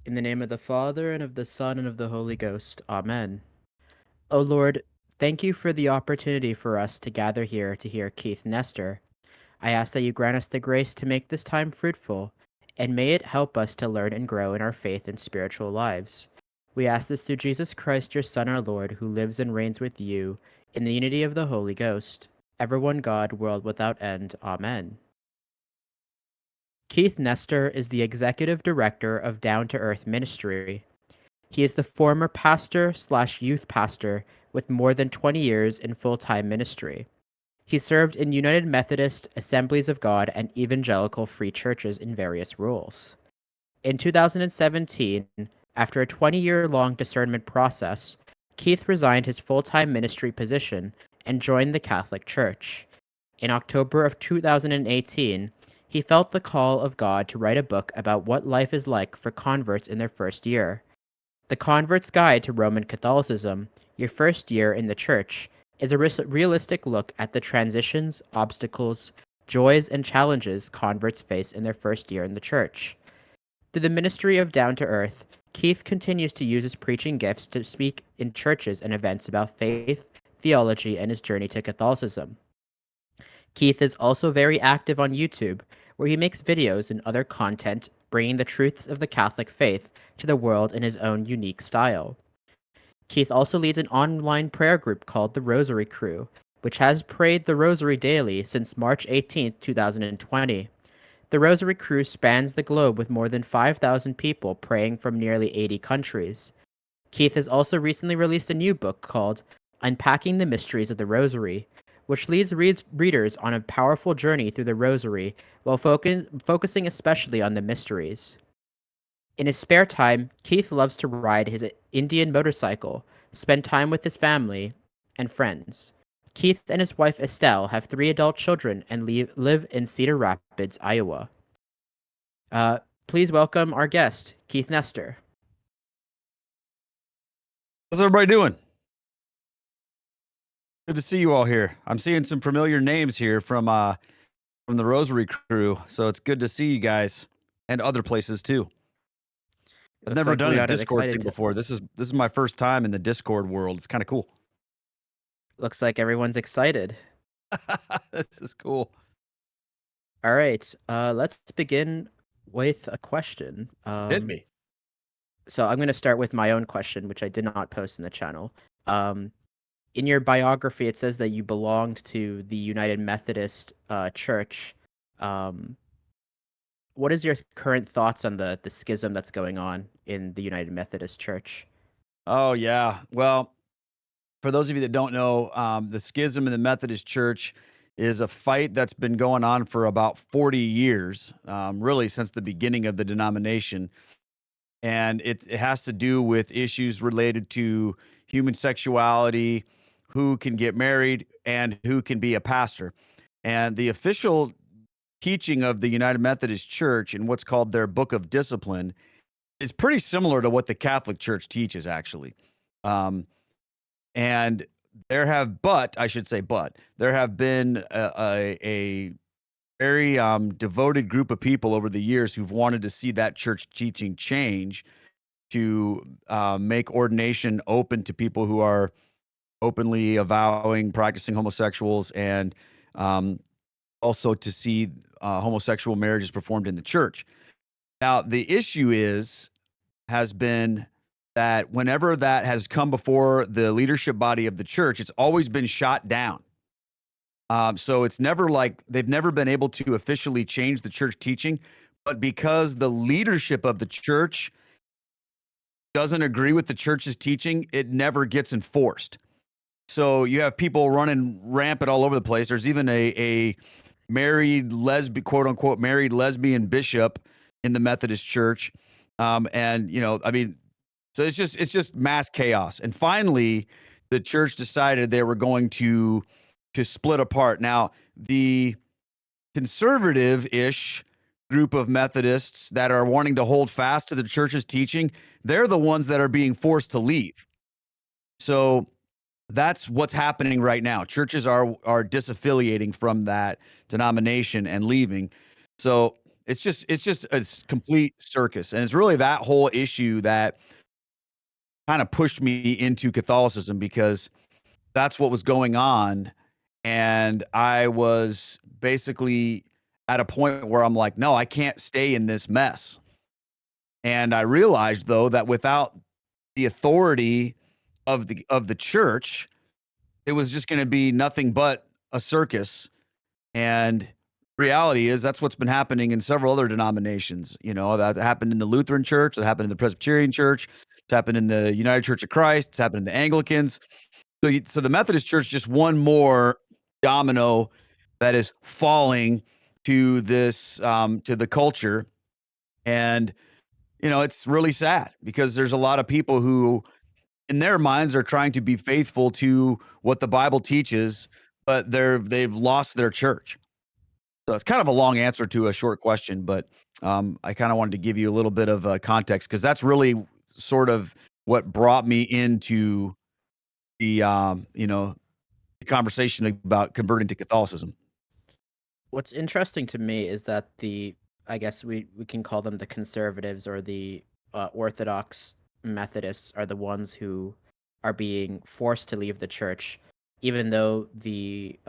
In the name of the Father, and of the Son, and of the Holy Ghost. Amen. O Lord, thank you for the opportunity for us to gather here to hear Keith Nestor. I ask that you grant us the grace to make this time fruitful, and may it help us to learn and grow in our faith and spiritual lives. We ask this through Jesus Christ, your Son, our Lord, who lives and reigns with you in the unity of the Holy Ghost, ever one God, world without end. Amen. Keith Nestor is the executive director of Down to Earth Ministry. He is the former pastor slash youth pastor with more than 20 years in full-time ministry. He served in United Methodist, Assemblies of God, and Evangelical free churches in various roles. In 2017, after a 20-year-long discernment process, Keith resigned his full-time ministry position and joined the Catholic Church. In October of 2018, he felt the call of God to write a book about what life is like for converts in their first year. The Convert's Guide to Roman Catholicism, Your First Year in the Church, is a realistic look at the transitions, obstacles, joys, and challenges converts face in their first year in the Church. Through the ministry of Down to Earth, Keith continues to use his preaching gifts to speak in churches and events about faith, theology, and his journey to Catholicism. Keith is also very active on YouTube, where he makes videos and other content bringing the truths of the Catholic faith to the world in his own unique style. Keith also leads an online prayer group called the Rosary Crew, which has prayed the Rosary daily since March 18, 2020. The Rosary Crew spans the globe with more than 5,000 people praying from nearly 80 countries. Keith has also recently released a new book called Unpacking the Mysteries of the Rosary, which leads readers on a powerful journey through the Rosary while focusing especially on the mysteries. In his spare time, Keith loves to ride his Indian motorcycle, spend time with his family and friends. Keith and his wife Estelle have 3 adult children and live in Cedar Rapids, Iowa. Please welcome our guest, Keith Nestor. How's everybody doing? Good to see you all here. I'm seeing some familiar names here from the Rosary Crew, so it's good to see you guys and other places too. I've Looks never like done we a are Discord excited thing before. This is my first time in the Discord world. It's kind of cool. Looks like everyone's excited. This is cool. All right, let's begin with a question. Hit me. So I'm going to start with my own question, which I did not post in the channel. In your biography, it says that you belonged to the United Methodist Church. What is your current thoughts on the schism that's going on in the United Methodist Church? Oh yeah. Well, for those of you that don't know, the schism in the Methodist Church is a fight that's been going on for about 40 years, really since the beginning of the denomination. And it has to do with issues related to human sexuality, who can get married, and who can be a pastor. And the official teaching of the United Methodist Church in what's called their Book of Discipline is pretty similar to what the Catholic Church teaches, actually. Um, and I should say, there have been a very devoted group of people over the years who've wanted to see that church teaching change to make ordination open to people who are openly avowing, practicing homosexuals, and also to see homosexual marriages performed in the church. Now, the issue has been that whenever that has come before the leadership body of the church, it's always been shot down. So it's never like they've never been able to officially change the church teaching, but because the leadership of the church doesn't agree with the church's teaching, it never gets enforced. So you have people running rampant all over the place. There's even a married lesbian, quote unquote, married lesbian bishop in the Methodist Church. And I mean, so it's just mass chaos. And finally, the church decided they were going to split apart. Now, the conservative-ish group of Methodists that are wanting to hold fast to the church's teaching, they're the ones that are being forced to leave. So that's what's happening right now. Churches are disaffiliating from that denomination and leaving. So It's just a complete circus, and it's really that whole issue that kind of pushed me into Catholicism because that's what was going on, and I was basically at a point where I'm like, "No, I can't stay in this mess." And I realized though that without the authority of the church, it was just going to be nothing but a circus. And reality is that's what's been happening in several other denominations. That happened in the Lutheran Church, that happened in the Presbyterian Church, it's happened in the United Church of Christ, it's happened in the Anglicans. So the Methodist Church just one more domino that is falling to this to the culture. And it's really sad because there's a lot of people who in their minds are trying to be faithful to what the Bible teaches, but they've lost their church. So it's kind of a long answer to a short question, but I kind of wanted to give you a little bit of context because that's really sort of what brought me into the conversation about converting to Catholicism. What's interesting to me is that I guess we can call them the conservatives or the Orthodox Methodists are the ones who are being forced to leave the church, even though the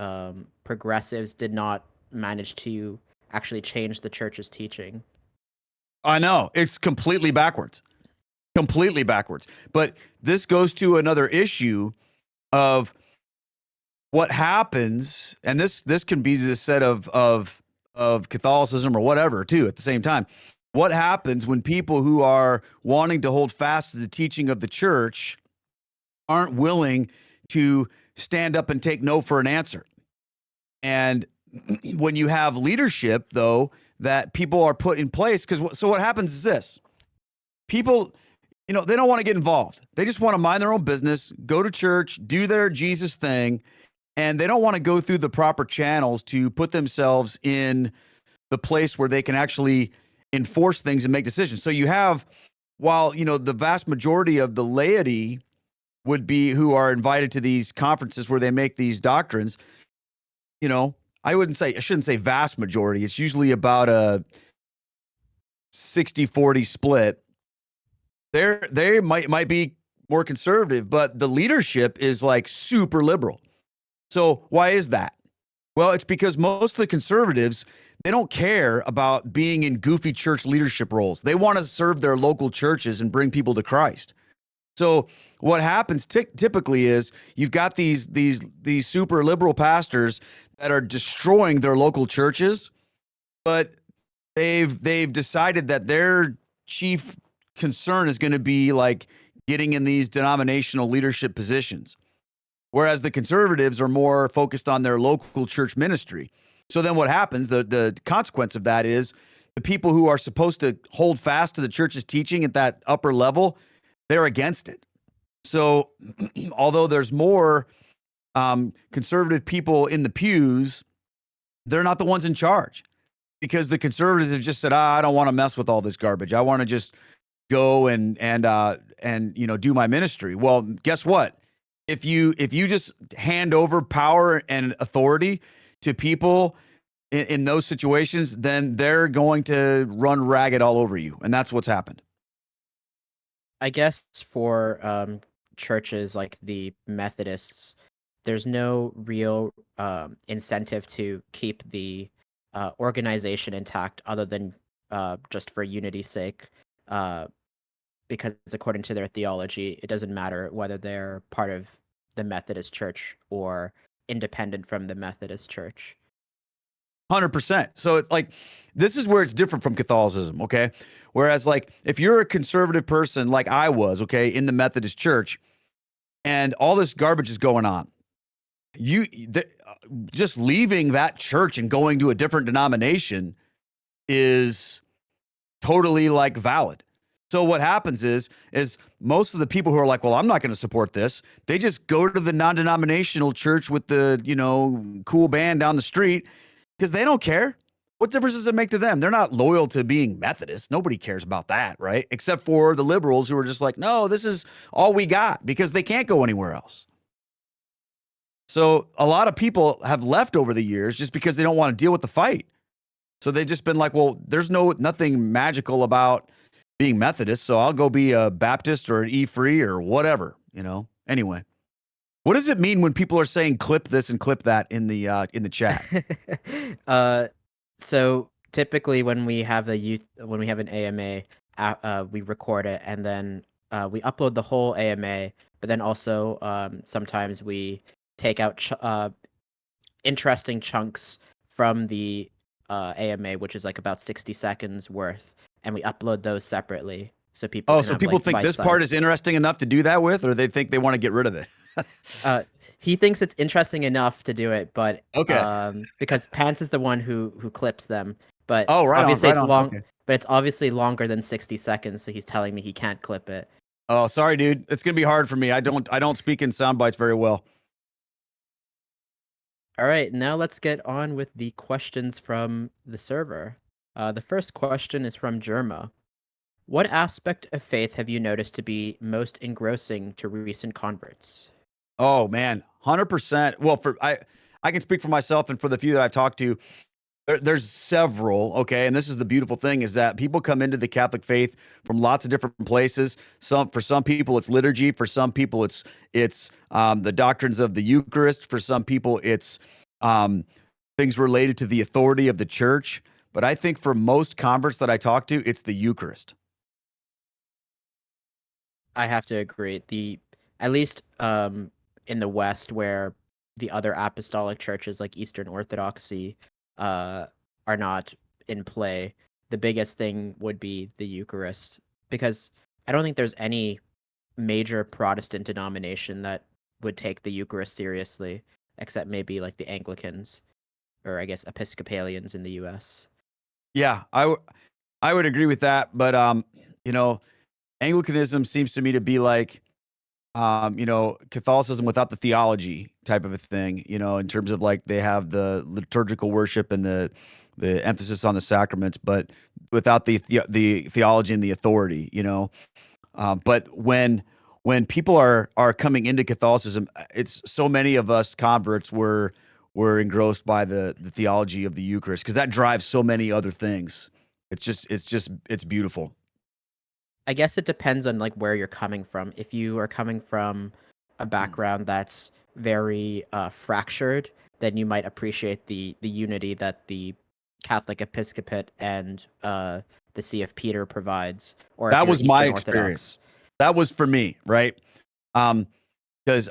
progressives did not manage to actually change the church's teaching. I know it's completely backwards. But this goes to another issue of what happens, and this can be the set of Catholicism or whatever too at the same time. What happens when people who are wanting to hold fast to the teaching of the church aren't willing to stand up and take no for an answer? And when you have leadership, though, that people are put in place, because so what happens is this: people, they don't want to get involved. They just want to mind their own business, go to church, do their Jesus thing, and they don't want to go through the proper channels to put themselves in the place where they can actually enforce things and make decisions. So you have, while the vast majority of the laity would be who are invited to these conferences where they make these doctrines, I shouldn't say vast majority. It's usually about a 60-40 split. They might be more conservative, but the leadership is like super liberal. So why is that? Well, it's because most of the conservatives, they don't care about being in goofy church leadership roles. They want to serve their local churches and bring people to Christ. So what happens typically is you've got these super liberal pastors that are destroying their local churches, but they've decided that their chief concern is going to be like getting in these denominational leadership positions, whereas the conservatives are more focused on their local church ministry. So then what happens, the consequence of that is the people who are supposed to hold fast to the church's teaching at that upper level, they're against it. So although there's more conservative people in the pews, they're not the ones in charge, because the conservatives have just said, I don't want to mess with all this garbage. I want to just go and do my ministry. Well, guess what? If you just hand over power and authority to people in those situations, then they're going to run ragged all over you. And that's what's happened. I guess for churches like the Methodists, there's no real incentive to keep the organization intact other than just for unity's sake. Because according to their theology, it doesn't matter whether they're part of the Methodist Church or independent from the Methodist Church. 100%. So it's like, this is where it's different from Catholicism, okay? Whereas, like, if you're a conservative person like I was, okay, in the Methodist Church, and all this garbage is going on, just leaving that church and going to a different denomination is totally like valid. So what happens is most of the people who are like, well, I'm not going to support this, they just go to the non-denominational church with the, cool band down the street, because they don't care. What difference does it make to them? They're not loyal to being Methodist. Nobody cares about that, right? Except for the liberals who are just like, no, this is all we got, because they can't go anywhere else. So a lot of people have left over the years just because they don't want to deal with the fight. So they've just been like, well, there's nothing magical about being Methodist, so I'll go be a Baptist or an E-free or whatever, you know. Anyway, what does it mean when people are saying clip this and clip that in the chat? uh, so typically when we have an AMA, we record it and then we upload the whole AMA. But then also sometimes we take out interesting chunks from the AMA, which is like about 60 seconds worth, and we upload those separately so people Oh, can so have people like think bite this part is size. interesting enough to do that with, or they think they want to get rid of it? He thinks it's interesting enough to do it, but Okay. because Pants is the one who clips them, but Oh, right on, obviously right it's on. long, Okay. but it's obviously longer than 60 seconds, so he's telling me he can't clip it. Oh, sorry, dude. It's gonna be hard for me. I don't speak in sound bites very well. All right, now let's get on with the questions from the server. The first question is from Germa. What aspect of faith have you noticed to be most engrossing to recent converts? Oh man, 100%. Well, I can speak for myself and for the few that I've talked to. There's several, okay, and this is the beautiful thing is that people come into the Catholic faith from lots of different places. For some people it's liturgy, for some people it's the doctrines of the Eucharist, for some people it's um, things related to the authority of the church. But I think for most converts that I talk to, it's the Eucharist. I have to agree. The At least in the West, where the other apostolic churches like Eastern Orthodoxy uh are not in play, the biggest thing would be the Eucharist, because I don't think there's any major Protestant denomination that would take the Eucharist seriously, except maybe like the Anglicans, or I guess Episcopalians in the US. Yeah, I would agree with that, but you know, Anglicanism seems to me to be like Catholicism without the theology type of a thing, in terms of like they have the liturgical worship and the emphasis on the sacraments, but without the theology and the authority. But when people are coming into Catholicism, it's so many of us converts were engrossed by the theology of the Eucharist because that drives so many other things. It's beautiful. I guess it depends on like where you're coming from. If you are coming from a background that's very fractured, then you might appreciate the unity that the Catholic Episcopate and the See of Peter provides. Or if That you're was my Eastern experience. Orthodox, That was for me, right? Um, because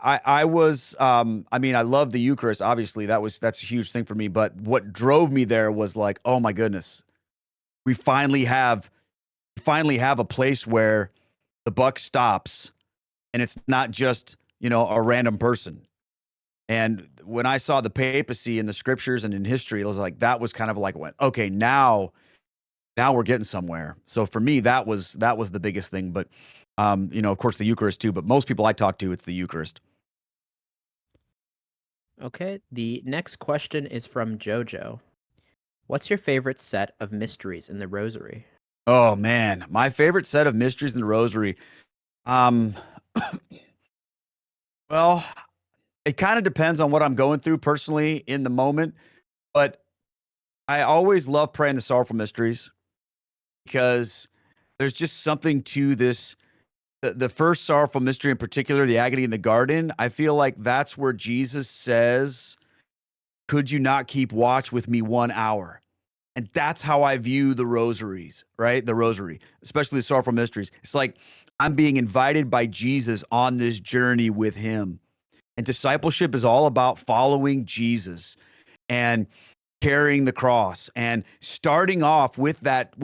I was I mean, I love the Eucharist, obviously. That's a huge thing for me. But what drove me there was like, oh my goodness, we finally have a place where the buck stops and it's not just, a random person. And when I saw the papacy in the scriptures and in history, it was like that was kind of like went, okay, now we're getting somewhere. So for me, that was the biggest thing. But of course the Eucharist too, but most people I talk to, it's the Eucharist. okay. The next question is from Jojo. What's your favorite set of mysteries in the Rosary? Oh man, my favorite set of mysteries in the Rosary. Um, well, it kind of depends on what I'm going through personally in the moment, but I always love praying the sorrowful mysteries because there's just something to this. The first sorrowful mystery in particular, the agony in the garden. I feel like that's where Jesus says, "Could you not keep watch with me 1 hour?" And that's how I view the rosaries, right? The rosary, especially the sorrowful mysteries. It's like I'm being invited by Jesus on this journey with him. And discipleship is all about following Jesus and carrying the cross and starting off with that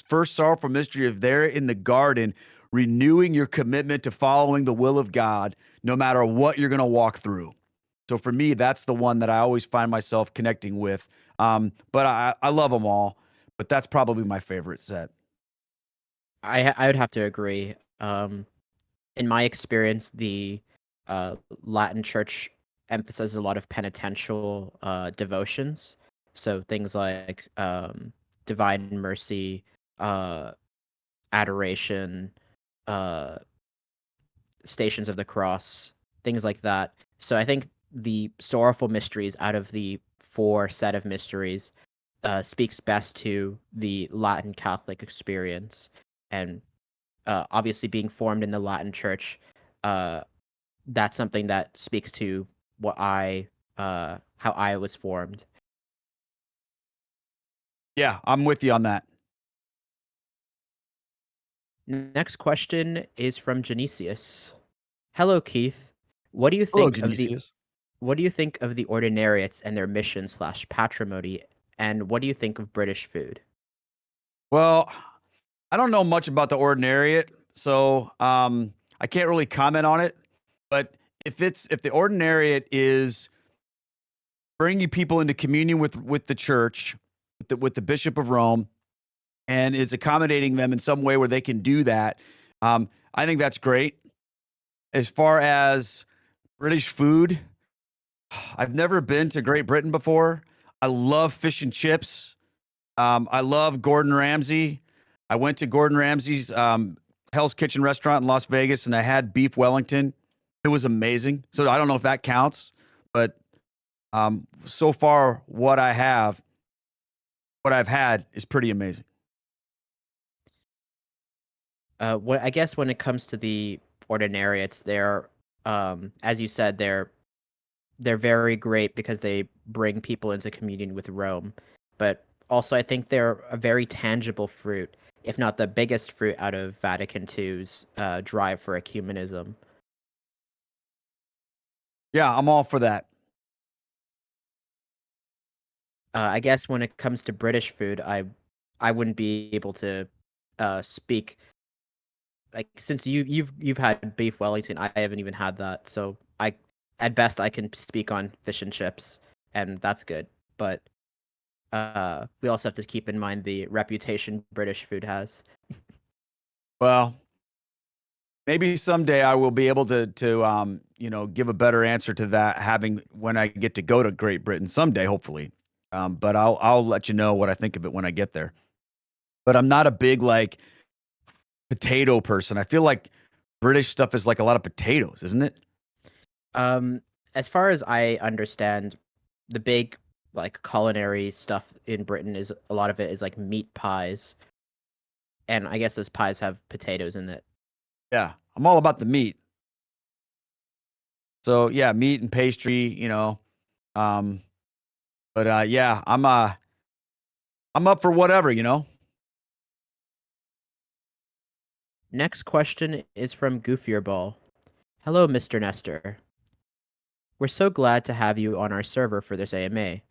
first sorrowful mystery of there in the garden, renewing your commitment to following the will of God no matter what you're going to walk through. So for me, that's the one that I always find myself connecting with. But I love them all, but that's probably my favorite set. I would have to agree. In my experience, the Latin Church emphasizes a lot of penitential devotions. So things like Divine Mercy, uh, Adoration, uh, Stations of the Cross, things like that. So I think the sorrowful mysteries out of the four set of mysteries speaks best to the Latin Catholic experience, and obviously being formed in the Latin Church, uh, that's something that speaks to how I was formed. Yeah, I'm with you on that. Next question is from Genesius. Hello, Keith. What do you Hello, think of the Genesius. What do you think of the ordinariates and their mission slash patrimony, and what do you think of British food? Well, I don't know much about the ordinariate, so I can't really comment on it. But if the ordinariate is bringing people into communion with the church, with the Bishop of Rome, and is accommodating them in some way where they can do that, I think that's great. As far as British food, I've never been to Great Britain before. I love fish and chips. I love Gordon Ramsay. I went to Gordon Ramsay's Hell's Kitchen restaurant in Las Vegas, and I had beef Wellington. It was amazing. So I don't know if that counts, but so far what I've had is pretty amazing. What I guess when it comes to the ordinariates, they're as you said, they're very great because they bring people into communion with Rome. But also, I think they're a very tangible fruit, if not the biggest fruit out of Vatican II's drive for ecumenism. Yeah, I'm all for that. I guess when it comes to British food, I wouldn't be able to speak like since you've had beef Wellington, I haven't even had that. So I at best I can speak on fish and chips, and that's good. But we also have to keep in mind the reputation British food has. Well, maybe someday I will be able to give a better answer to that having when I get to go to Great Britain someday, hopefully. But I'll let you know what I think of it when I get there. But I'm not a big like potato person. I feel like British stuff is like a lot of potatoes, isn't it? Um, as far as I understand, the big like culinary stuff in Britain is a lot of it is like meat pies, and I guess those pies have potatoes in it. Yeah, I'm all about the meat. So yeah, meat and pastry. Um, but yeah, I'm up for whatever. Next question is from Goofier Ball. Hello, Mr. Nestor. We're so glad to have you on our server for this AMA.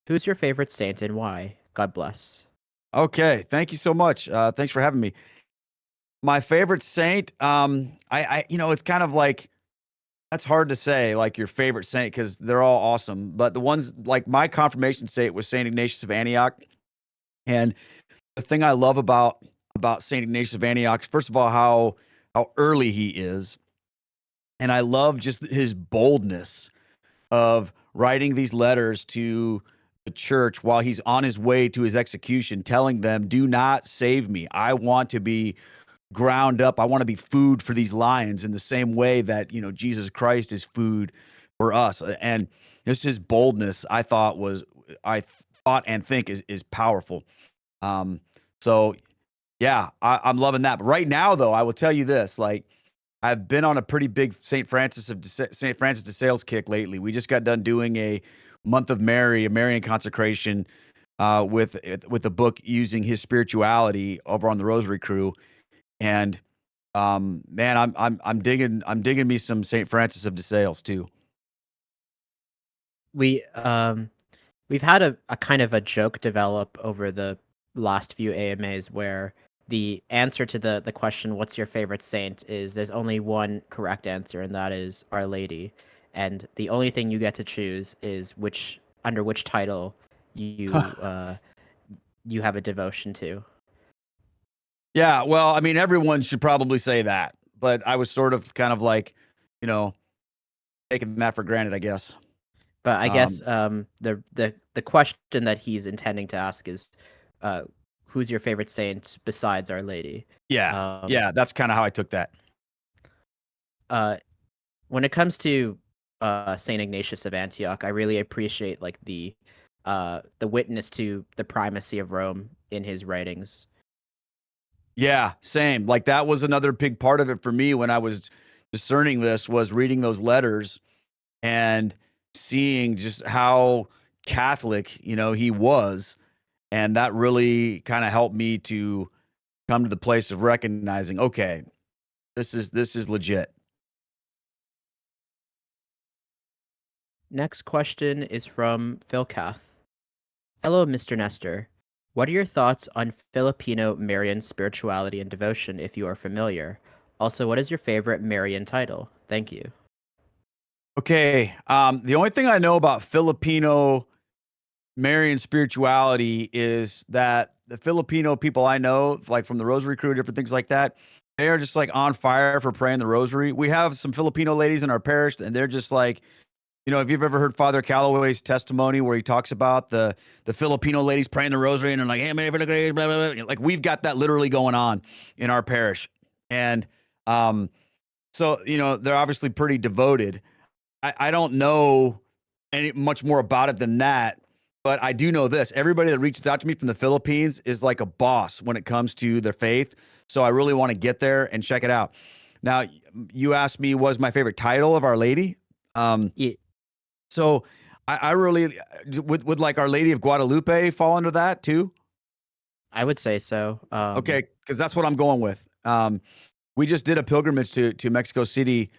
Who's your favorite saint and why? God bless. Okay, thank you so much. Thanks for having me. My favorite saint, it's kind of like that's hard to say, like your favorite saint, because they're all awesome. But the ones like my confirmation saint was Saint Ignatius of Antioch, and the thing I love about Saint Ignatius of Antioch, first of all, how early he is, and I love just his boldness of writing these letters to the church while he's on his way to his execution, telling them, "Do not save me. I want to be ground up. I want to be food for these lions in the same way that, Jesus Christ is food for us." And just his boldness, I thought and think is powerful. Um, so yeah, I'm loving that. But right now, though, I will tell you this: like, I've been on a pretty big Saint Francis de Sales kick lately. We just got done doing a month of Mary, a Marian consecration, with the book using his spirituality over on the Rosary Crew, and man, I'm digging me some Saint Francis of de Sales too. We we've had a kind of a joke develop over the last few AMAs where the answer to the question what's your favorite saint is there's only one correct answer, and that is Our Lady. And the only thing you get to choose is which under which title you you have a devotion to. Yeah, well, I mean, everyone should probably say that, but I was sort of kind of like, you know, taking that for granted, I guess. But I guess Um, the question that he's intending to ask is uh who's your favorite saint besides Our Lady? yeah, Um yeah, that's kind of how I took that. uh when it comes to Saint Ignatius of Antioch, I really appreciate like the the witness to the primacy of Rome in his writings. Yeah, same. Like that was another big part of it for me when I was discerning this was reading those letters and seeing just how Catholic, he was. And that really kind of helped me to come to the place of recognizing, okay, this is legit. Next question is from Phil Kath. Hello, Mr. Nestor. What are your thoughts on Filipino Marian spirituality and devotion, if you are familiar? Also, what is your favorite Marian title? Thank you. Okay. The only thing I know about Filipino Marian spirituality is that the Filipino people I know, like from the Rosary Crew, different things like that, they are just like on fire for praying the Rosary. We have some Filipino ladies in our parish, and they're just like, if you've ever heard Father Calloway's testimony where he talks about the Filipino ladies praying the Rosary, and they're like, hey, man, blah, blah, blah. Like we've got that literally going on in our parish, and so they're obviously pretty devoted. I don't know any much more about it than that, but I do know this. Everybody that reaches out to me from the Philippines is like a boss when it comes to their faith. So I really want to get there and check it out. Now, you asked me, what was my favorite title of Our Lady? Ye- So I really would like Our Lady of Guadalupe fall under that too? I would say so. Okay, because that's what I'm going with. We just did a pilgrimage to Mexico City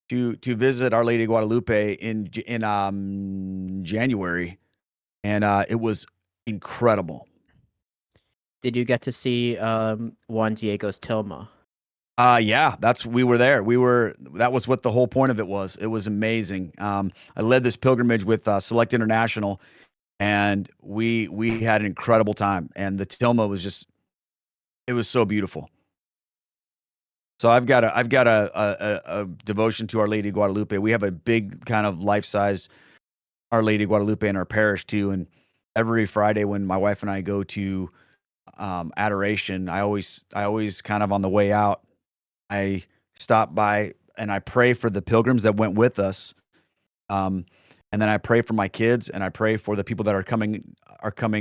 to visit Our Lady of Guadalupe in January, and it was incredible. Did you get to see Juan Diego's Tilma? Yeah, we were there. That was what the whole point of it was. It was amazing. I led this pilgrimage with Select International, and we had an incredible time. And the Tilma it was so beautiful. So I've got a devotion to Our Lady of Guadalupe. We have a big kind of life size Our Lady of Guadalupe in our parish too. And every Friday when my wife and I go to adoration, I always kind of on the way out, I stop by and I pray for the pilgrims that went with us. Um, and then I pray for my kids and I pray for the people that are coming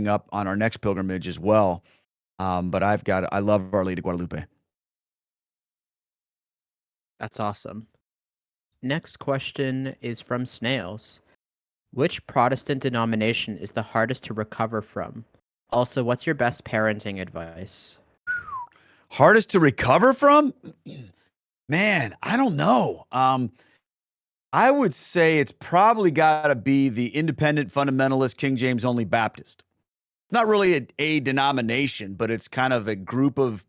up on our next pilgrimage as well. But I love Our Lady of Guadalupe. That's awesome. Next question is from Snails. Which Protestant denomination is the hardest to recover from? Also, what's your best parenting advice? Hardest to recover from? Man, I don't know. I would say it's probably got to be the independent fundamentalist King James only Baptist. It's not really a denomination, but it's kind of a group of,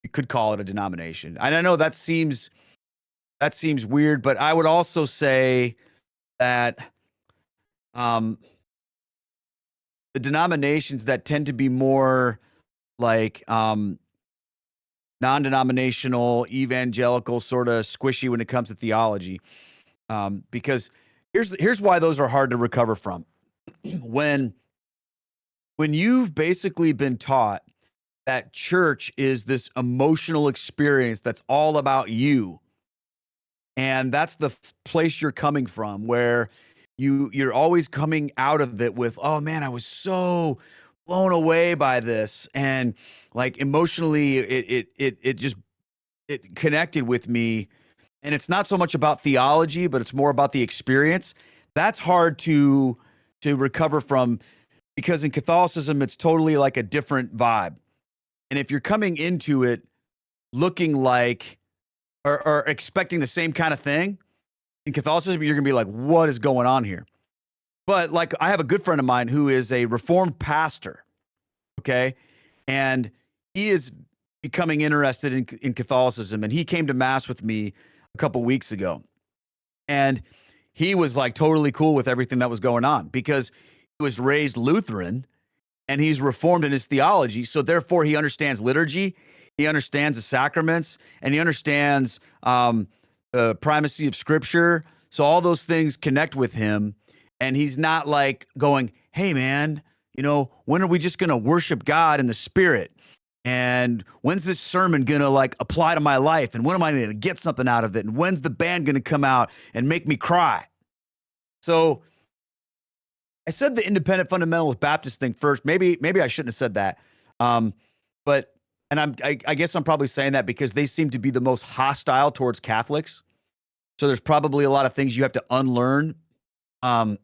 you could call it a denomination. And I know that seems weird, but I would also say that um, the denominations that tend to be more like non-denominational, evangelical, sort of squishy when it comes to theology, because here's why those are hard to recover from. when when you've basically been taught that church is this emotional experience that's all about you, and that's the place you're coming from, where you're always coming out of it with, oh man, I was so blown away by this, and like emotionally it just it connected with me, and it's not so much about theology, but it's more about the experience. That's hard to recover from, because in Catholicism it's totally like a different vibe. And if you're coming into it looking like, or expecting the same kind of thing in Catholicism, you're gonna be like, what is going on here? But like, I have a good friend of mine who is a reformed pastor, okay? And he is becoming interested in Catholicism. And he came to mass with me a couple weeks ago. And he was like totally cool with everything that was going on because he was raised Lutheran and he's reformed in his theology. So therefore, he understands liturgy, he understands the sacraments, and he understands the primacy of Scripture. So all those things connect with him, and he's not like going, "Hey, man, when are we just going to worship God in the Spirit? And when's this sermon going to like apply to my life? And when am I going to get something out of it? And when's the band going to come out and make me cry?" So I said the independent fundamentalist Baptist thing first. Maybe I shouldn't have said that. Um, but and I guess I'm probably saying that because they seem to be the most hostile towards Catholics. So there's probably a lot of things you have to unlearn. Um,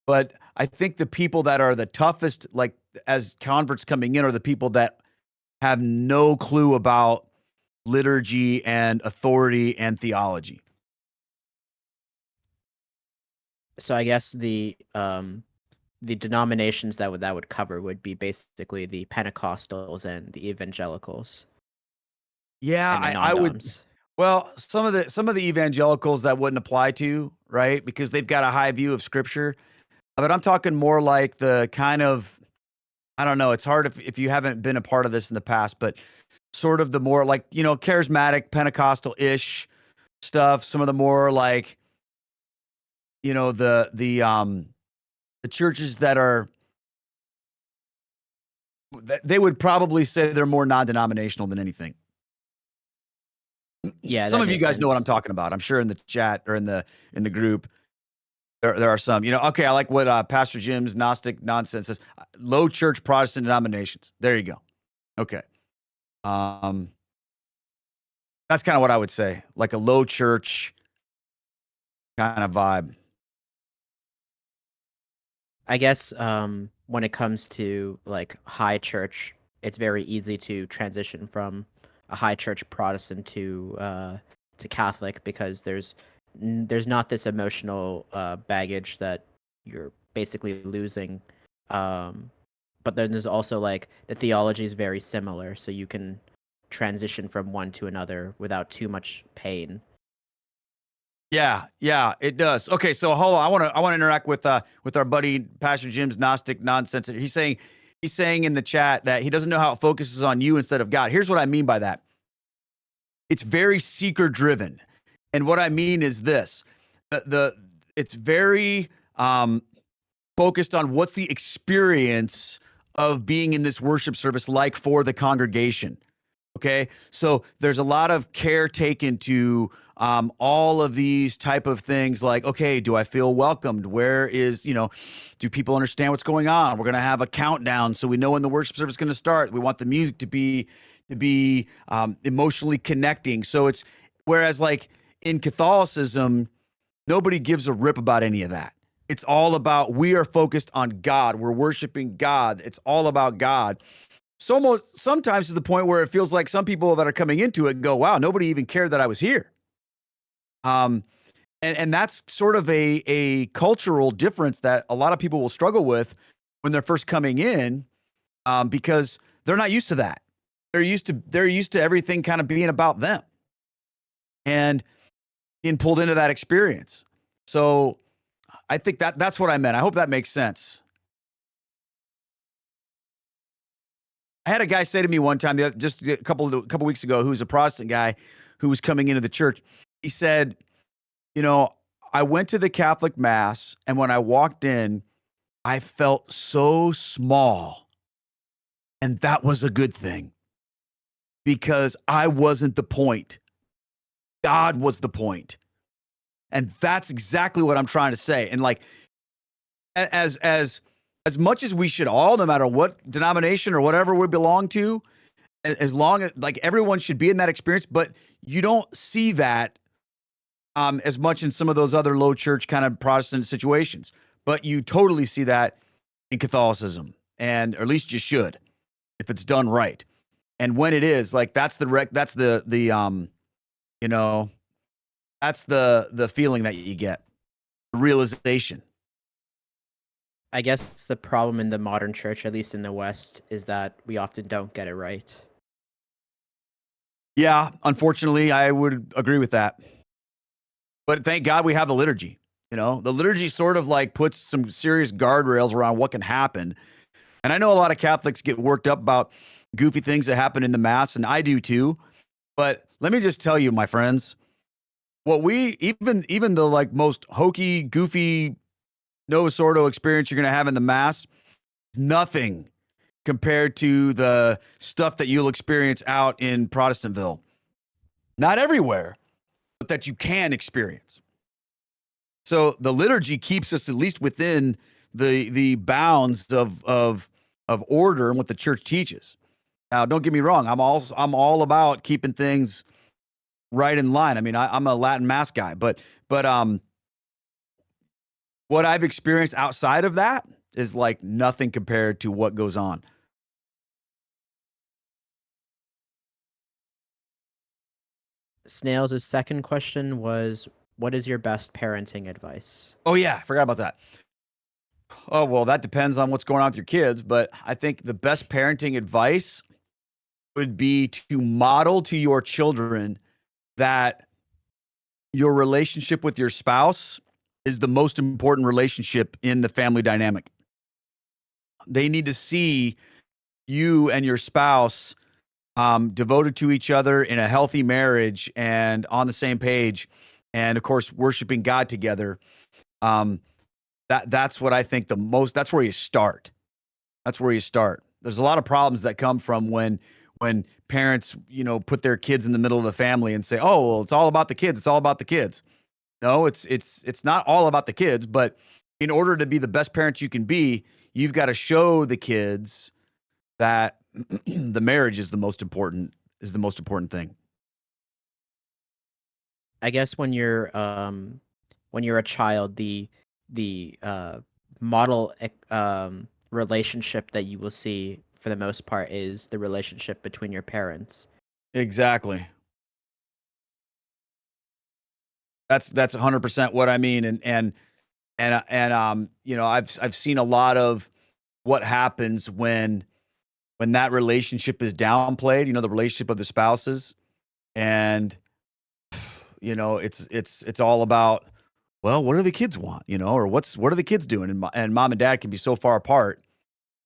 but I think the people that are the toughest, like as converts coming in, are the people that have no clue about liturgy and authority and theology. So I guess the denominations that would cover would be basically the Pentecostals and the Evangelicals Yeah, and the I would. non-doms. Well, some of the evangelicals that wouldn't apply to, right? Because they've got a high view of scripture. But I'm talking more like the kind of, I don't know, it's hard if you haven't been a part of this in the past, but sort of the more like, charismatic Pentecostal-ish stuff, some of the more like, the churches that are they would probably say they're more non-denominational than anything. Yeah, Some that of you makes guys know what I'm sense. talking about. I'm sure in the chat or in the group there are some. Okay, I like what Pastor Jim's Gnostic nonsense says. Low church Protestant denominations. There you go. Okay. Um that's kind of what I would say. Like a low church kind of vibe. I guess when it comes to like high church, it's very easy to transition from a high church Protestant to Catholic because there's not this emotional baggage that you're basically losing. Um, but then there's also like the theology is very similar, so you can transition from one to another without too much pain. Yeah, it does. Okay, so hold on. I want to interact with our buddy Pastor Jim's Gnostic nonsense. He's saying in the chat that he doesn't know how it focuses on you instead of God. Here's what I mean by that. It's very seeker driven. And what I mean is this. The it's very focused on what's the experience of being in this worship service like for the congregation. Okay, so there's a lot of care taken to all of these type of things like, okay, do I feel welcomed? Where is, do people understand what's going on? We're going to have a countdown so we know when the worship service is going to start. We want the music to be emotionally connecting. So it's whereas like in Catholicism, nobody gives a rip about any of that. It's all about we are focused on God. We're worshiping God. It's all about God. So sometimes to the point where it feels like some people that are coming into it go, "Wow, nobody even cared that I was here." Um, and that's sort of a cultural difference that a lot of people will struggle with when they're first coming in, because they're not used to that. They're used to everything kind of being about them and being pulled into that experience. So I think that's what I meant. I hope that makes sense. I had a guy say to me one time, just a couple weeks ago, who's a Protestant guy who was coming into the church. He said, "You know, I went to the Catholic Mass, and when I walked in, I felt so small, and that was a good thing because I wasn't the point. God was the point." And that's exactly what I'm trying to say. And like, as much as we should all, no matter what denomination or whatever we belong to, as long as like everyone should be in that experience, but you don't see that as much in some of those other low church kind of Protestant situations, but you totally see that in Catholicism, and or at least you should if it's done right. And when it is, like that's the you know that's the feeling that you get, the realization. I guess the problem in the modern church, at least in the West, is that we often don't get it right. Yeah, unfortunately, I would agree with that. But thank God we have the liturgy. The liturgy sort of like puts some serious guardrails around what can happen. And I know a lot of Catholics get worked up about goofy things that happen in the mass, and I do too. But let me just tell you, my friends, what we even the like most hokey, goofy, Novus Ordo experience you're gonna have in the mass, nothing compared to the stuff that you'll experience out in Protestantville. Not everywhere, but that you can experience. So the liturgy keeps us at least within the bounds of order and what the church teaches. Now, don't get me wrong. I'm all about keeping things right in line. I mean, I'm a Latin mass guy, but what I've experienced outside of that is like nothing compared to what goes on. Snails' second question was, what is your best parenting advice? Oh yeah, I forgot about that. Oh well, that depends on what's going on with your kids, but I think the best parenting advice would be to model to your children that your relationship with your spouse is the most important relationship in the family dynamic. They need to see you and your spouse devoted to each other in a healthy marriage and on the same page, and of course, worshiping God together. Um, that's what I think the most. That's where you start. That's where you start. There's a lot of problems that come from when parents, put their kids in the middle of the family and say, "Oh, well, it's all about the kids. It's all about the kids." No, it's not all about the kids, but in order to be the best parent you can be, you've got to show the kids that the marriage is the most important thing. I guess when you're a child, the model relationship that you will see for the most part is the relationship between your parents. Exactly. That's 100% what I mean, and I've seen a lot of what happens when that relationship is downplayed, the relationship of the spouses, and it's all about, well, what do the kids want, or what are the kids doing, and mom and dad can be so far apart,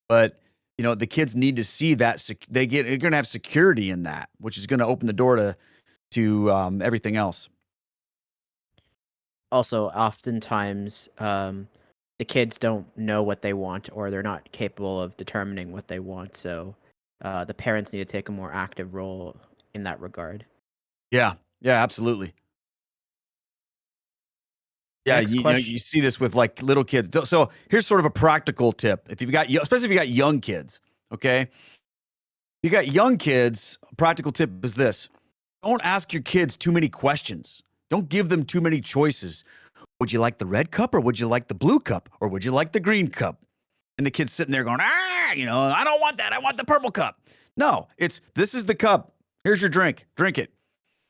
but the kids need to see that they're going to have security in that, which is going to open the door to everything else. Also, oftentimes, the kids don't know what they want or they're not capable of determining what they want. So, the parents need to take a more active role in that regard. Yeah, yeah, absolutely. Yeah, Next you question. see this with like little kids. So here's sort of a practical tip. If you've got, especially if you got young kids, okay, you got young kids. Practical tip is this: don't ask your kids too many questions. Don't give them too many choices. Would you like the red cup or would you like the blue cup or would you like the green cup? And the kid's sitting there going, I don't want that. I want the purple cup. No, this is the cup. Here's your drink. Drink it.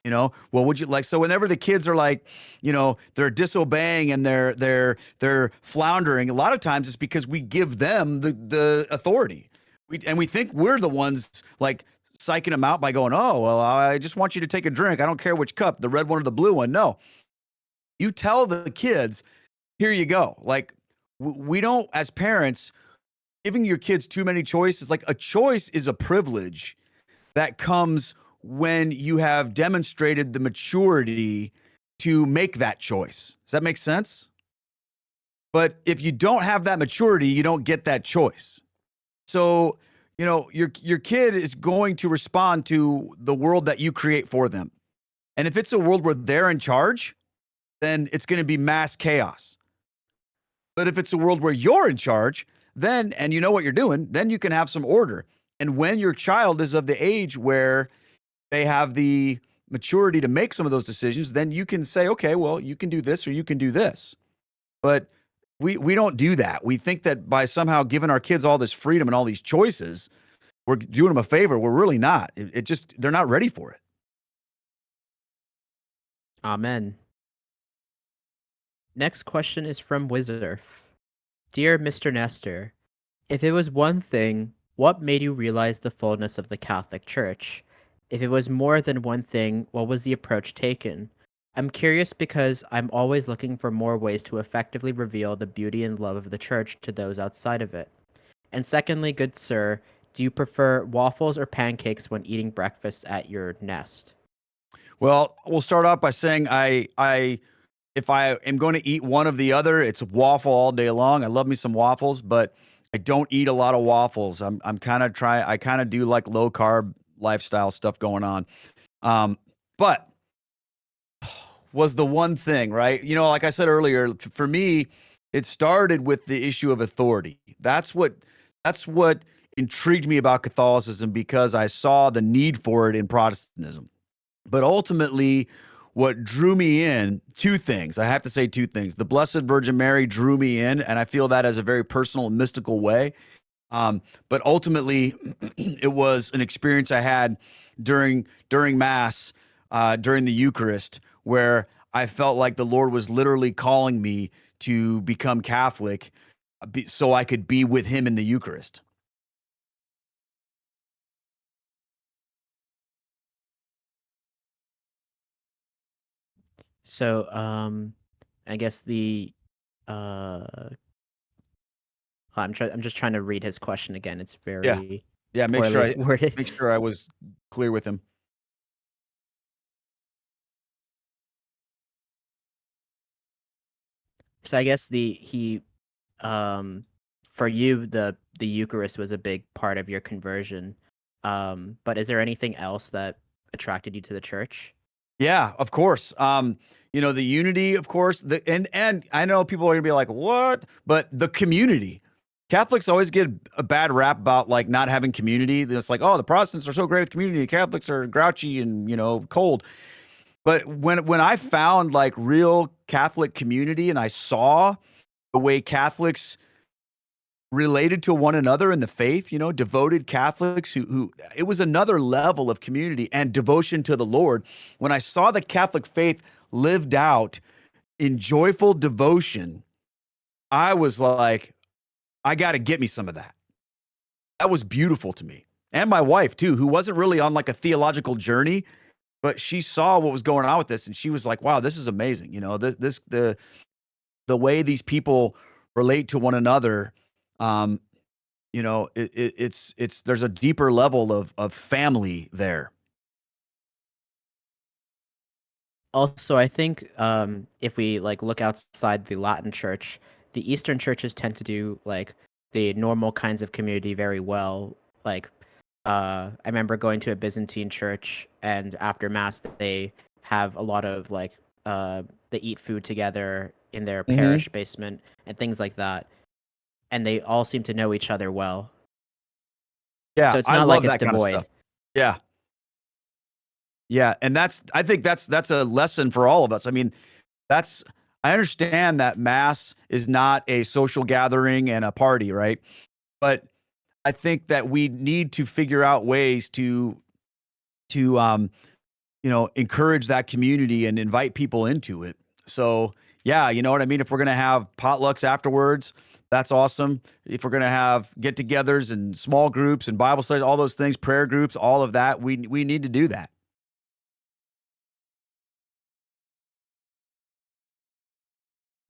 Well, would you like, so whenever the kids are like, they're disobeying and they're floundering, a lot of times it's because we give them the authority. We think we're the ones like psyching them out by going, oh, well, I just want you to take a drink. I don't care which cup, the red one or the blue one. No, you tell the kids, here you go. Like, we don't, as parents, giving your kids too many choices. Like, a choice is a privilege that comes when you have demonstrated the maturity to make that choice. Does that make sense? But if you don't have that maturity, you don't get that choice. So, your kid is going to respond to the world that you create for them. And if it's a world where they're in charge, then it's going to be mass chaos. But if it's a world where you're in charge, then, and you know what you're doing, then you can have some order. And when your child is of the age where they have the maturity to make some of those decisions, then you can say, okay, well, you can do this or you can do this. But we don't do that. We think that by somehow giving our kids all this freedom and all these choices, we're doing them a favor. We're really not. It just, they're not ready for it. Amen. Next question is from Wizarf. Dear Mr. Nestor, if it was one thing, what made you realize the fullness of the Catholic Church? If it was more than one thing, what was the approach taken? I'm curious because I'm always looking for more ways to effectively reveal the beauty and love of the Church to those outside of it. And secondly, good sir, do you prefer waffles or pancakes when eating breakfast at your nest? Well, we'll start off by saying if I am going to eat one of the other, it's waffle all day long. I love me some waffles, but I don't eat a lot of waffles. I'm kind of I kind of do like low carb lifestyle stuff going on. Um, but was the one thing, right? Like I said earlier, for me, it started with the issue of authority. That's what intrigued me about Catholicism, because I saw the need for it in Protestantism. But ultimately, what drew me in, two things. I have to say two things. The Blessed Virgin Mary drew me in, and I feel that as a very personal and mystical way. But ultimately, it was an experience I had during Mass, during the Eucharist, where I felt like the Lord was literally calling me to become Catholic, so I could be with Him in the Eucharist. So, I guess uh, I'm just trying to read his question again. It's Yeah, very yeah. Make sure poorly I worded. make sure I was clear with him. So I guess um for you the Eucharist was a big part of your conversion. But is there anything else that attracted you to the church? Yeah, of course. The unity, of course. And I know people are gonna be like, "What?" But the community. Catholics always get a bad rap about like not having community. It's like, "Oh, the Protestants are so great with community. Catholics are grouchy and cold." But when I found like real Catholic community, and I saw the way Catholics related to one another in the faith, devoted Catholics who it was another level of community and devotion to the Lord. When I saw the Catholic faith lived out in joyful devotion, I was like, I got to get me some of that. That was beautiful to me. And my wife too, who wasn't really on like a theological journey, but she saw what was going on with this, and she was like, wow, this is amazing. The way these people relate to one another. um it's there's a deeper level of family there. Also, I think if we like look outside the Latin church, the Eastern churches tend to do like the normal kinds of community very well. Like I remember going to a Byzantine church, and after mass they have a lot of like they eat food together in their Hmm. parish basement and things like that, and they all seem to know each other well. Yeah, So it's I not like love it's that kind of stuff. devoid. Yeah, yeah, and I think that's a lesson for all of us. I mean, that's I understand that mass is not a social gathering and a party, right? But I think that we need to figure out ways to encourage that community and invite people into it. So, yeah, you know what I mean? If we're going to have potlucks afterwards, that's awesome. If we're going to have get-togethers and small groups and Bible studies, all those things, prayer groups, all of that, we need to do that.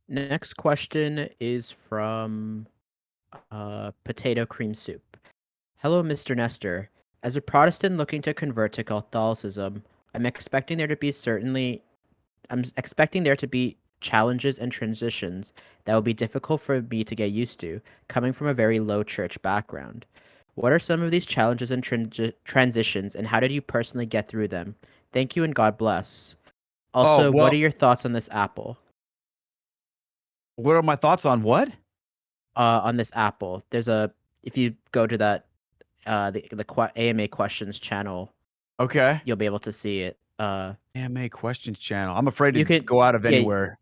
Next question is from Potato Cream Soup. Hello, Mr. Nestor. As a Protestant looking to convert to Catholicism, I'm expecting there to be certainly I'm expecting there to be challenges and transitions that will be difficult for me to get used to, coming from a very low church background. What are some of these challenges and transitions, and how did you personally get through them? Thank you and God bless. Oh, Also, what are well, your thoughts on this apple? what are my thoughts on what? On this apple, there's a if you go to that AMA questions channel, Okay. you'll be able to see it. AMA questions channel. I'm afraid to You could go out of yeah, anywhere.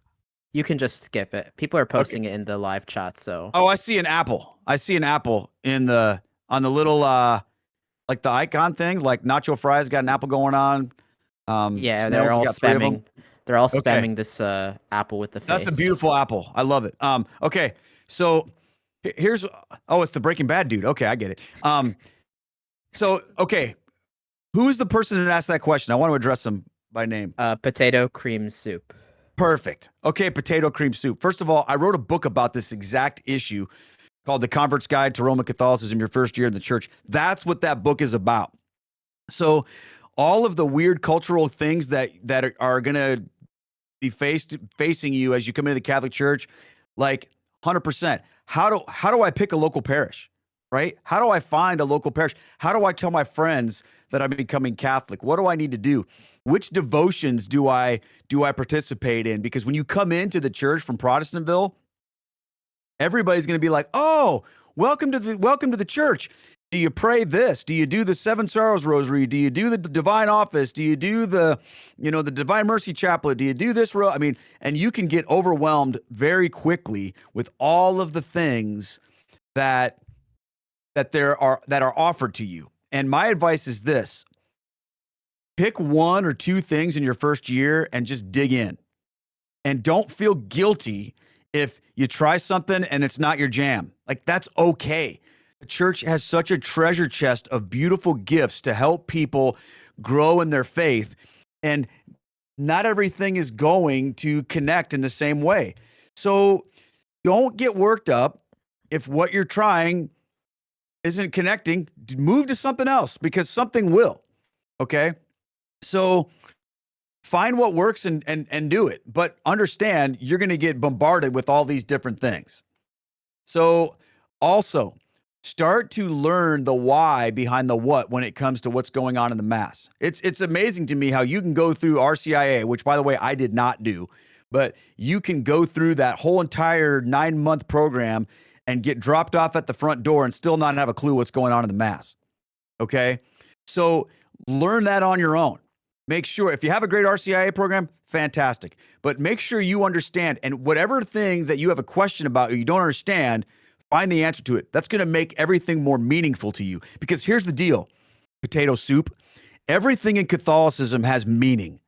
you can just skip it. People are Okay. posting it in the live chat, so Oh, I see an apple. I see an apple on the little like the icon thing, like nacho fries got an apple going on. yeah, Snails has got three of them. they're all Okay. spamming this apple with the That's a face. beautiful apple. I love it. Okay. So here's it's the Breaking Bad dude. Okay, I get it. Okay, who's the person that asked that question? I want to address them by name. Potato cream soup. Perfect. Okay, potato cream soup. First of all, I wrote a book about this exact issue called The Convert's Guide to Roman Catholicism, Your First Year in the Church. That's what that book is about. So all of the weird cultural things that are going to be facing you as you come into the Catholic Church, like 100%. How do I pick a local parish? right? How do I find a local parish? How do I tell my friends that I'm becoming Catholic? What do I need to do? Which devotions do I participate in? Because when you come into the church from Protestantville, everybody's going to be like, "Oh, welcome to the church. Do you pray this? Do you do the Seven Sorrows Rosary? Do you do the Divine Office? Do you do the, the Divine Mercy Chaplet? Do you do this?" I mean, and you can get overwhelmed very quickly with all of the things that are offered to you. And my advice is this: pick one or two things in your first year and just dig in. And don't feel guilty if you try something and it's not your jam. Like, that's okay. The church has such a treasure chest of beautiful gifts to help people grow in their faith. And not everything is going to connect in the same way. So don't get worked up if what you're trying isn't connecting. Move to something else, because something will. Okay. So find what works and do it. But understand, you're going to get bombarded with all these different things. So also start to learn the why behind the what when it comes to what's going on in the Mass. It's amazing to me how you can go through RCIA, which, by the way, I did not do, but you can go through that whole entire 9-month program and get dropped off at the front door and still not have a clue what's going on in the Mass. Okay? So learn that on your own. Make sure, if you have a great RCIA program, fantastic. But make sure you understand, and whatever things that you have a question about or you don't understand, find the answer to it. That's going to make everything more meaningful to you. Because here's the deal, potato soup. Everything in Catholicism has meaning.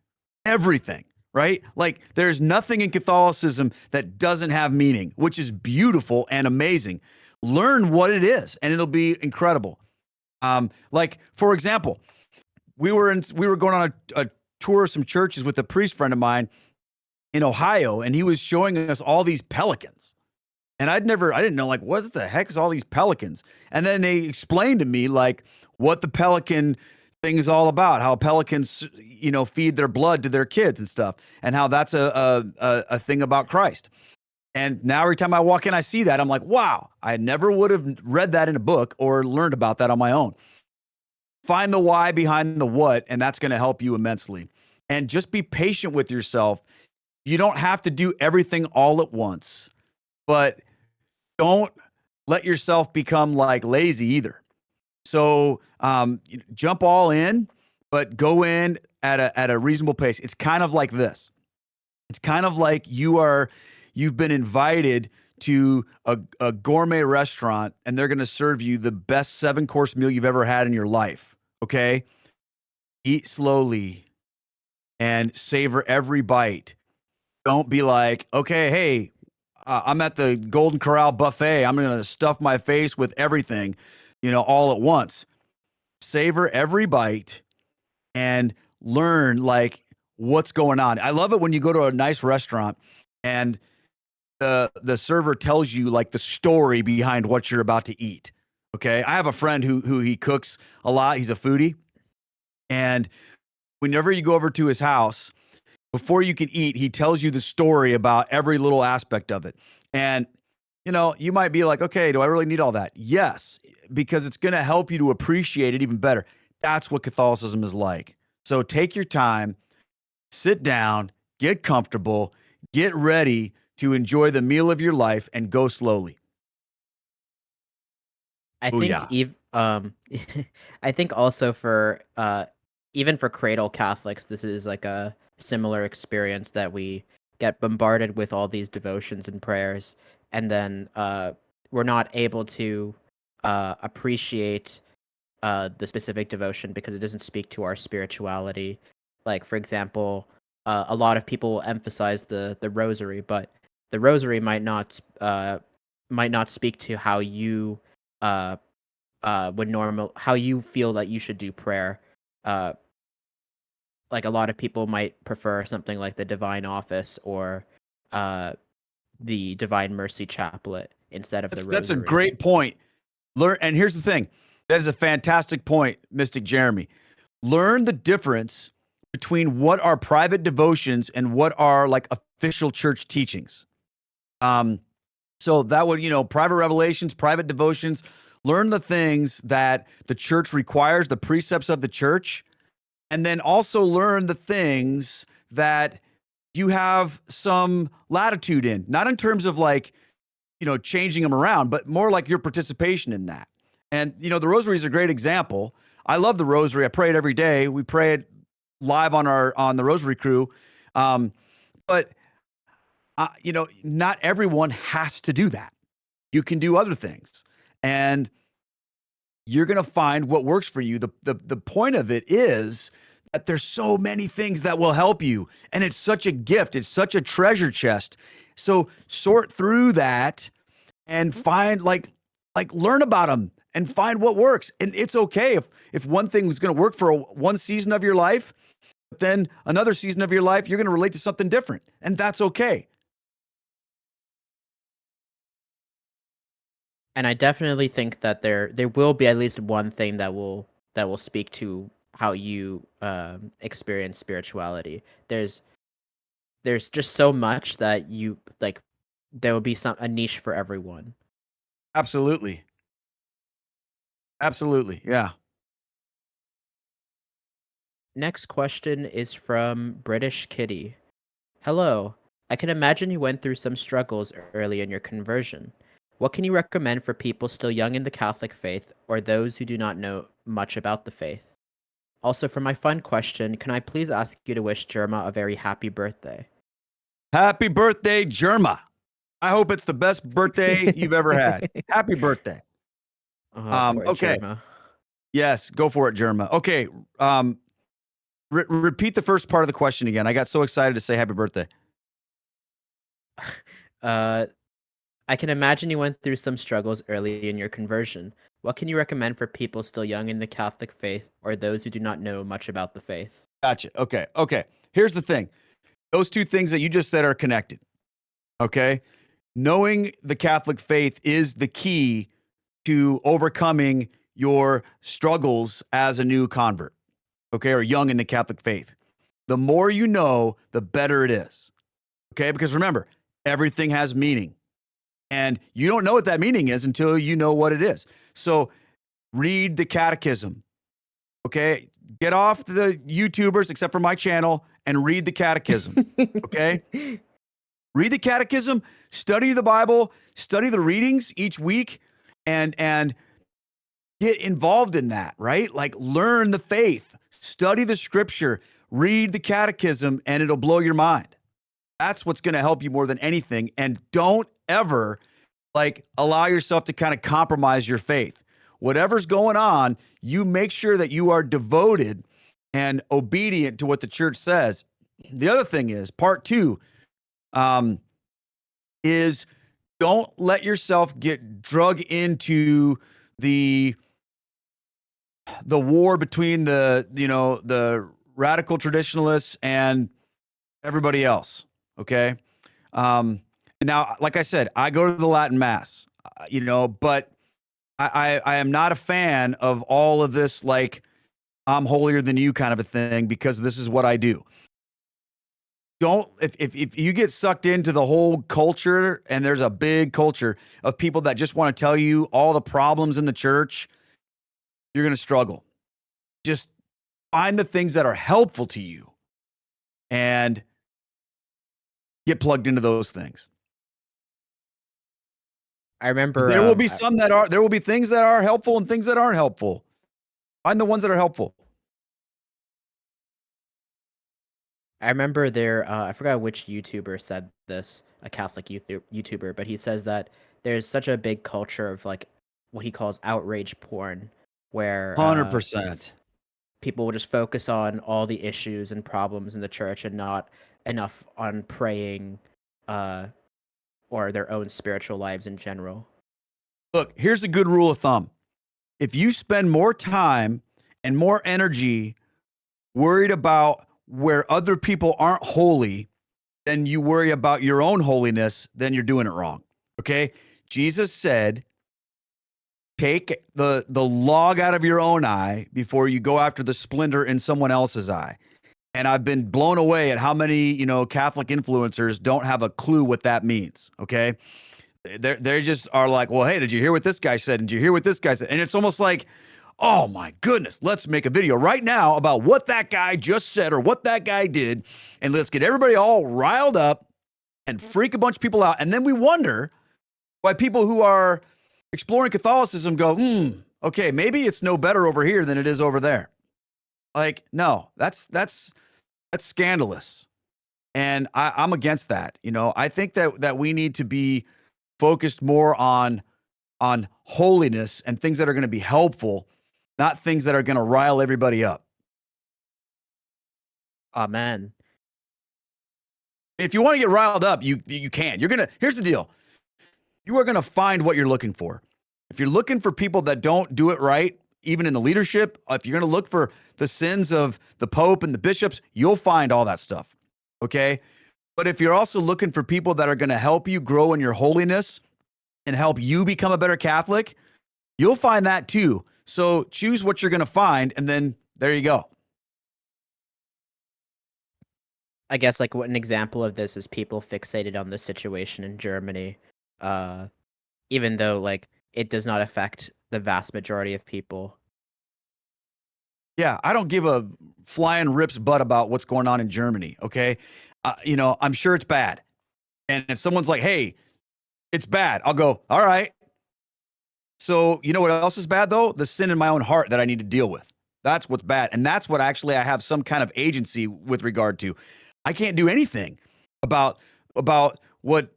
Everything, right? Like, there's nothing in Catholicism that doesn't have meaning, which is beautiful and amazing. Learn what it is, and it'll be incredible. Like, for example, we were going on a tour of some churches with a priest friend of mine in Ohio, and he was showing us all these pelicans. And I didn't know, like, what the heck is all these pelicans? And then they explained to me, like, what the pelican thing is all about, how pelicans, feed their blood to their kids and stuff, and how that's a thing about Christ. And now every time I walk in, I see that. I'm like, wow, I never would have read that in a book or learned about that on my own. Find the why behind the what, and that's going to help you immensely. And just be patient with yourself. You don't have to do everything all at once, but don't let yourself become like lazy either. So jump all in, but go in at a reasonable pace. It's kind of like this. It's kind of like you've been invited to a gourmet restaurant, and they're going to serve you the best 7-course meal you've ever had in your life. Okay? Eat slowly and savor every bite. Don't be like, okay, hey, I'm at the Golden Corral buffet. I'm going to stuff my face with everything, all at once. Savor every bite and learn, like, what's going on. I love it when you go to a nice restaurant and the server tells you, like, the story behind what you're about to eat. Okay. I have a friend who he cooks a lot. He's a foodie. And whenever you go over to his house, before you can eat, he tells you the story about every little aspect of it. And, you might be like, okay, do I really need all that? Yes, because it's going to help you to appreciate it even better. That's what Catholicism is like. So take your time, sit down, get comfortable, get ready to enjoy the meal of your life, and go slowly. I Oh, think yeah. I think also for even for cradle Catholics, this is like a similar experience that we get bombarded with all these devotions and prayers, and then we're not able to appreciate the specific devotion because it doesn't speak to our spirituality. Like, for example, a lot of people will emphasize the rosary, but the rosary might not speak to how you uh how you feel that you should do prayer. Uh, like, a lot of people might prefer something like the Divine Office or uh the Divine Mercy Chaplet instead of the That's a rosary. great point. And here's the thing. That is a fantastic point, Mystic Jeremy. Learn the difference between what are private devotions and what are, like, official church teachings. So that would, private revelations, private devotions. Learn the things that the church requires, the precepts of the church, and then also learn the things that you have some latitude in, not in terms of like, changing them around, but more like your participation in that. And, the rosary is a great example. I love the rosary. I pray it every day. We pray it live on the rosary crew. But not everyone has to do that. You can do other things, and you're going to find what works for you. The point of it is that there's so many things that will help you, and it's such a gift. It's such a treasure chest. So sort through that and find like learn about them and find what works. And it's okay if one thing is going to work for one season of your life, but then another season of your life you're going to relate to something different, and that's okay. And I definitely think that there will be at least one thing that will speak to how you experience spirituality. There's just so much that you like. There will be a niche for everyone. Absolutely. Absolutely. Yeah. Next question is from British Kitty. Hello. I can imagine you went through some struggles early in your conversion. What can you recommend for people still young in the Catholic faith or those who do not know much about the faith? Also, for my fun question, can I please ask you to wish Germa a very happy birthday? Happy birthday, Germa. I hope it's the best birthday you've ever had. Happy birthday. Poor Okay. Germa. Yes, go for it, Germa. Okay. Repeat the first part of the question again. I got so excited to say happy birthday. Uh, I can imagine you went through some struggles early in your conversion. What can you recommend for people still young in the Catholic faith or those who do not know much about the faith? Gotcha. Okay. Okay. Here's the thing. Those two things that you just said are connected. Okay. Knowing the Catholic faith is the key to overcoming your struggles as a new convert. Okay. Or young in the Catholic faith. The more you know, the better it is. Okay. Because remember, everything has meaning. And you don't know what that meaning is until you know what it is. So read the catechism. Okay. Get off the YouTubers, except for my channel, and read the catechism. Okay. Read the catechism, study the Bible, study the readings each week, and get involved in that, right? Like learn the faith, study the scripture, read the catechism, and it'll blow your mind. That's what's going to help you more than anything. And don't ever allow yourself to kind of compromise your faith. Whatever's going on, you make sure that you are devoted and obedient to what the church says. The other thing is part 2, is don't let yourself get drug into the war between the radical traditionalists and everybody else. Okay. Now, like I said, I go to the Latin Mass, but I am not a fan of all of this, like I'm holier than you kind of a thing, because this is what I do. Don't, if you get sucked into the whole culture, and there's a big culture of people that just want to tell you all the problems in the church, you're going to struggle. Just find the things that are helpful to you and get plugged into those things. I remember There will be there will be things that are helpful and things that aren't helpful. Find the ones that are helpful. I remember I forgot which YouTuber said this, a Catholic YouTuber, but he says that there's such a big culture of like what he calls outrage porn, where 100%. people will just focus on all the issues and problems in the church and not enough on praying or their own spiritual lives in general. Look, here's a good rule of thumb. If you spend more time and more energy worried about where other people aren't holy than you worry about your own holiness, then you're doing it wrong. Okay? Jesus said, take the log out of your own eye before you go after the splinter in someone else's eye. And I've been blown away at how many, Catholic influencers don't have a clue what that means. Okay? They just are like, well, hey, did you hear what this guy said? Did you hear what this guy said? And it's almost like, oh my goodness, let's make a video right now about what that guy just said or what that guy did, and let's get everybody all riled up and freak a bunch of people out. And then we wonder why people who are exploring Catholicism go, okay, maybe it's no better over here than it is over there. Like, no, that's scandalous. And I'm against that. I think that we need to be focused more on holiness and things that are going to be helpful, not things that are going to rile everybody up. Amen. If you want to get riled up, you can. Here's the deal. You are going to find what you're looking for. If you're looking for people that don't do it right, even in the leadership, if you're going to look for the sins of the Pope and the bishops, you'll find all that stuff. Okay? But if you're also looking for people that are going to help you grow in your holiness and help you become a better Catholic, you'll find that too. So choose what you're going to find, and then there you go. I guess like what an example of this is people fixated on the situation in Germany, uh, even though like it does not affect the vast majority of people. Yeah, I don't give a flying rip's butt about what's going on in Germany. Okay, I'm sure it's bad, and if someone's like, "Hey, it's bad," I'll go, "All right." So you know what else is bad though? The sin in my own heart that I need to deal with. That's what's bad, and that's what actually I have some kind of agency with regard to. I can't do anything about what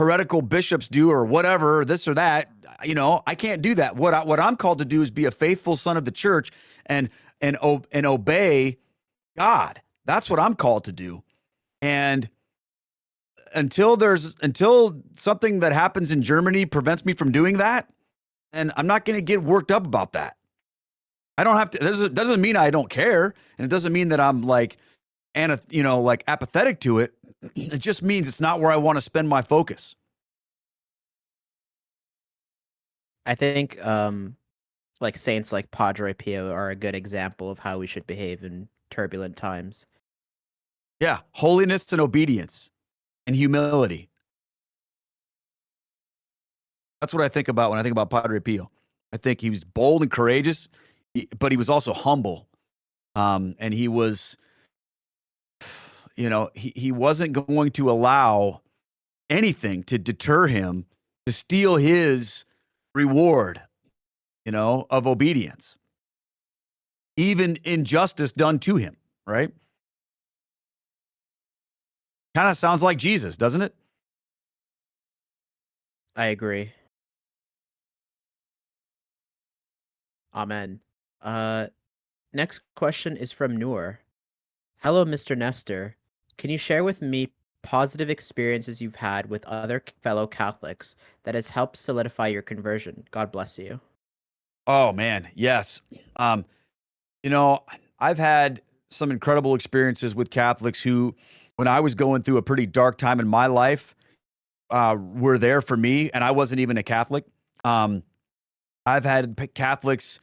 heretical bishops do or whatever, this or that. I can't do that. What I'm called to do is be a faithful son of the church and obey God. That's what I'm called to do. And until something that happens in Germany prevents me from doing that, and I'm not going to get worked up about that. I don't have to. Doesn't mean I don't care, and it doesn't mean that I'm like like apathetic to it. It just means it's not where I want to spend my focus. I think like saints like Padre Pio are a good example of how we should behave in turbulent times. Yeah, holiness and obedience and humility. That's what I think about when I think about Padre Pio. I think he was bold and courageous, but he was also humble. And he was, he wasn't going to allow anything to deter him to steal his reward, of obedience, even injustice done to him, right? Kind of sounds like Jesus, doesn't it? I agree. Amen. Uh, Next question is from Noor. Hello, Mr. Nestor. Can you share with me positive experiences you've had with other fellow Catholics that has helped solidify your conversion? God bless you. Oh man, yes. Um, you know, I've had some incredible experiences with Catholics who, when I was going through a pretty dark time in my life, were there for me, and I wasn't even a Catholic. Um, I've had Catholics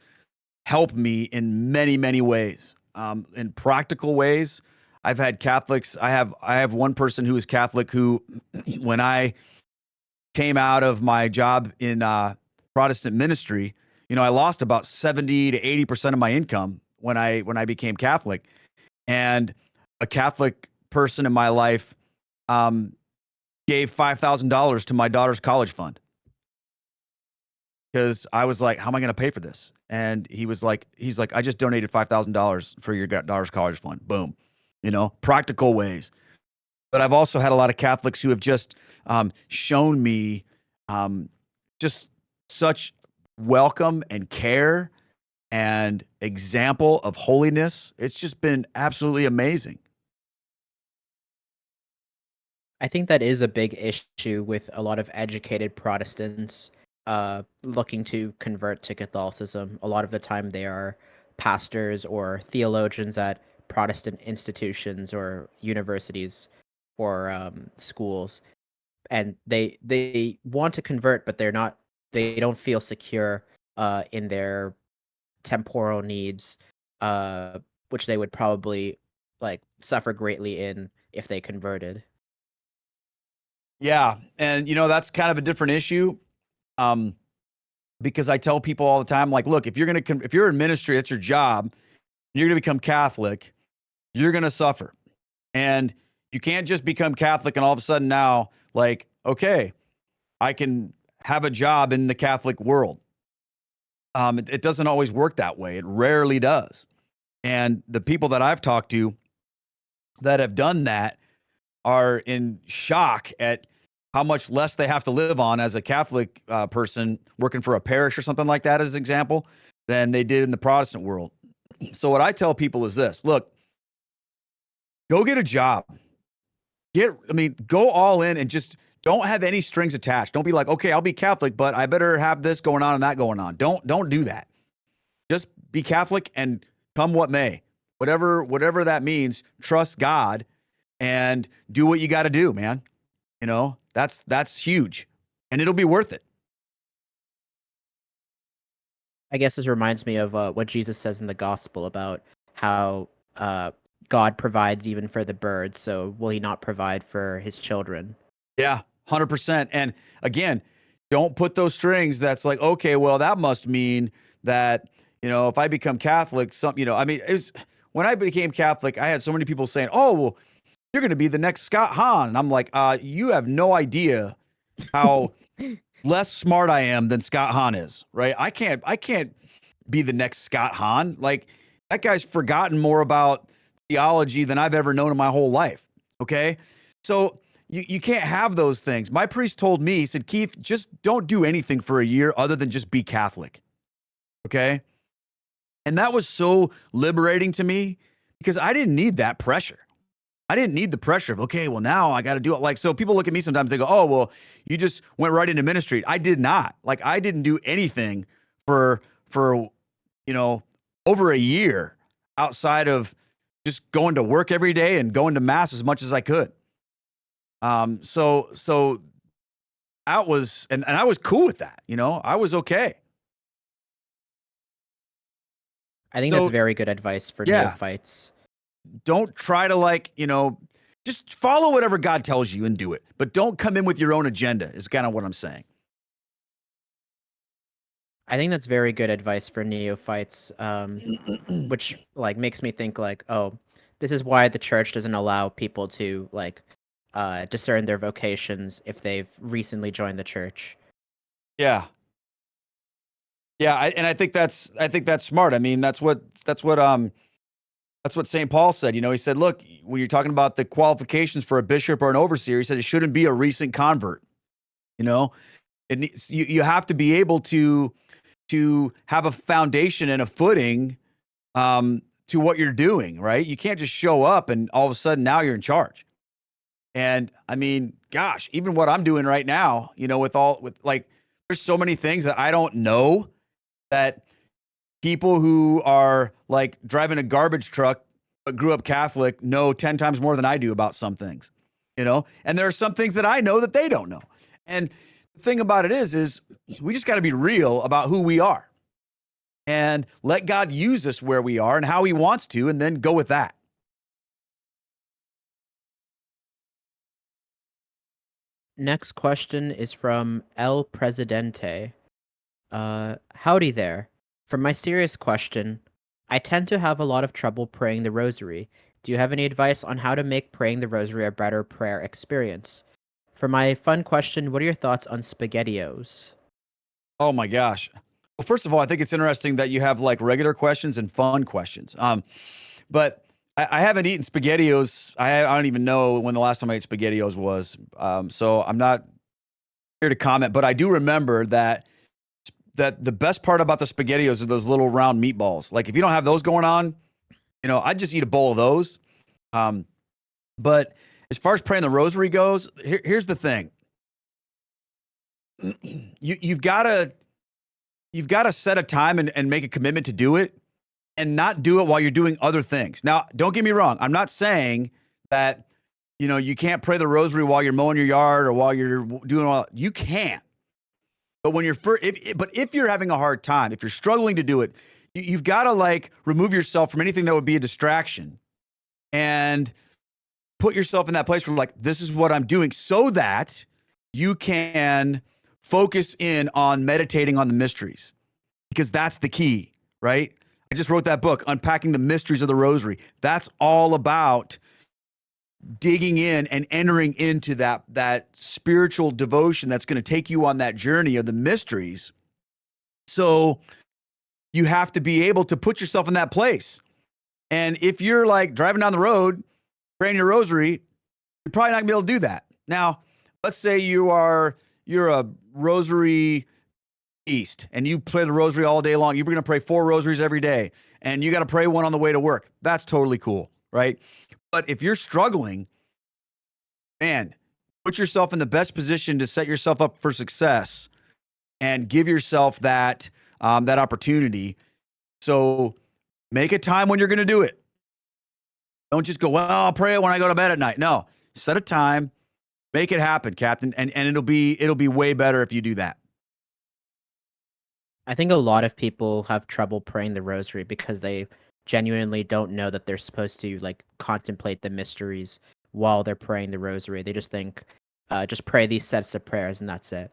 help me in many, many ways, in practical ways. I've had Catholics. I have one person who is Catholic who, when I came out of my job in Protestant ministry, I lost about 70 to 80% of my income when I became Catholic, and a Catholic person in my life um, gave $5,000 to my daughter's college fund because I was like, "How am I going to pay for this?" And he's like, "I just donated $5,000 for your daughter's college fund." Boom, practical ways. But I've also had a lot of Catholics who have just shown me um, just such welcome and care and example of holiness. It's just been absolutely amazing. I think that is a big issue with a lot of educated Protestants looking to convert to Catholicism. A lot of the time they are pastors or theologians at Protestant institutions or universities or schools, and they want to convert, but they don't feel secure in their temporal needs, uh, which they would probably like suffer greatly in if they converted. Yeah. And that's kind of a different issue. Um, because I tell people all the time, like, look, if you're in ministry, that's your job, you're going to become Catholic, you're going to suffer. And you can't just become Catholic and all of a sudden now, like, okay, I can have a job in the Catholic world. It doesn't always work that way. It rarely does. And the people that I've talked to that have done that are in shock at how much less they have to live on as a Catholic person working for a parish or something like that, as an example, than they did in the Protestant world. So what I tell people is this: look, go get a job. Go all in and just don't have any strings attached. Don't be like, okay, I'll be Catholic, but I better have this going on and that going on. Don't do that. Just be Catholic and come what may. Whatever that means, trust God and do what you got to do, man. That's huge, and it'll be worth it. I guess this reminds me of what Jesus says in the gospel about how God provides even for the birds. So will he not provide for his children? Yeah, 100%. And again, don't put those strings. That's like, okay, well, that must mean that, if I become Catholic, when I became Catholic, I had so many people saying, oh, well, you're going to be the next Scott Hahn. And I'm like, you have no idea how less smart I am than Scott Hahn is, right? I can't be the next Scott Hahn. Like, that guy's forgotten more about theology than I've ever known in my whole life. Okay. So you can't have those things. My priest told me, he said, Keith, just don't do anything for a year other than just be Catholic. Okay. And that was so liberating to me because I didn't need that pressure. I didn't need the pressure of, okay, well, now I got to do it. Like, so people look at me sometimes, they go, oh, well, you just went right into ministry. I did not. Like, I didn't do anything for over a year outside of just going to work every day and going to mass as much as I could. So that was, and I was cool with that. I was okay. I think that's very good advice for neophytes. Don't try to just follow whatever God tells you and do it, but don't come in with your own agenda is kind of what I'm saying. I think that's very good advice for neophytes, which makes me think oh, this is why the church doesn't allow people to discern their vocations if they've recently joined the church. Yeah. Yeah, I think that's smart. I mean, that's what St. Paul said. He said, look, when you're talking about the qualifications for a bishop or an overseer, he said it shouldn't be a recent convert. It needs, you have to be able to have a foundation and a footing to what you're doing, right? You can't just show up and all of a sudden now you're in charge. And I mean, gosh, even what I'm doing right now, there's so many things that I don't know that people who are like driving a garbage truck but grew up Catholic know 10 times more than I do about some things, and there are some things that I know that they don't know. And the thing about it is we just got to be real about who we are and let God use us where we are and how he wants to, and then go with that. Next question is from El Presidente. Howdy there. For my serious question, I tend to have a lot of trouble praying the rosary. Do you have any advice on how to make praying the rosary a better prayer experience? For my fun question, what are your thoughts on SpaghettiOs? Oh my gosh. Well, first of all, I think it's interesting that you have like regular questions and fun questions. But I haven't eaten SpaghettiOs. I don't even know when the last time I ate SpaghettiOs was. So I'm not here to comment, but I do remember that the best part about the SpaghettiOs are those little round meatballs. Like if you don't have those going on, I'd just eat a bowl of those. But as far as praying the rosary goes, here's the thing. You've got to set a time and make a commitment to do it, and not do it while you're doing other things. Now, don't get me wrong. I'm not saying that, you can't pray the rosary while you're mowing your yard or while you're doing all that. You can. But when if you're having a hard time, if you're struggling to do it, you've got to remove yourself from anything that would be a distraction and put yourself in that place where this is what I'm doing, so that you can focus in on meditating on the mysteries, because that's the key, right? I just wrote that book, Unpacking the Mysteries of the Rosary. That's all about digging in and entering into that spiritual devotion that's going to take you on that journey of the mysteries. So you have to be able to put yourself in that place. And if you're like driving down the road, praying your rosary, you're probably not gonna be able to do that. Now, let's say you're a rosary east and you play the rosary all day long. You're gonna pray 4 rosaries every day, and you got to pray one on the way to work. That's totally cool, right? But if you're struggling, man, put yourself in the best position to set yourself up for success and give yourself that opportunity. So make a time when you're going to do it. Don't just go, well, I'll pray it when I go to bed at night. No, set a time, make it happen, Captain, and it'll be way better if you do that. I think a lot of people have trouble praying the rosary because they genuinely don't know that they're supposed to like contemplate the mysteries while they're praying the rosary. They just think, just pray these sets of prayers and that's it.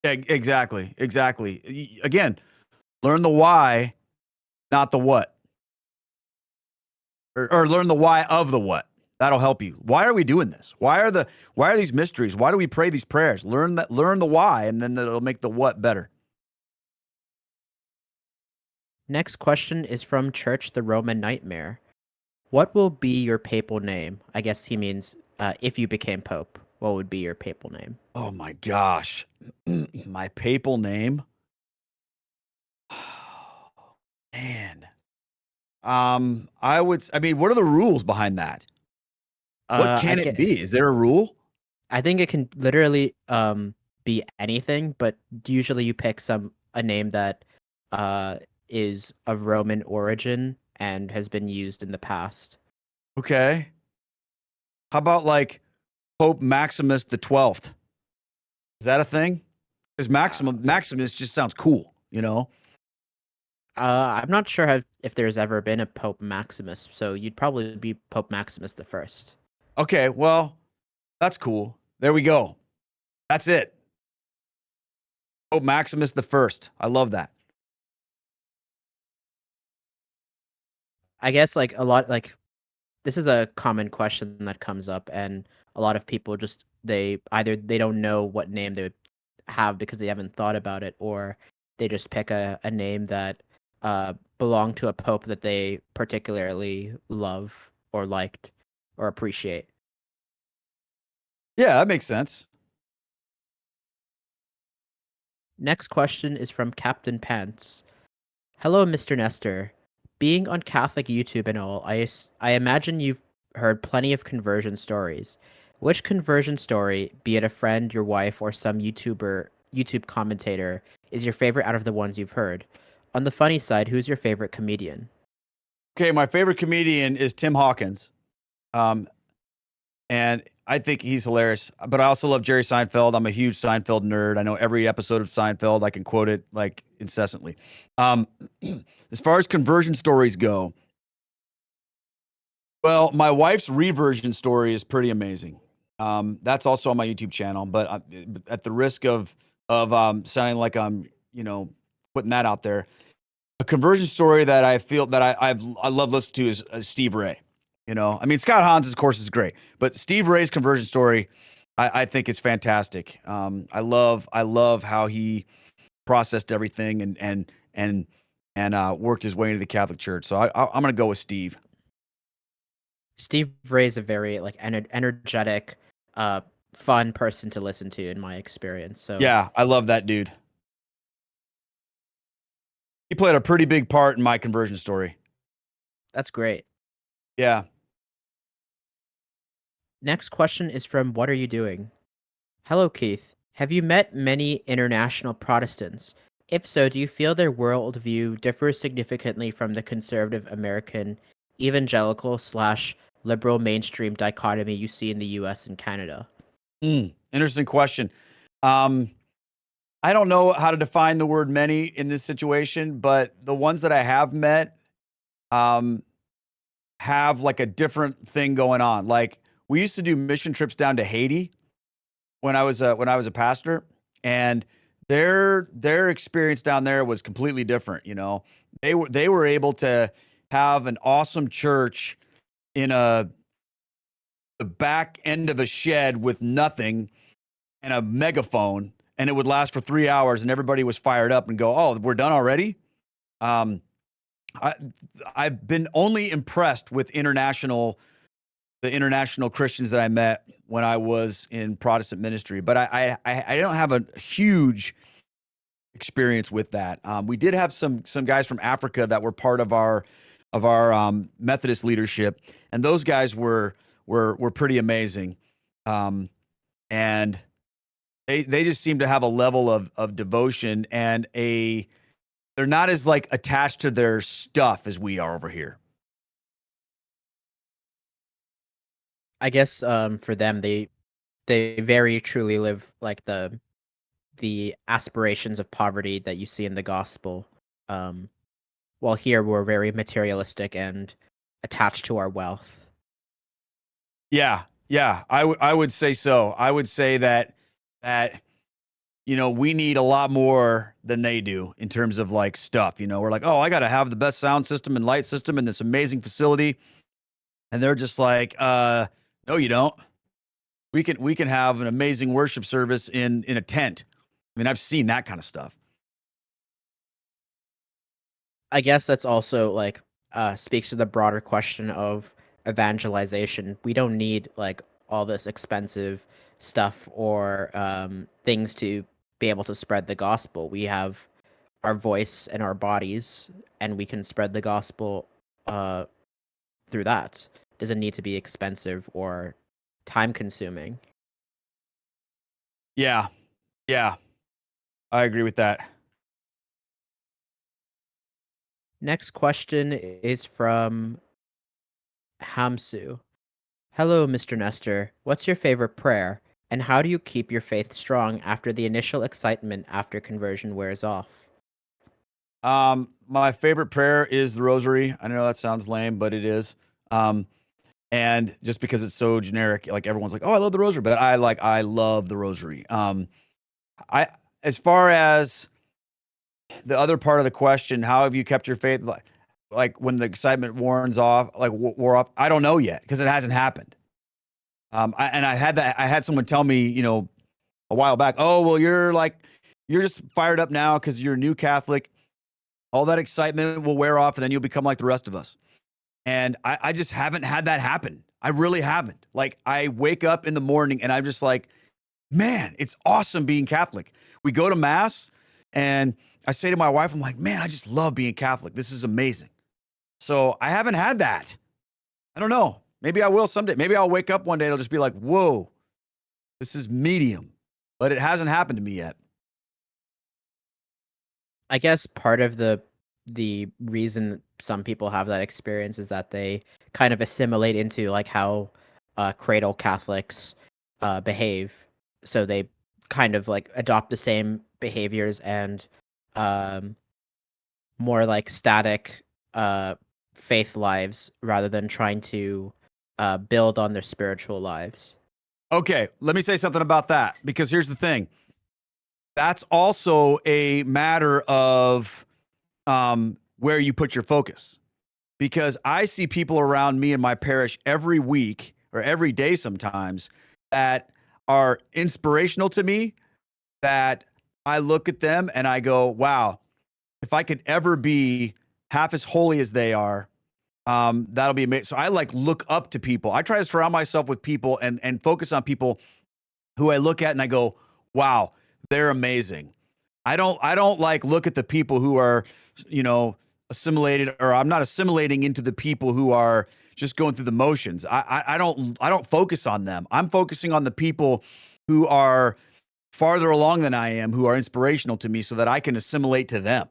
Yeah, exactly, exactly. Again, learn the why, not the what, or learn the why of the what. That'll help you. Why are we doing this? Why are these mysteries? Why do we pray these prayers? Learn the why, and then it'll make the what better. Next question is from Church the Roman Nightmare. What will be your papal name? I guess he means if you became pope, what would be your papal name? Oh my gosh. My papal name? Man. I mean, what are the rules behind that? What I can it get, be? Is there a rule? I think it can literally be anything, but usually you pick a name that uh is of Roman origin and has been used in the past. Okay. How about like Pope Maximus the 12th? Is that a thing? Because Uh, Maximus just sounds cool, you know? I'm not sure if there's ever been a Pope Maximus, so you'd probably be Pope Maximus the First. Okay, well, that's cool. There we go. That's it. Pope Maximus the first. I love that. I guess like a lot like this is a common question that comes up, and a lot of people just they either they don't know what name they would have because they haven't thought about it, or they just pick a name that belonged to a pope that they particularly love or liked or appreciate. Yeah, that makes sense. Next question is from Captain Pants. Hello, Mr. Nestor. Being on Catholic YouTube and all, I imagine you've heard plenty of conversion stories. Which conversion story, be it a friend, your wife, or some YouTube commentator, is your favorite out of the ones you've heard? On the funny side, who's your favorite comedian? Okay, my favorite comedian is Tim Hawkins. Um, and I think he's hilarious. But I also love Jerry Seinfeld. I'm a huge Seinfeld nerd. I know every episode of Seinfeld. I can quote it like incessantly. Um, as far as conversion stories go, well, my wife's reversion story is pretty amazing. That's also on my YouTube channel. But at the risk of sounding like I'm, putting that out there, a conversion story that I feel that I love listening to is Steve Ray. I mean, Scott Hans, of course, is great, but Steve Ray's conversion story, I think is fantastic. I love how he processed everything and worked his way into the Catholic Church. So I'm gonna go with Steve. Steve Ray is a very like energetic, uh, fun person to listen to in my experience. So Yeah, I love that dude. He played a pretty big part in my conversion story. that's great. Yeah. Next question is from What Are You Doing? Hello, Keith. Have you met many international Protestants? If so, do you feel their worldview differs significantly from the conservative American evangelical slash liberal mainstream dichotomy you see in the US and Canada? Interesting question. Um, I don't know how to define the word many in this situation, but the ones that I have met, um, have like a different thing going on. Like we used to do mission trips down to Haiti, when I was a pastor, and their experience down there was completely different. You know, they were able to have an awesome church in the back end of a shed with nothing and a megaphone, and it would last for 3 hours, and everybody was fired up and go, "Oh, we're done already." Um, I I've been only impressed with the international Christians that I met when I was in Protestant ministry, but I don't have a huge experience with that. We did have some guys from Africa that were part of our Methodist leadership, and those guys were pretty amazing, and they just seem to have a level of devotion and a they're not as like attached to their stuff as we are over here. I guess for them they very truly live like the aspirations of poverty that you see in the gospel. Um, while here we're very materialistic and attached to our wealth. Yeah, yeah, I would say so. I would say that we need a lot more than they do in terms of like stuff. We're like, oh, I got to have the best sound system and light system in this amazing facility, and they're just like, no, you don't. We can have an amazing worship service in a tent. I mean, I've seen that kind of stuff. I guess that's also like speaks to the broader question of evangelization. We don't need like all this expensive stuff or things to be able to spread the gospel. We have our voice and our bodies, and we can spread the gospel uh, through that. Doesn't need to be expensive or time consuming. Yeah, yeah, I agree with that. Next question is from Hamsu. Hello, Mr. Nestor. What's your favorite prayer? And how do you keep your faith strong after the initial excitement after conversion wears off? My favorite prayer is the Rosary. I know that sounds lame, but it is. Um, and just because it's so generic, like everyone's like, "Oh, I love the Rosary," but I love the Rosary. I As far as the other part of the question, how have you kept your faith? Like when the excitement warns off, like wore off. I don't know yet because it hasn't happened. I had someone tell me, a while back, "Oh, well, you're just fired up now because you're a new Catholic. All that excitement will wear off, and then you'll become like the rest of us." And I just haven't had that happen. I really haven't. Like I wake up in the morning and I'm just like, man, it's awesome being Catholic. We go to mass and I say to my wife, I'm like, man, I just love being Catholic. This is amazing. So I haven't had that. I don't know. Maybe I will someday. Maybe I'll wake up one day and it'll just be like, whoa, this is medium. But it hasn't happened to me yet. I guess part of the reason some people have that experience is that they kind of assimilate into like how cradle Catholics behave. So they kind of like adopt the same behaviors and um, more like static uh, faith lives rather than trying to build on their spiritual lives. Okay, let me say something about that because here's the thing. That's also a matter of where you put your focus. Because I see people around me in my parish every week or every day sometimes that are inspirational to me, that I look at them and I go, wow, if I could ever be half as holy as they are, that'll be amazing. So I like look up to people. I try to surround myself with people and focus on people who I look at and I go, wow, they're amazing. I don't like look at the people who are, you know, assimilated, or I'm not assimilating into the people who are just going through the motions. I don't focus on them. I'm focusing on the people who are farther along than I am, who are inspirational to me so that I can assimilate to them.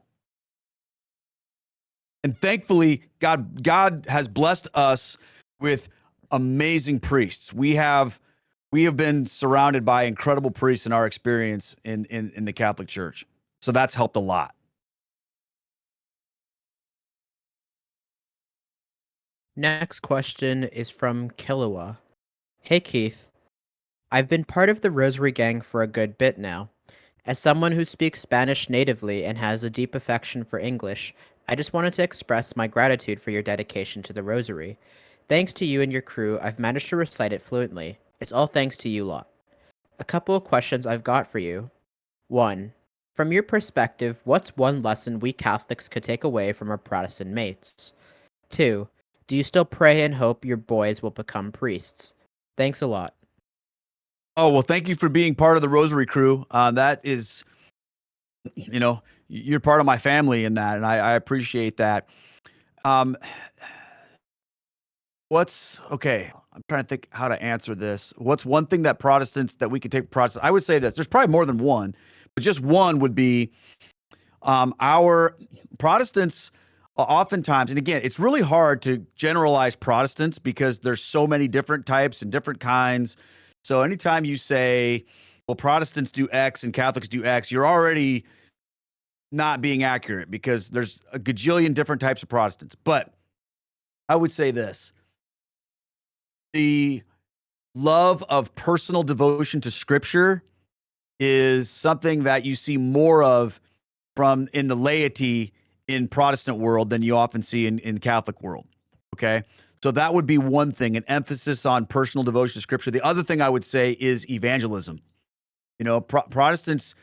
And thankfully, God has blessed us with amazing priests. We have been surrounded by incredible priests in our experience in the Catholic Church. So that's helped a lot. Next question is from Killua. Hey Keith, I've been part of the Rosary Gang for a good bit now. As someone who speaks Spanish natively and has a deep affection for English, I just wanted to express my gratitude for your dedication to the Rosary. Thanks to you and your crew, I've managed to recite it fluently. It's all thanks to you lot. A couple of questions I've got for you. 1. From your perspective, what's one lesson we Catholics could take away from our Protestant mates? 2. Do you still pray and hope your boys will become priests? Thanks a lot. Oh, well, thank you for being part of the Rosary crew. That is, you're part of my family in that, and I appreciate that. Um, what's okay? I'm trying to think how to answer this. What's one thing that Protestants that we could take from Protestants? I would say this. There's probably more than one, but just one would be our Protestants. Oftentimes, and again, it's really hard to generalize Protestants because there's so many different types and different kinds. So anytime you say, well, Protestants do X and Catholics do X, you're already not being accurate because there's a gajillion different types of Protestants. But I would say this: the love of personal devotion to scripture is something that you see more of from in the laity in Protestant world than you often see in Catholic world. Okay. So that would be one thing, an emphasis on personal devotion to scripture. The other thing I would say is evangelism. Protestants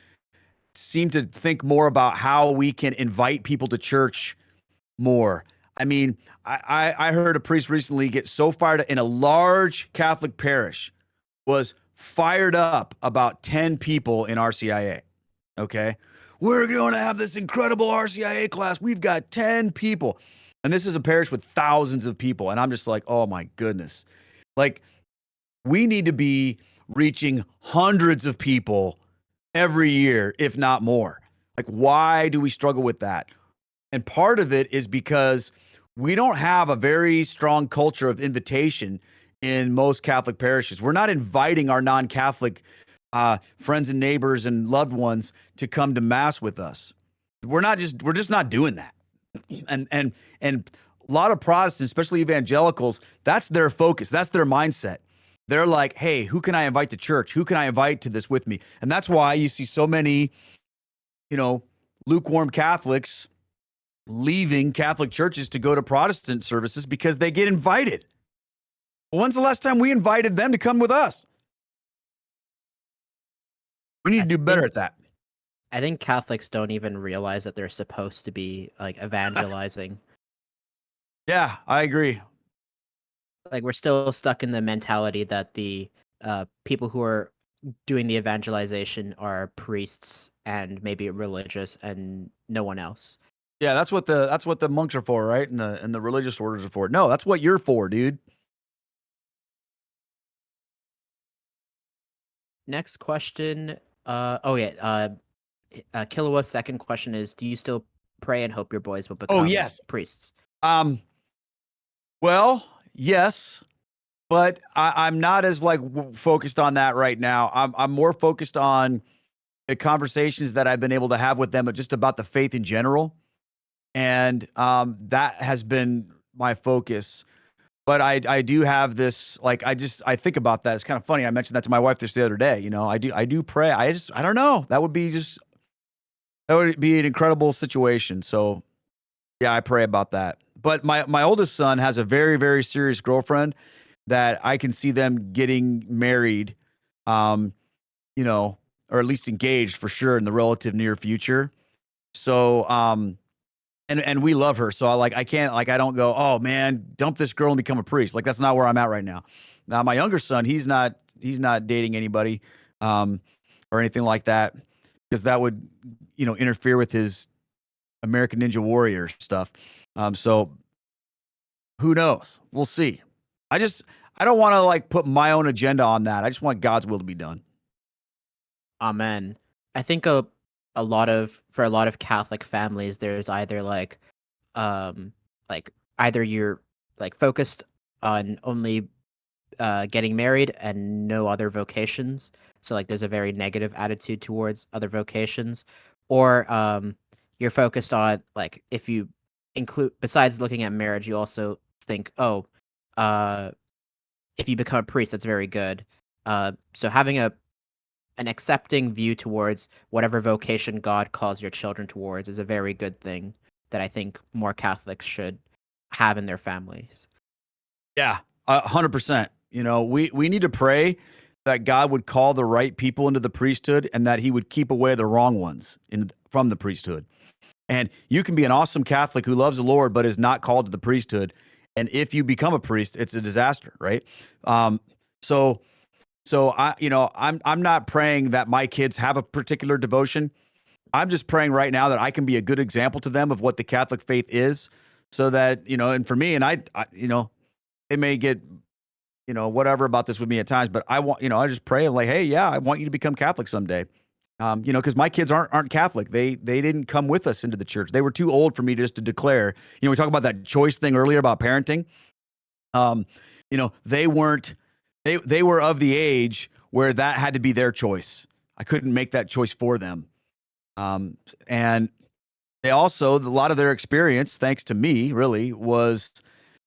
seem to think more about how we can invite people to church more. I mean, I heard a priest recently get so fired up in a large Catholic parish, was fired up about 10 people in RCIA. Okay. We're going to have this incredible RCIA class. We've got 10 people. And this is a parish with thousands of people. And I'm just like, oh my goodness. Like, we need to be reaching hundreds of people every year, if not more. Like, why do we struggle with that? And part of it is because we don't have a very strong culture of invitation in most Catholic parishes. We're not inviting our non-Catholic friends and neighbors and loved ones to come to mass with us. We're just not doing that. And a lot of Protestants, especially evangelicals, that's their focus. That's their mindset. They're like, hey, who can I invite to church? Who can I invite to this with me? And that's why you see so many, lukewarm Catholics leaving Catholic churches to go to Protestant services because they get invited. Well, when's the last time we invited them to come with us? We need to do better at that. I think Catholics don't even realize that they're supposed to be like evangelizing. Yeah, I agree. Like we're still stuck in the mentality that the people who are doing the evangelization are priests and maybe religious and no one else. Yeah, that's what the monks are for, right? And the religious orders are for. No, that's what you're for, dude. Next question. Kilowa's second question is: do you still pray and hope your boys will Oh, become yes. priests? Well, yes, but I'm not as focused on that right now. I'm more focused on the conversations that I've been able to have with them just about the faith in general, and that has been my focus. But I do have this, I think about that. It's kind of funny. I mentioned that to my wife the other day. I do pray. I don't know. That would be an incredible situation. So yeah, I pray about that. But my oldest son has a very, very serious girlfriend that I can see them getting married, um, or at least engaged for sure in the relative near future. So, and we love her. So I can't, I don't go, oh man, dump this girl and become a priest. Like, that's not where I'm at right now. Now, my younger son, he's not dating anybody, or anything like that, because that would, interfere with his American Ninja Warrior stuff. So who knows? We'll see. I don't want to put my own agenda on that. I just want God's will to be done. Amen. I think for a lot of Catholic families, there's either either you're focused on only getting married and no other vocations. So there's a very negative attitude towards other vocations, or you're focused on if you include besides looking at marriage, you also think, oh, if you become a priest, that's very good. So having an accepting view towards whatever vocation God calls your children towards is a very good thing that I think more Catholics should have in their families. Yeah, 100%. We need to pray that God would call the right people into the priesthood and that he would keep away the wrong ones from the priesthood. And you can be an awesome Catholic who loves the Lord but is not called to the priesthood. And if you become a priest, it's a disaster, right? Um, so I'm not praying that my kids have a particular devotion. I'm just praying right now that I can be a good example to them of what the Catholic faith is, so that and for me, and they may get whatever about this with me at times, but I want I just pray like, hey, yeah, I want you to become Catholic someday. Because my kids aren't Catholic. They didn't come with us into the church. They were too old for me just to declare. We talked about that choice thing earlier about parenting. They weren't. They were of the age where that had to be their choice. I couldn't make that choice for them. And they also, a lot of their experience, thanks to me, really was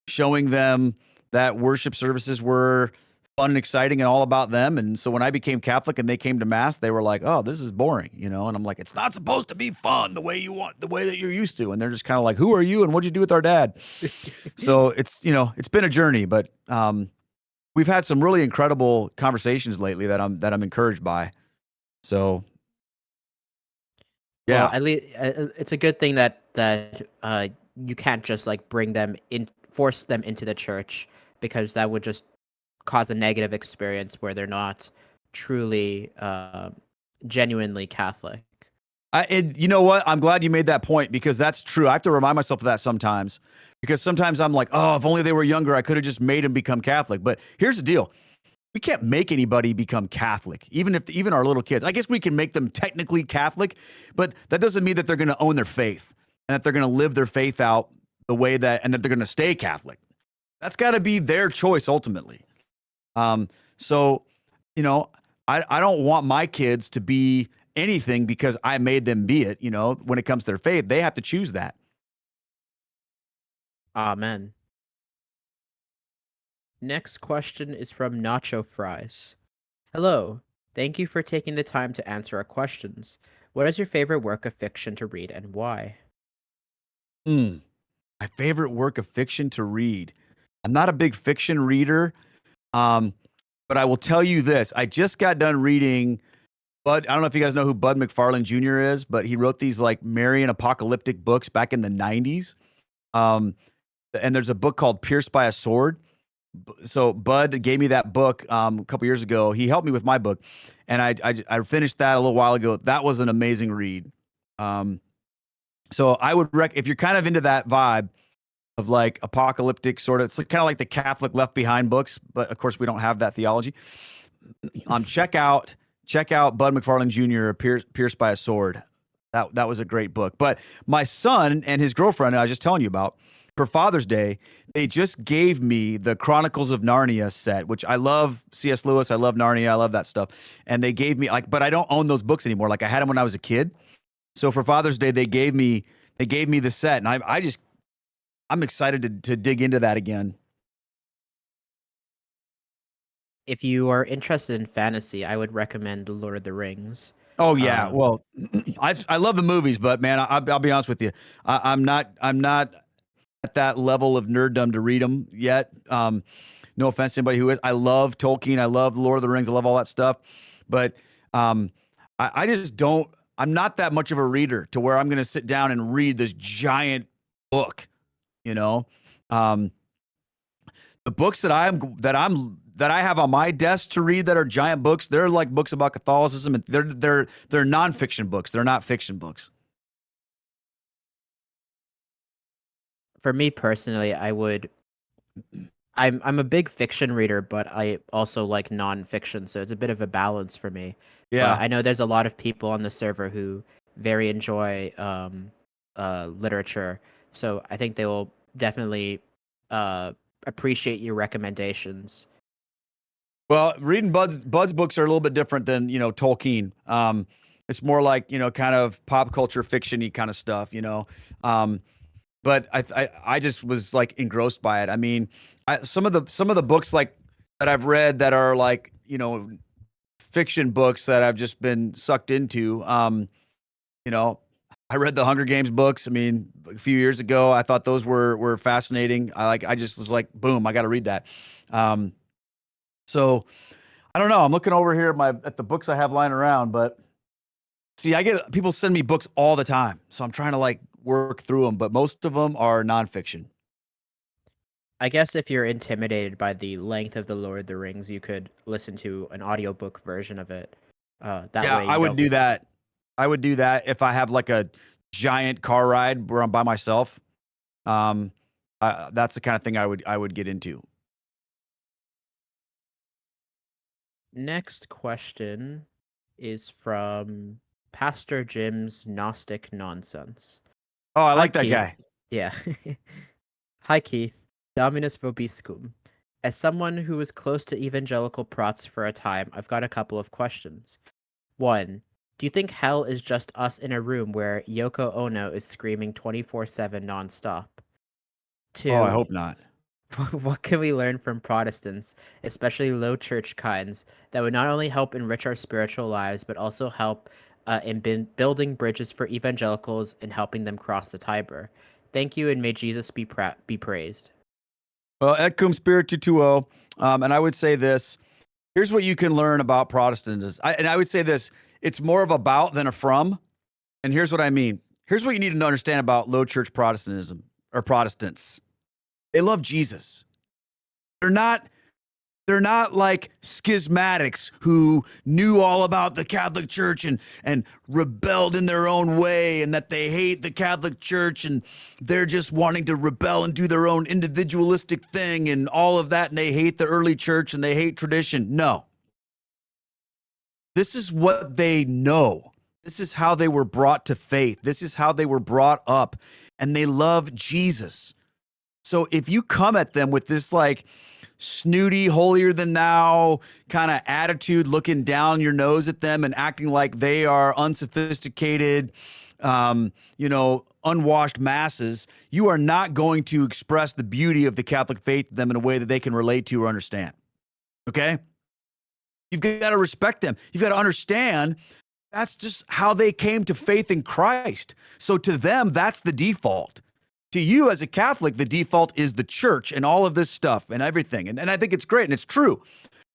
showing them that worship services were fun and exciting and all about them. And so when I became Catholic and they came to mass, they were like, "Oh, this is boring," and I'm like, "It's not supposed to be fun the way the way that you're used to." And they're just kind of like, "Who are you? And what'd you do with our dad?" So it's been a journey, but we've had some really incredible conversations lately that I'm encouraged by. So Well, yeah. at least it's a good thing that you can't just like force them into the church, because that would just cause a negative experience where they're not truly genuinely Catholic. And you know what? I'm glad you made that point, because that's true. I have to remind myself of that sometimes, because sometimes I'm like, oh, if only they were younger, I could have just made them become Catholic. But here's the deal. We can't make anybody become Catholic, even our little kids. I guess we can make them technically Catholic, but that doesn't mean that they're going to own their faith and that they're going to live their faith out the way and that they're going to stay Catholic. That's got to be their choice ultimately. So, I don't want my kids to be anything because I made them be it. When it comes to their faith, they have to choose that. Amen. Next question is from Nacho Fries. Hello. Thank you for taking the time to answer our questions. What is your favorite work of fiction to read and why? My favorite work of fiction to read. I'm not a big fiction reader. But I will tell you this. I just got done reading Bud. I don't know if you guys know who Bud McFarlane Jr. is, but he wrote these like Marian apocalyptic books back in the 90s. And there's a book called Pierced by a Sword. So Bud gave me that book a couple years ago. He helped me with my book, and I finished that a little while ago. That was an amazing read. So I would if you're kind of into that vibe of like apocalyptic sort of, it's kind of like the Catholic Left Behind books, but of course we don't have that theology. Check out Bud McFarlane Jr. Pierced by a Sword. That was a great book. But my son and his girlfriend, I was just telling you about, for Father's Day, they just gave me the Chronicles of Narnia set, which I love C.S. Lewis. I love Narnia. I love that stuff. And they gave me but I don't own those books anymore. Like I had them when I was a kid. So for Father's Day, they gave me the set, and I'm excited to dig into that again. If you are interested in fantasy, I would recommend The Lord of the Rings. Oh yeah, Um, well, I love the movies, but man, I'll be honest with you, I'm not at that level of nerddom to read them yet. No offense to anybody who is. I love Tolkien, I love The Lord of the Rings, I love all that stuff, but I just don't. I'm not that much of a reader to where I'm going to sit down and read this giant book. You know, um, the books that I have on my desk to read that are giant books, they're like books about Catholicism, and they're nonfiction books. They're not fiction books. for me personally, I'm a big fiction reader, but I also like nonfiction, so it's a bit of a balance for me. But Yeah. I know there's a lot of people on the server who very enjoy literature, so I think they will definitely uh appreciate your recommendations. Well, reading Bud's books are a little bit different than Tolkien. It's more like kind of pop culture fiction-y kind of stuff. Um, but I just was like engrossed by it. I mean, some of the books like that I've read that are like fiction books that I've just been sucked into. You know, I read the Hunger Games books. I mean, a few years ago, I thought those were fascinating. I just was like, boom, I got to read that. So I don't know. I'm looking over here at the books I have lying around, but see, I get people send me books all the time, so I'm trying to like work through them, but most of them are nonfiction. I guess if you're intimidated by the length of the Lord of the Rings, you could listen to an audiobook version of it. That Yeah, way I you would don't. do that. I would do that if I have like a giant car ride where I'm by myself. Um, that's the kind of thing I would get into. Next question is from Pastor Jim's Gnostic Nonsense. Oh, I Hi, like that Keith. guy. Yeah. Hi, Keith. Dominus vobiscum. As someone who was close to evangelical prots for a time, I've got a couple of questions. One, do you think hell is just us in a room where Yoko Ono is screaming 24/7 nonstop? Oh, I Two, hope not. what can we learn from Protestants, especially low church kinds, that would not only help enrich our spiritual lives, but also help in building bridges for evangelicals and helping them cross the Tiber? Thank you, and may Jesus be praised. Well, et cum spiritu tuo. And I would say this. Here's what you can learn about Protestants. And I would say this. It's more of about than a from. And here's what I mean. Here's what you need to understand about low church Protestantism or Protestants. They love Jesus. They're not they're not like schismatics who knew all about the Catholic Church and rebelled in their own way, and that they hate the Catholic Church and they're just wanting to rebel and do their own individualistic thing and all of that, and they hate the early church and they hate tradition. No. This is what they know. This is how they were brought to faith. This is how they were brought up, and they love Jesus. So if you come at them with this like snooty, holier than thou kind of attitude, looking down your nose at them and acting like they are unsophisticated, unwashed masses, you are not going to express the beauty of the Catholic faith to them in a way that they can relate to or understand. Okay? You've got to respect them. You've got to understand that's just how they came to faith in Christ. So to them, that's the default. To you as a Catholic, the default is the church and all of this stuff and everything. And I think it's great and it's true.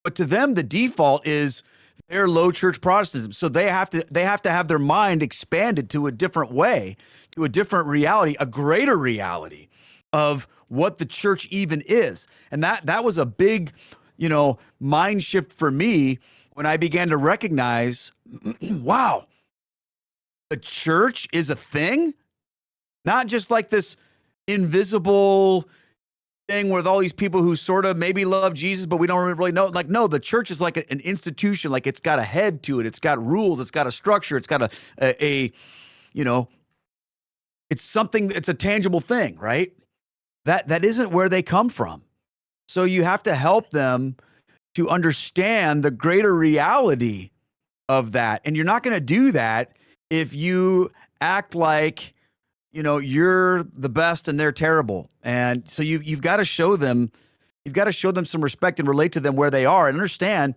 But to them, the default is their low church Protestantism. So they have to have their mind expanded to a different way, to a different reality, a greater reality of what the church even is. And that was a big, mind shift for me when I began to recognize, wow, the church is a thing, not just like this invisible thing with all these people who sort of maybe love Jesus, but we don't really know. Like, no, the church is like an institution. Like, it's got a head to it. It's got rules. It's got a structure. It's got it's something. It's a tangible thing, right? That isn't where they come from. So you have to help them to understand the greater reality of that. And you're not going to do that if you act like, you're the best and they're terrible. And so you've got to show them, some respect and relate to them where they are and understand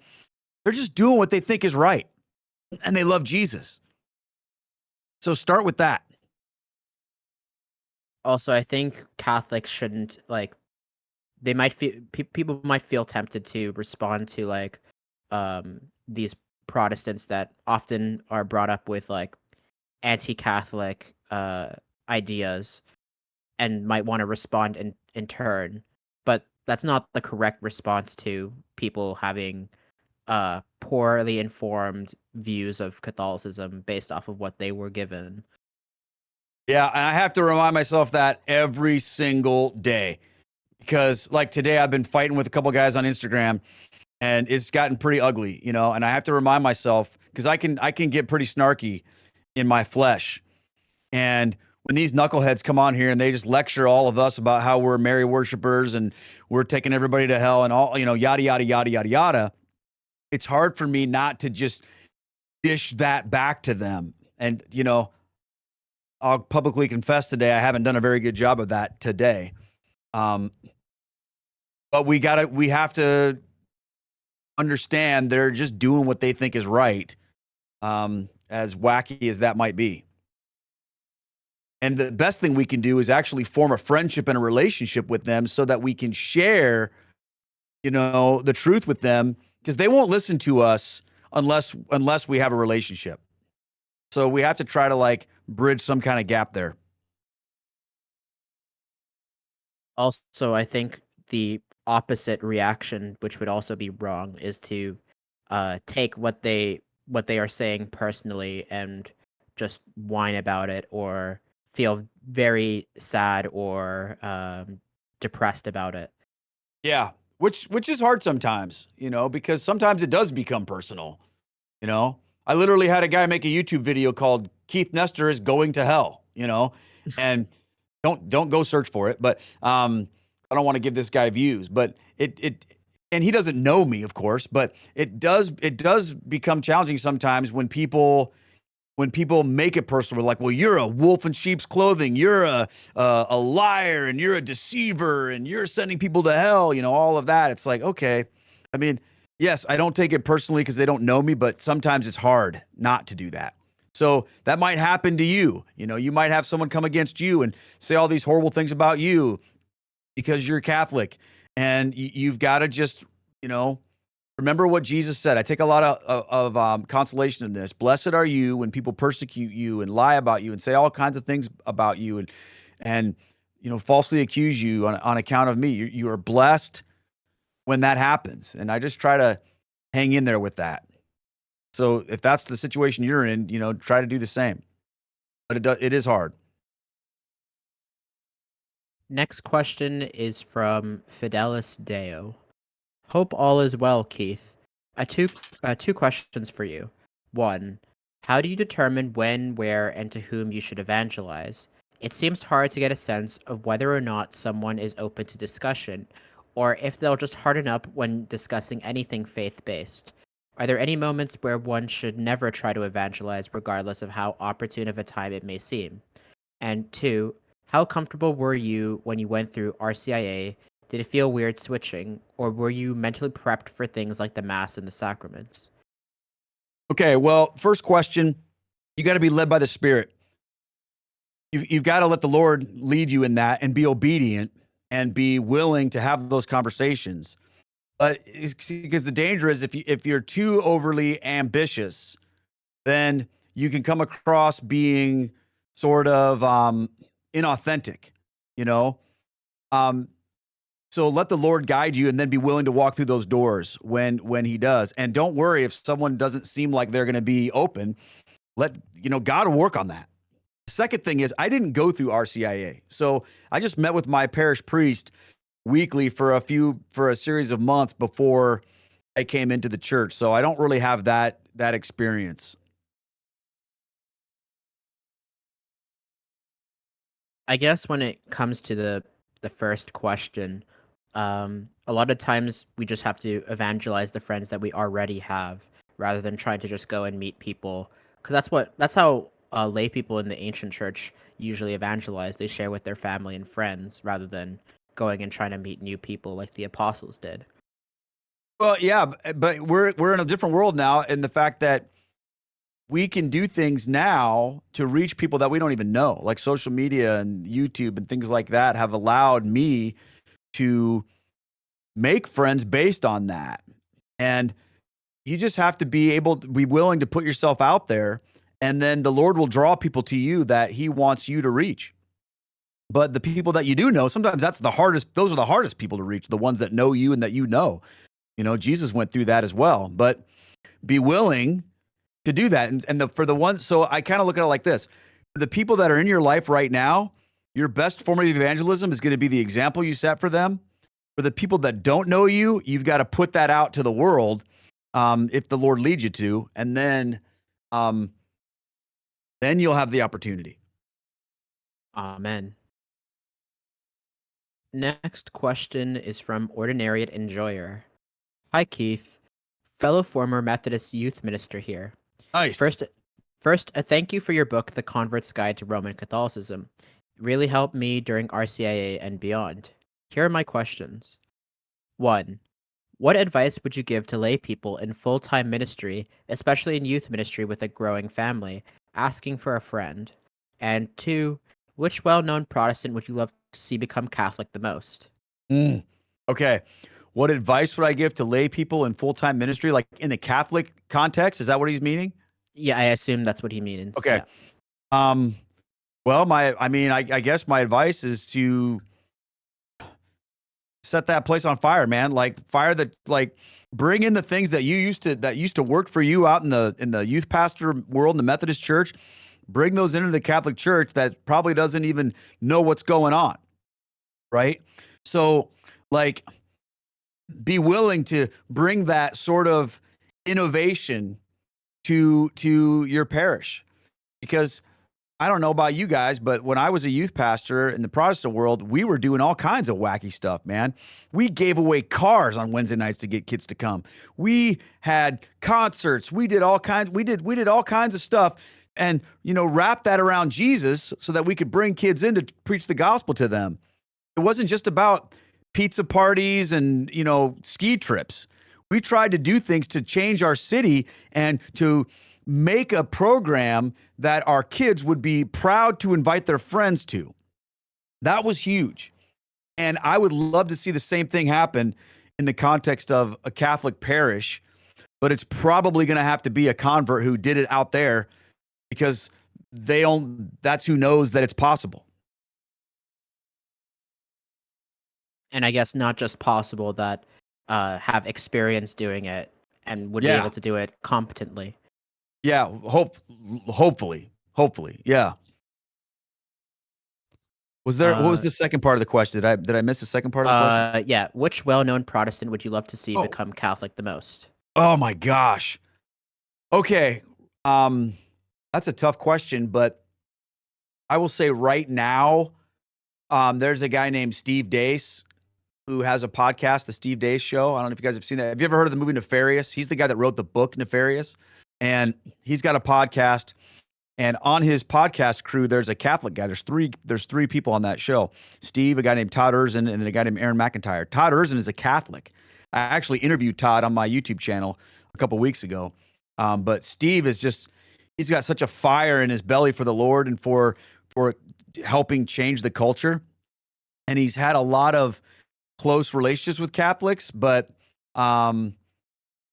they're just doing what they think is right. And they love Jesus. So start with that. Also, I think Catholics shouldn't they might feel people might feel tempted to respond to these Protestants that often are brought up with like anti-Catholic ideas and might want to respond in turn, but that's not the correct response to people having poorly informed views of Catholicism based off of what they were given. Yeah, and I have to remind myself that every single day because like today I've been fighting with a couple guys on Instagram and it's gotten pretty ugly, and I have to remind myself because I can get pretty snarky in my flesh. And when these knuckleheads come on here and they just lecture all of us about how we're Mary worshipers and we're taking everybody to hell and all, yada, yada, yada, yada, yada, it's hard for me not to just dish that back to them. And, I'll publicly confess today, I haven't done a very good job of that today. But we have to understand they're just doing what they think is right, as wacky as that might be. And the best thing we can do is actually form a friendship and a relationship with them so that we can share, the truth with them, because they won't listen to us unless we have a relationship. So we have to try to like bridge some kind of gap there. Also, I think the opposite reaction, which would also be wrong, is to take what they are saying personally and just whine about it or feel very sad or depressed about it. Yeah, which is hard sometimes, because sometimes it does become personal. You know, I literally had a guy make a YouTube video called "Keith Nestor is Going to Hell." And don't go search for it, but I don't want to give this guy views, but and he doesn't know me, of course, but it does become challenging sometimes when people make it personal, like, well, you're a wolf in sheep's clothing, you're a liar, and you're a deceiver, and you're sending people to hell, all of that. It's like, okay, I mean, yes, I don't take it personally because they don't know me, but sometimes it's hard not to do that. So that might happen to you. You might have someone come against you and say all these horrible things about you because you're Catholic, and you've got to just, you know, remember what Jesus said. I take a lot of consolation in this. Blessed are you when people persecute you and lie about you and say all kinds of things about you and falsely accuse you on account of me. You are blessed when that happens. And I just try to hang in there with that. So if that's the situation you're in, try to do the same. But it is hard. Next question is from Fidelis Deo. Hope all is well, Keith. Two questions for you. One, how do you determine when, where, and to whom you should evangelize? It seems hard to get a sense of whether or not someone is open to discussion, or if they'll just harden up when discussing anything faith-based. Are there any moments where one should never try to evangelize regardless of how opportune of a time it may seem? And two, how comfortable were you when you went through RCIA? Did it feel weird switching, or were you mentally prepped for things like the Mass and the sacraments? Okay, well, first question, you got to be led by the Spirit. You've got to let the Lord lead you in that and be obedient and be willing to have those conversations. But because the danger is if you're too overly ambitious, then you can come across being sort of inauthentic, you know. Um, so let the Lord guide you, and then be willing to walk through those doors when He does. And don't worry if someone doesn't seem like they're going to be open. Let God will work on that. Second thing is, I didn't go through RCIA, so I just met with my parish priest weekly for a series of months before I came into the church. So I don't really have that experience. I guess when it comes to the first question, a lot of times we just have to evangelize the friends that we already have, rather than trying to just go and meet people. Because that's how lay people in the ancient church usually evangelize. They share with their family and friends rather than going and trying to meet new people like the apostles did. Well, yeah, but we're in a different world now, in the fact that we can do things now to reach people that we don't even know, like social media and YouTube and things like that have allowed me to make friends based on that. And you just have to be willing to put yourself out there, and then the Lord will draw people to you that He wants you to reach. But the people that you do know, sometimes those are the hardest people to reach, the ones that know you and that you know. Jesus went through that as well. But be willing to do that. For the ones, so I kind of look at it like this: for the people that are in your life right now, your best form of evangelism is going to be the example you set for them. For the people that don't know you, you've got to put that out to the world, if the Lord leads you to, and um, then you'll have the opportunity. Amen. Next question is from Ordinariate Enjoyer. Hi, Keith. Fellow former Methodist youth minister here. Nice. First, first, a thank you for your book, The Convert's Guide to Roman Catholicism. It really helped me during RCIA and beyond. Here are my questions. 1. What advice would you give to lay people in full-time ministry, especially in youth ministry with a growing family, asking for a friend? And two, which well-known Protestant would you love to see become Catholic the most? Mm. Okay. What advice would I give to lay people in full-time ministry, like in the Catholic context? Is that what he's meaning? Yeah, I assume that's what he means. Okay. Yeah. Um, well, I guess my advice is to set that place on fire, man. Like fire that, like bring in the things that used to work for you out in the youth pastor world in the Methodist church. Bring those into the Catholic Church that probably doesn't even know what's going on, right? So, like, be willing to bring that sort of innovation to your parish, because I don't know about you guys, but when I was a youth pastor in the Protestant world, we were doing all kinds of wacky stuff, man. We gave away cars on Wednesday nights to get kids to come. We had concerts. We did all kinds of stuff, and wrap that around Jesus so that we could bring kids in to preach the gospel to them. It wasn't just about pizza parties and, ski trips. We tried to do things to change our city and to make a program that our kids would be proud to invite their friends to. That was huge. And I would love to see the same thing happen in the context of a Catholic parish, but it's probably going to have to be a convert who did it out there, because that's who knows that it's possible. And I guess not just possible that have experience doing it and would be Yeah. able to do it competently. Yeah. Hopefully. Yeah. What was Uh, the second part of the question? Did I miss the second part of the question? yeah. Which well-known Protestant would you love to see Oh, become Catholic the most? oh my gosh. Okay. Um, that's a tough question, but I will say right now, there's a guy named Steve Dace who has a podcast, the Steve Dace Show. I don't know if you guys have seen that. Have you ever heard of the movie Nefarious? He's the guy that wrote the book Nefarious, and he's got a podcast. And on his podcast crew, there's a Catholic guy. There's three people on that show. Steve, a guy named Todd Erzin, and then a guy named Aaron McIntyre. Todd Erzin is a Catholic. I actually interviewed Todd on my YouTube channel a couple weeks ago. But Steve he's got such a fire in his belly for the Lord and for helping change the culture. And he's had a lot of close relationships with Catholics, but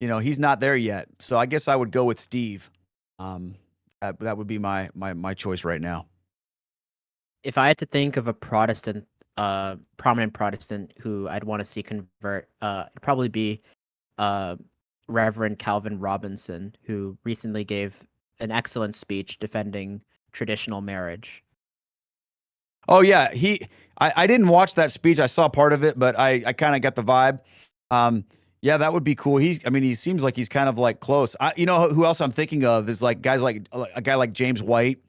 he's not there yet. So I guess I would go with Steve. That would be my choice right now. If I had to think of a Protestant, prominent Protestant who I'd want to see convert, it'd probably be uh, Reverend Calvin Robinson, who recently gave an excellent speech defending traditional marriage. Oh yeah, I didn't watch that speech. I saw part of it, but I kind of got the vibe. Yeah, that would be cool. He seems like he's kind of like close. You know who else I'm thinking of is like guys like a guy like James White,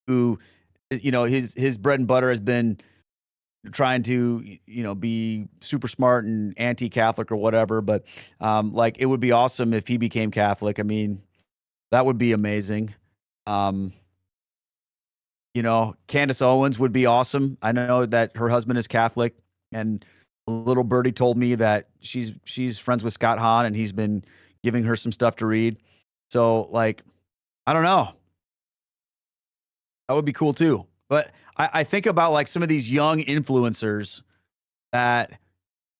who, his bread and butter has been trying to, be super smart and anti-Catholic or whatever. But like it would be awesome if he became Catholic. I mean, that would be amazing. Um, Candace Owens would be awesome. I know that her husband is Catholic, and a little birdie told me that she's friends with Scott Hahn, and he's been giving her some stuff to read. So, like, I don't know. That would be cool too. But I think about like some of these young influencers that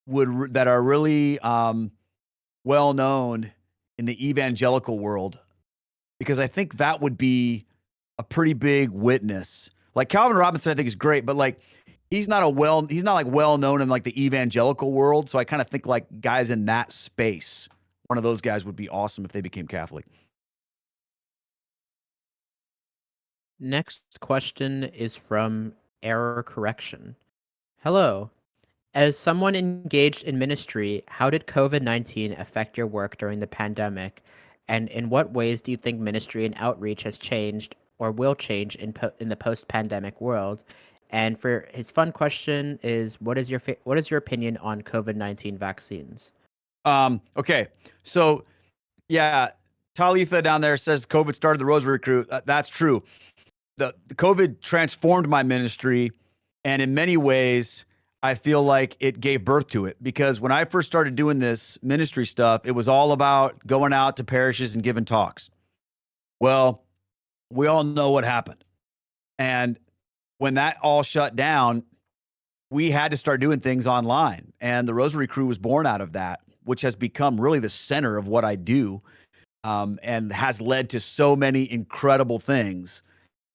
that are really well known in the evangelical world, because I think that would be a pretty big witness. Like Calvin Robinson, I think is great, but like he's not like well known in like the evangelical world. So I kind of think like guys in that space, one of those guys would be awesome if they became Catholic. Next question is from Error Correction. Hello. As someone engaged in ministry, how did COVID-19 affect your work during the pandemic? And in what ways do you think ministry and outreach has changed or will change in the post-pandemic world? And for his fun question is, what is your opinion on COVID-19 vaccines? Okay. So yeah, Talitha down there says COVID started the Rosary Crew. That's true. The COVID transformed my ministry, and in many ways, I feel like it gave birth to it, because when I first started doing this ministry stuff, it was all about going out to parishes and giving talks. Well, we all know what happened. And when that all shut down, we had to start doing things online. And the Rosary Crew was born out of that, which has become really the center of what I do, and has led to so many incredible things.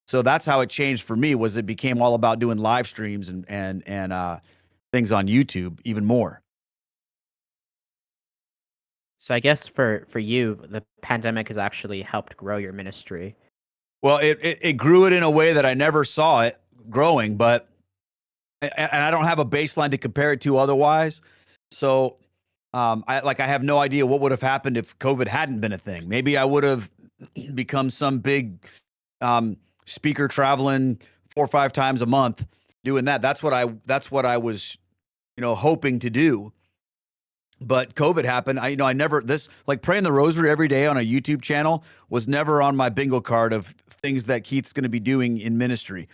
So that's how it changed for me, was it became all about doing live streams and things on YouTube even more. So I guess for you, the pandemic has actually helped grow your ministry. Well, it grew it in a way that I never saw it growing, but and I don't have a baseline to compare it to otherwise. So I have no idea what would have happened if COVID hadn't been a thing. Maybe I would have become some big speaker traveling 4 or 5 times a month doing that. That's what I was, hoping to do. But COVID happened. I never, this, like, praying the rosary every day on a YouTube channel was never on my bingo card of things that Keith's going to be doing in ministry.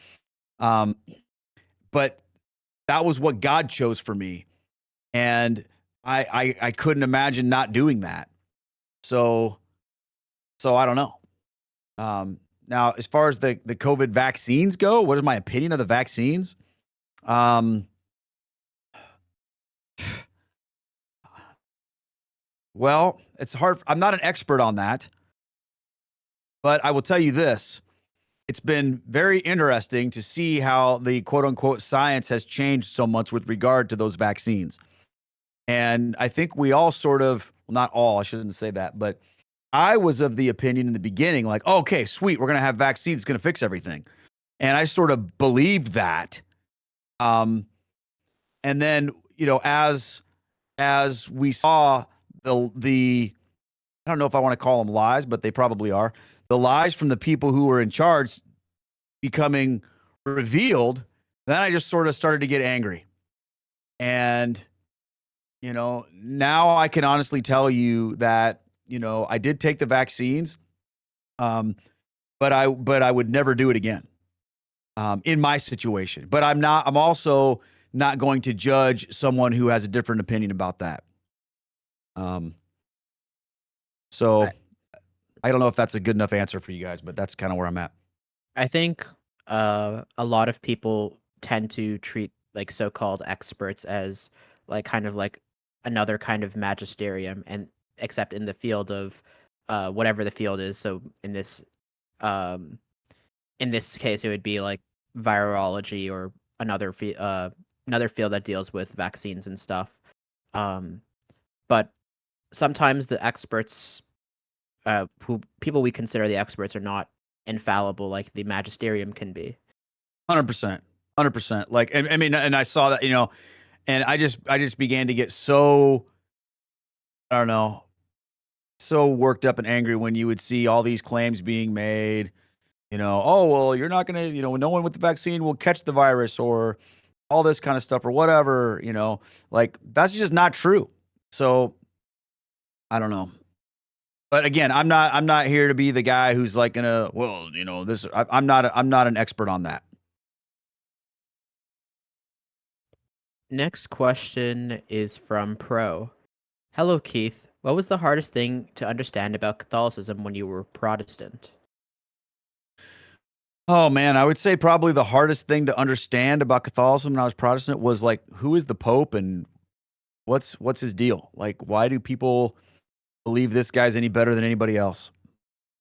But that was what God chose for me. And I couldn't imagine not doing that. So I don't know. Now, as far as the COVID vaccines go, what is my opinion of the vaccines? Well, it's hard. I'm not an expert on that, but I will tell you this. It's been very interesting to see how the quote unquote science has changed so much with regard to those vaccines. And I think we all sort of, well, not all, I shouldn't say that, but I was of the opinion in the beginning, like, oh, okay, sweet, we're going to have vaccines, it's going to fix everything. And I sort of believed that. And then, as we saw the I don't know if I want to call them lies, but they probably are. The lies from the people who were in charge becoming revealed, then I just sort of started to get angry. And, now I can honestly tell you that, I did take the vaccines, but I would never do it again, in my situation. But I'm also not going to judge someone who has a different opinion about that. So I, I don't know if that's a good enough answer for you guys, but that's kind of where I'm at. I think a lot of people tend to treat like so-called experts as like kind of like another kind of magisterium, and except in the field of whatever the field is. So um in this case, it would be like virology or another field that deals with vaccines and stuff. Um, but sometimes the experts, who people we consider the experts, are not infallible like the magisterium can be. 100%. 100%. Like, and I mean, and I saw that, and I just began to get so, I don't know, so worked up and angry when you would see all these claims being made, oh, well, you're not going to, no one with the vaccine will catch the virus, or all this kind of stuff, or whatever, like, that's just not true. So I don't know. But again, I'm not here to be the guy who's like gonna, well, this, I'm not an expert on that. Next question is from Pro. Hello, Keith. What was the hardest thing to understand about Catholicism when you were Protestant? Oh man, I would say probably the hardest thing to understand about Catholicism when I was Protestant was, like, who is the Pope and what's his deal? Like, why do people believe this guy's any better than anybody else,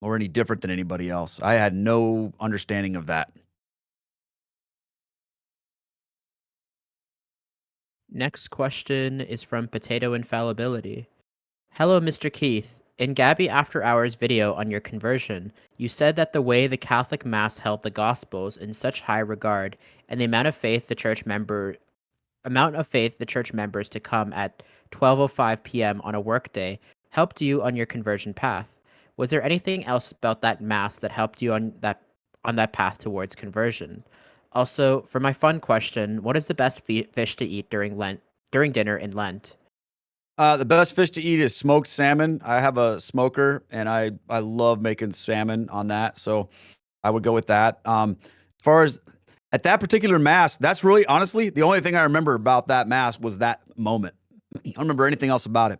or any different than anybody else? I had no understanding of that. Next question is from Potato Infallibility. Hello, Mr. Keith. In Gabby After Hours video on your conversion, you said that the way the Catholic Mass held the Gospels in such high regard, and the amount of faith the church members to come at 12:05 p.m. on a workday helped you on your conversion path. Was there anything else about that mass that helped you on that path towards conversion? Also, for my fun question, what is the best fish to eat during dinner in Lent? The best fish to eat is smoked salmon. I have a smoker, and I love making salmon on that, so I would go with that. As far as at that particular mass, that's really honestly the only thing I remember about that mass was that moment. I don't remember anything else about it,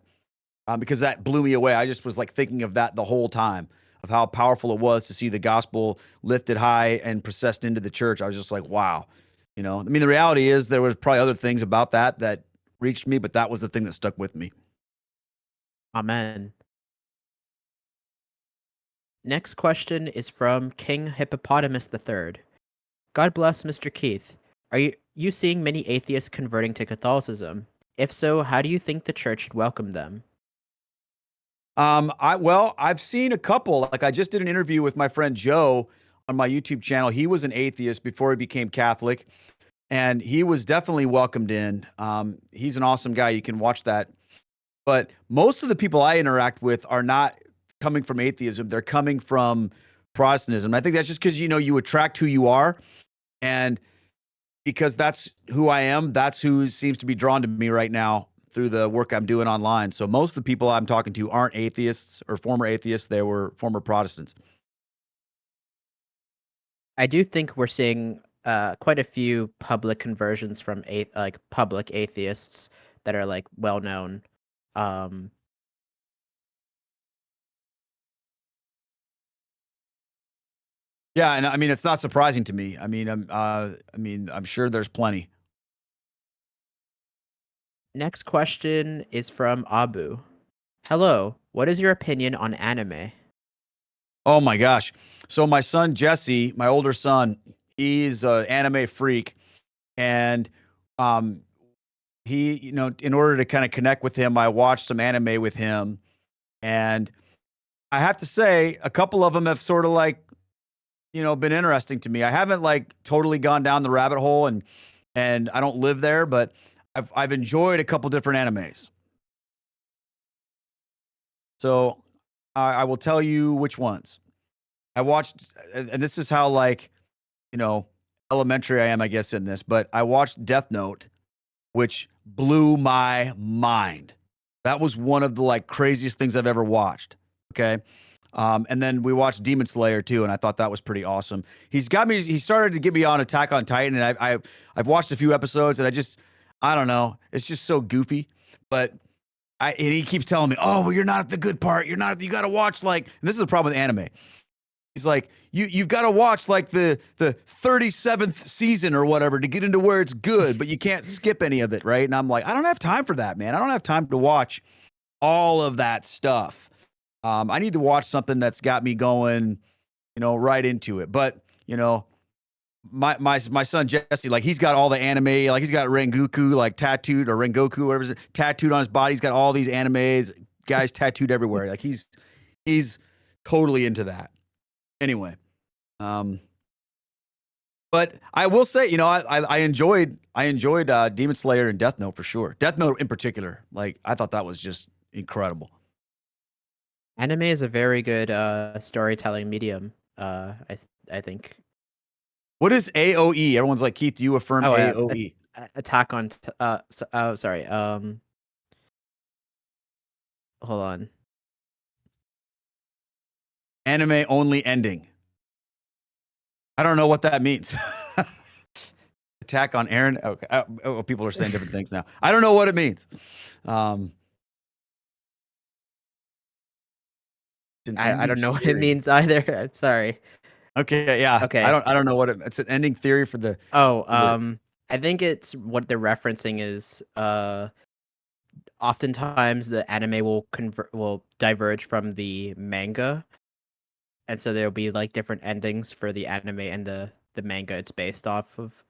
because that blew me away. I just was like thinking of that the whole time, of how powerful it was to see the gospel lifted high and processed into the church. I was just like, wow. I mean, the reality is there was probably other things about that reached me, but that was the thing that stuck with me. Amen. Next question is from King Hippopotamus III. God bless Mr. Keith. Are you seeing many atheists converting to Catholicism? If so, how do you think the church should welcome them? I've seen a couple. Like I just did an interview with my friend Joe on my YouTube channel. He was an atheist before he became Catholic, and he was definitely welcomed in. He's an awesome guy. You can watch that. But most of the people I interact with are not coming from atheism. They're coming from Protestantism. I think that's just because you attract who you are, and because that's who I am, that's who seems to be drawn to me right now through the work I'm doing online. So most of the people I'm talking to aren't atheists or former atheists. They were former Protestants. I do think we're seeing quite a few public conversions from public atheists that are like well known. Um, Yeah, and I mean it's not surprising to me. I'm sure there's plenty. Next question is from Abu. Hello, what is your opinion on anime? Oh my gosh. So my son Jesse, my older son, he's an anime freak, and um he, in order to kind of connect with him, I watched some anime with him, and I have to say a couple of them have sort of like, been interesting to me. I haven't like totally gone down the rabbit hole, and I don't live there, but I've enjoyed a couple different animes. So I will tell you which ones. I watched, and this is how like, you know, elementary I am, I guess, in this, but I watched Death Note, which blew my mind. That was one of the like craziest things I've ever watched. Okay. And then we watched Demon Slayer too, and I thought that was pretty awesome. He started to get me on Attack on Titan, and I've watched a few episodes, and I don't know, it's just so goofy. But and he keeps telling me, oh, well, you're not at the good part. You got to watch like, and this is the problem with anime. He's like, you've got to watch like the 37th season or whatever to get into where it's good, but you can't skip any of it, right? And I'm like, I don't have time for that, man. I don't have time to watch all of that stuff. I need to watch something that's got me going, right into it. But my son Jesse, like he's got all the anime, like he's got Rengoku like tattooed, or Rengoku, whatever it is, tattooed on his body. He's got all these animes, guys tattooed everywhere. Like he's totally into that. Anyway, but I will say, I enjoyed Demon Slayer and Death Note for sure. Death Note in particular, like I thought that was just incredible. Anime is a very good storytelling medium. I think. What is AOE? Everyone's like, Keith, you affirm AOE. Attack on. Oh, sorry. Hold on. Anime only ending. I don't know what that means. Attack on Aaron. Okay. People are saying different things now. I don't know what it means. I don't know what it means either. I'm sorry. Okay, yeah. Okay. I don't know what it's an ending theory for the. I think it's what they're referencing is oftentimes the anime will diverge from the manga, and so there'll be like different endings for the anime and the manga it's based off of.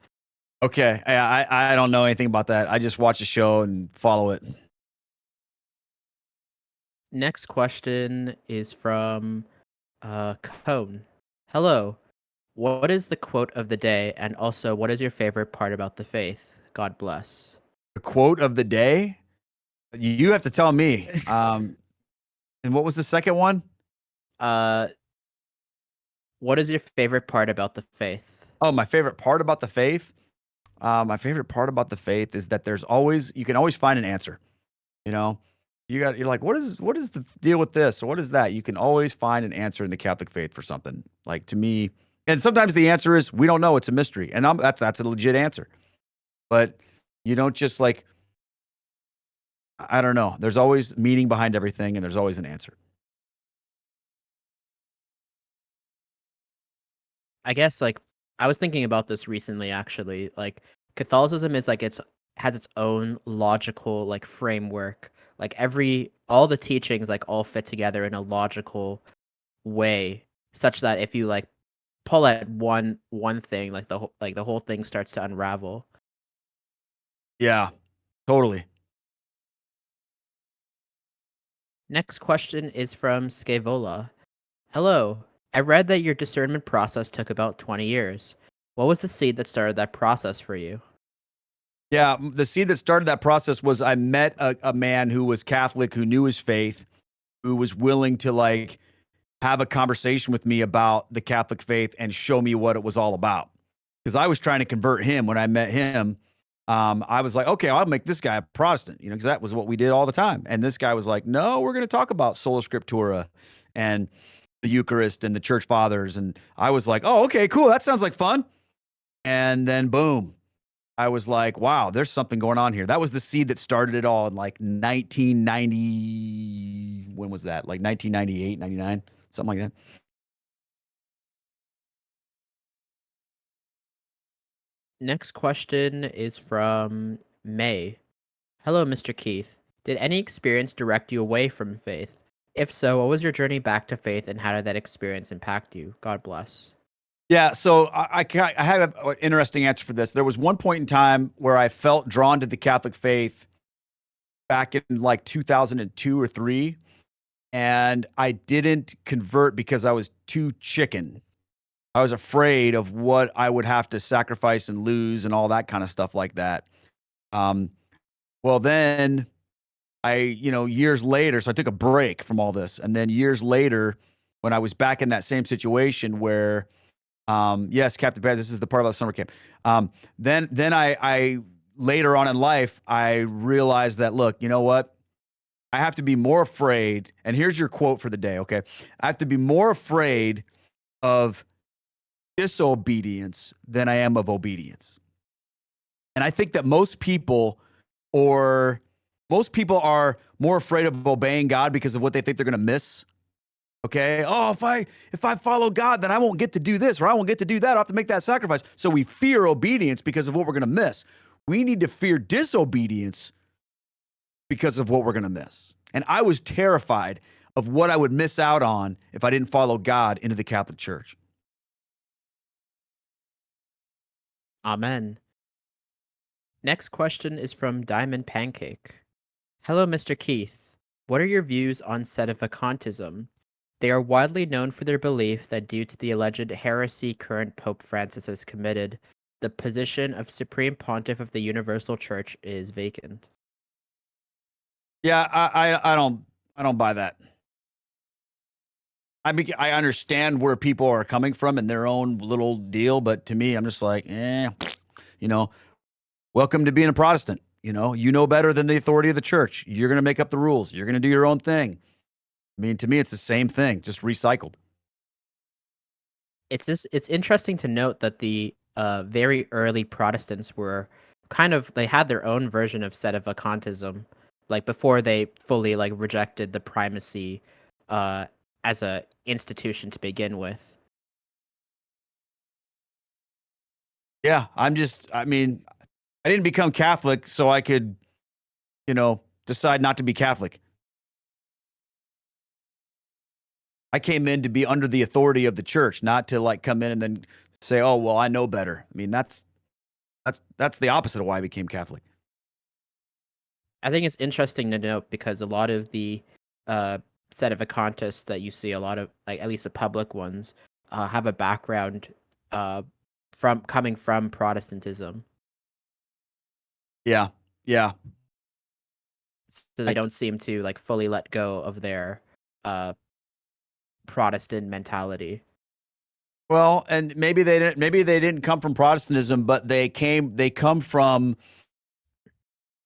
Okay, I don't know anything about that. I just watch the show and follow it. Next question is from Cone. Hello. What is the quote of the day, and also what is your favorite part about the faith? God bless. The quote of the day? You have to tell me. And what was the second one? What is your favorite part about the faith? Oh, my favorite part about the faith? My favorite part about the faith is that you can always find an answer. You're like, what is the deal with this? Or what is that? You can always find an answer in the Catholic faith for something. Like to me, And sometimes the answer is we don't know. It's a mystery, and that's a legit answer. But you don't just like I don't know. There's always meaning behind everything, and there's always an answer. I guess like I was thinking about this recently actually. Like Catholicism is like it's has its own logical like framework. Like all the teachings like all fit together in a logical way such that if you like pull at one thing like the whole thing starts to unravel. Yeah, totally. Next question is from Scaevola. Hello. I read that your discernment process took about 20 years. What was the seed that started that process for you? Yeah, the seed that started that process was I met a man who was Catholic, who knew his faith, who was willing to like have a conversation with me about the Catholic faith and show me what it was all about. Because I was trying to convert him when I met him. I was like, okay, I'll make this guy a Protestant, because that was what we did all the time. And this guy was like, no, we're going to talk about sola scriptura and the Eucharist and the church fathers. And I was like, oh, okay, cool. That sounds like fun. And then boom, I was like, wow, there's something going on here. That was the seed that started it all in like 1990. When was that? Like 1998, 99, something like that. Next question is from May. Hello, Mr. Keith. Did any experience direct you away from faith? If so, what was your journey back to faith and how did that experience impact you? God bless. Yeah, so I have an interesting answer for this. There was one point in time where I felt drawn to the Catholic faith back in like 2002 or 3, and I didn't convert because I was too chicken. I was afraid of what I would have to sacrifice and lose and all that kind of stuff like that. Um, well, then years later, so I took a break from all this, and then years later, when I was back in that same situation where yes, Captain Bad. This is the part about summer camp. Then I later on in life, I realized that look, you know what? I have to be more afraid. And here's your quote for the day. Okay, I have to be more afraid of disobedience than I am of obedience. And I think that or most people are more afraid of obeying God because of what they think they're going to miss. Okay. Oh, if I follow God, then I won't get to do this or I won't get to do that. I have to make that sacrifice. So we fear obedience because of what we're going to miss. We need to fear disobedience because of what we're going to miss. And I was terrified of what I would miss out on if I didn't follow God into the Catholic Church. Amen. Next question is from Diamond Pancake. Hello, Mr. Keith. What are your views on sedevacantism? They are widely known for their belief that due to the alleged heresy current Pope Francis has committed, the position of Supreme Pontiff of the Universal Church is vacant. Yeah, I don't buy that. I mean, I understand where people are coming from in their own little deal, but to me, I'm just like, you know, welcome to being a Protestant. You know better than the authority of the church. You're going to make up the rules. You're going to do your own thing. I mean, to me, it's the same thing, just recycled. It's interesting to note that the very early Protestants were they had their own version of sedevacantism, like before they fully like rejected the primacy uh as a institution to begin with. Yeah, I mean, I didn't become Catholic so I could, decide not to be Catholic. I came in to be under the authority of the church, not to like come in and then say, "Oh, well, I know better." I mean, that's the opposite of why I became Catholic. I think it's interesting to note because a lot of the uh sedevacantists that you see, a lot of like at least the public ones, have a background uh from coming from Protestantism. Yeah, yeah. So they I don't seem to like fully let go of their uh Protestant mentality. Well, and maybe they didn't come from Protestantism, but they come from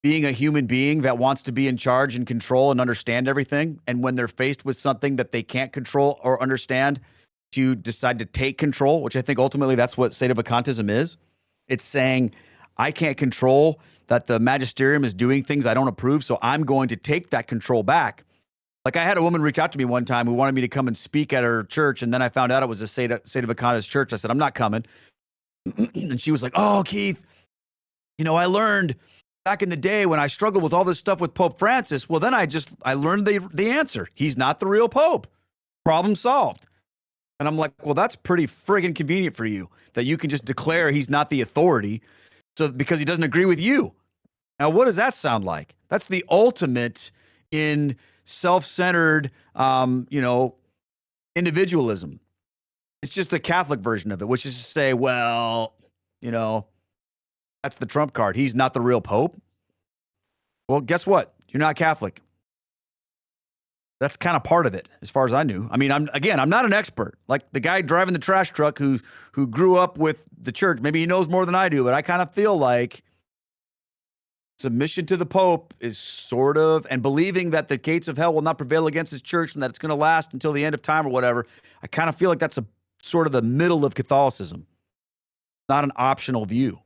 being a human being that wants to be in charge and control and understand everything. And when they're faced with something that they can't control or understand, to decide to take control, which I think ultimately that's what sedevacantism is. It's saying, I can't control that the magisterium is doing things I don't approve, so I'm going to take that control back. Like I had a woman reach out to me one time who wanted me to come and speak at her church, and then I found out it was a sedevacantist church. I said, I'm not coming. And she was like, oh, Keith, I learned back in the day when I struggled with all this stuff with Pope Francis. Well, then I learned the answer. He's not the real Pope. Problem solved. And I'm like, well, that's pretty friggin' convenient for you that you can just declare he's not the authority because he doesn't agree with you. Now, what does that sound like? That's the ultimate in self-centered, individualism. It's just the Catholic version of it, which is to say, well, that's the trump card. He's not the real Pope. Well, guess what? You're not Catholic. That's kind of part of it, as far as I knew. I mean, I'm not an expert. Like the guy driving the trash truck who grew up with the church. Maybe he knows more than I do, but I kind of feel like submission to the Pope is sort of, and believing that the gates of hell will not prevail against his church and that it's going to last until the end of time or whatever. I kind of feel like that's a sort of the middle of Catholicism, not an optional view.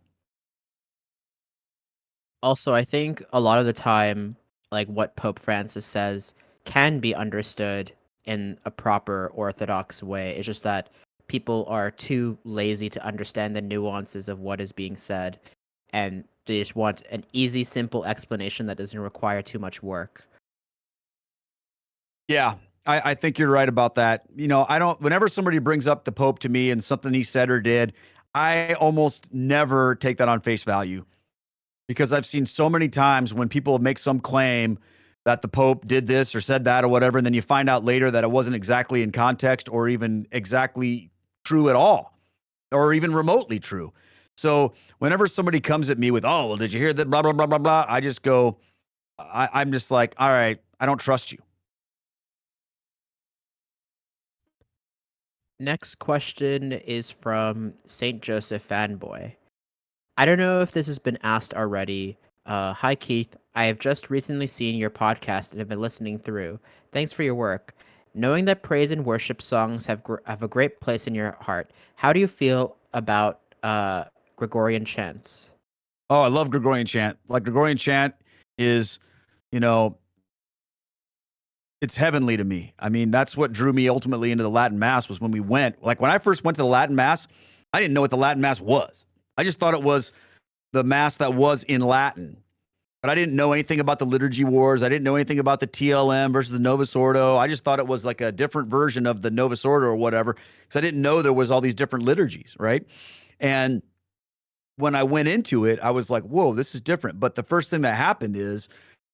Also, I think a lot of the time, like what Pope Francis says can be understood in a proper Orthodox way. It's just that people are too lazy to understand the nuances of what is being said, and they just want an easy, simple explanation that doesn't require too much work. Yeah, I think you're right about that. Whenever somebody brings up the Pope to me and something he said or did, I almost never take that on face value because I've seen so many times when people make some claim that the Pope did this or said that or whatever, and then you find out later that it wasn't exactly in context or even exactly true at all, or even remotely true. So whenever somebody comes at me with, oh, well, did you hear that, blah, blah, blah, blah, blah, I just go, I'm just like, all right, I don't trust you. Next question is from St. Joseph Fanboy. I don't know if this has been asked already. Hi, Keith. I have just recently seen your podcast and have been listening through. Thanks for your work. Knowing that praise and worship songs have a great place in your heart, how do you feel about Gregorian chants? Oh, I love Gregorian chant. Like Gregorian chant is, you know, it's heavenly to me. I mean, that's what drew me ultimately into the Latin Mass was when we went. Like when I first went to the Latin Mass, I didn't know what the Latin Mass was. I just thought it was the Mass that was in Latin. But I didn't know anything about the liturgy wars. I didn't know anything about the TLM versus the Novus Ordo. I just thought it was like a different version of the Novus Ordo or whatever, because I didn't know there was all these different liturgies, right? And when I went into it, I was like, whoa, this is different. But the first thing that happened is,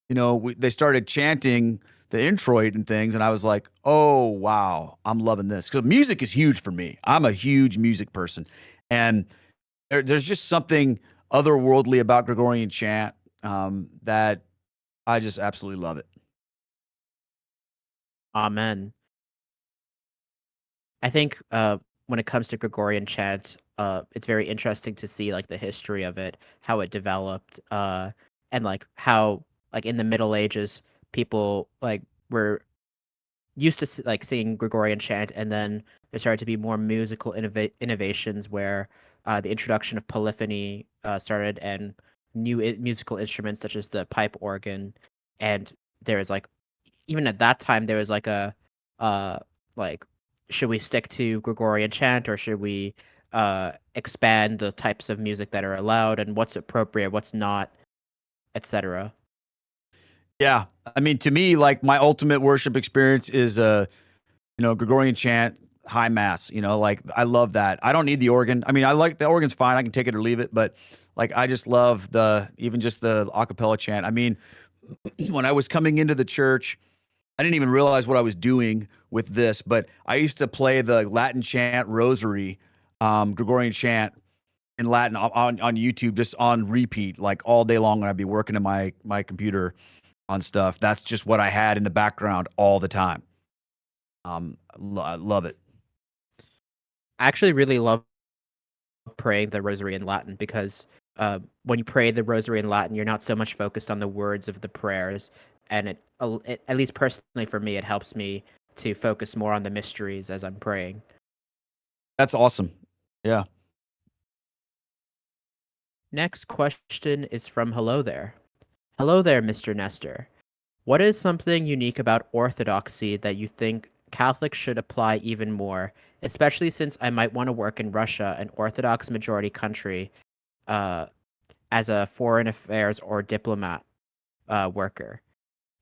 they started chanting the introit and things, and I was like, oh, wow, I'm loving this. Because music is huge for me. I'm a huge music person. And there's just something otherworldly about Gregorian chant that I just absolutely love it. Amen. I think when it comes to Gregorian chant, it's very interesting to see like the history of it, how it developed, and like how like in the Middle Ages people like were used to like singing Gregorian chant, and then there started to be more musical innovations where the introduction of polyphony started, and new musical instruments such as the pipe organ, and there was like even at that time there was like a uh like should we stick to Gregorian chant or should we expand the types of music that are allowed and what's appropriate, what's not, etc. Yeah. I mean, to me, like my ultimate worship experience is, Gregorian chant, high mass, like I love that. I don't need the organ. I mean, I like the organ's fine. I can take it or leave it, but like, I just love even just the a cappella chant. I mean, when I was coming into the church, I didn't even realize what I was doing with this, but I used to play the Latin chant rosary, Gregorian chant in Latin on YouTube, just on repeat, like all day long when I'd be working in my computer on stuff. That's just what I had in the background all the time. I love it. I actually really love praying the rosary in Latin because when you pray the rosary in Latin, you're not so much focused on the words of the prayers, and it at least personally for me, it helps me to focus more on the mysteries as I'm praying. That's awesome. Yeah. Next question is from Hello There. Hello there, Mr. Nestor. What is something unique about Orthodoxy that you think Catholics should apply even more, especially since I might want to work in Russia, an Orthodox majority country, uh, as a foreign affairs or diplomat worker?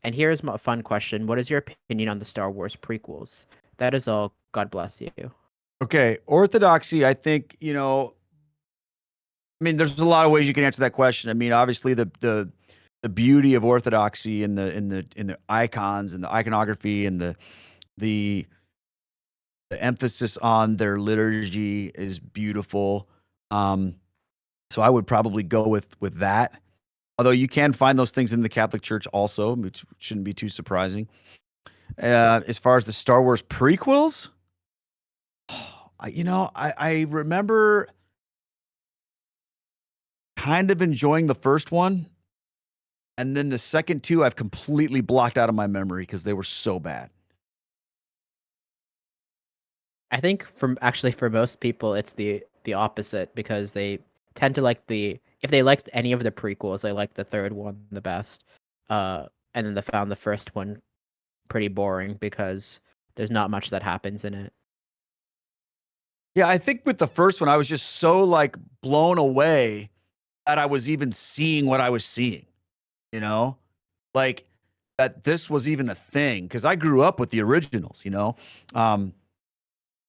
And here's a fun question. What is your opinion on the Star Wars prequels? That is all. God bless you. Okay. Orthodoxy, I think, I mean, there's a lot of ways you can answer that question. I mean, obviously the beauty of Orthodoxy in the icons and the iconography and the the emphasis on their liturgy is beautiful. Um, so I would probably go with that. Although you can find those things in the Catholic Church also, which shouldn't be too surprising. As far as the Star Wars prequels, I remember kind of enjoying the first one, and then the second two I've completely blocked out of my memory because they were so bad. I think for most people it's the opposite because they tend to like the if they liked any of the prequels, they like the third one the best. And then they found the first one pretty boring because there's not much that happens in it. Yeah, I think with the first one, I was just so like blown away that I was even seeing what I was seeing, you know? Like that this was even a thing because I grew up with the originals. Um,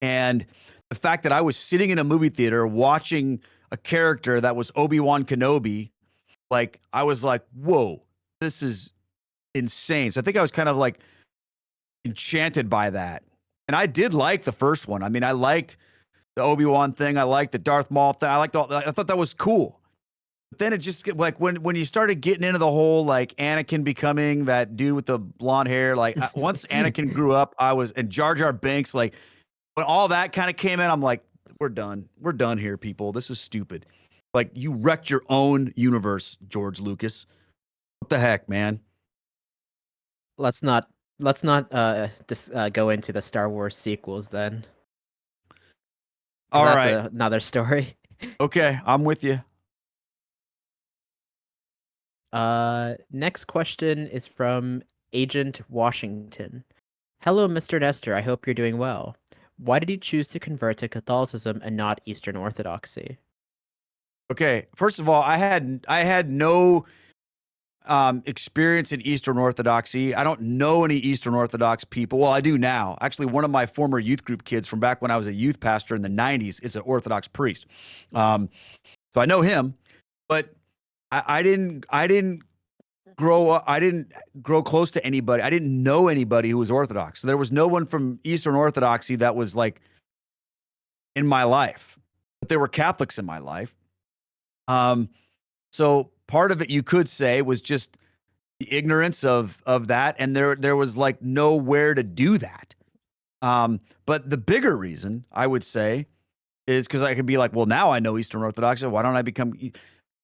and the fact that I was sitting in a movie theater watching a character that was Obi-Wan Kenobi, like I was like, whoa, this is insane. So I think I was kind of like enchanted by that. And I did like the first one. I mean, I liked the Obi-Wan thing. I liked the Darth Maul thing. I thought that was cool. But then it just like when you started getting into the whole like Anakin becoming that dude with the blonde hair, like once Anakin grew up, and Jar Jar Binks, like when all that kind of came in, I'm like, we're done. We're done here, people. This is stupid. Like you wrecked your own universe, George Lucas. What the heck, man? let's not let's not go into the Star Wars sequels then, because All that's right. another story. Okay, I'm with you. Next question is from Agent Washington. Hello, Mr. Nestor. I hope you're doing well. Why did you choose to convert to Catholicism and not Eastern Orthodoxy? Okay, first of all, I had no experience in Eastern Orthodoxy. I don't know any Eastern Orthodox people. Well, I do now. Actually, one of my former youth group kids from back when I was a youth pastor in the '90s is an Orthodox priest. Um, so I know him, but I didn't grow up. I didn't grow close to anybody. I didn't know anybody who was Orthodox. So there was no one from Eastern Orthodoxy that was like in my life, but there were Catholics in my life. Um, so part of it you could say was just the ignorance of that, and there was like nowhere to do that. But the bigger reason I would say is because I could be like, well, now I know Eastern Orthodoxy. Why don't I become?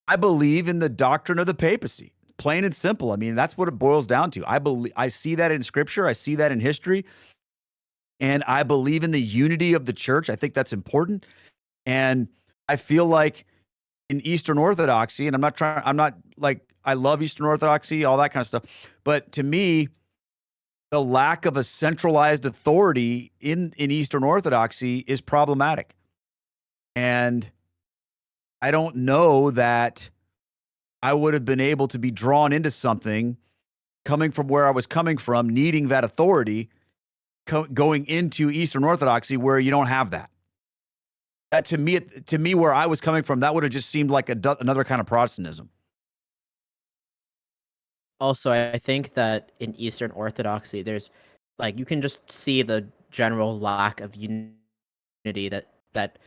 I believe in the doctrine of the papacy, plain and simple. I mean, that's what it boils down to. I see that in Scripture. I see that in history, and I believe in the unity of the church. I think that's important, and I feel like in Eastern Orthodoxy, and I'm not like I love Eastern Orthodoxy, all that kind of stuff. But to me, the lack of a centralized authority in Eastern Orthodoxy is problematic. And I don't know that I would have been able to be drawn into something coming from where I was coming from, needing that authority, going into Eastern Orthodoxy where you don't have that. That to me, where I was coming from, that would have just seemed like another kind of Protestantism. Also, I think that in Eastern Orthodoxy, there's like you can just see the general lack of unity that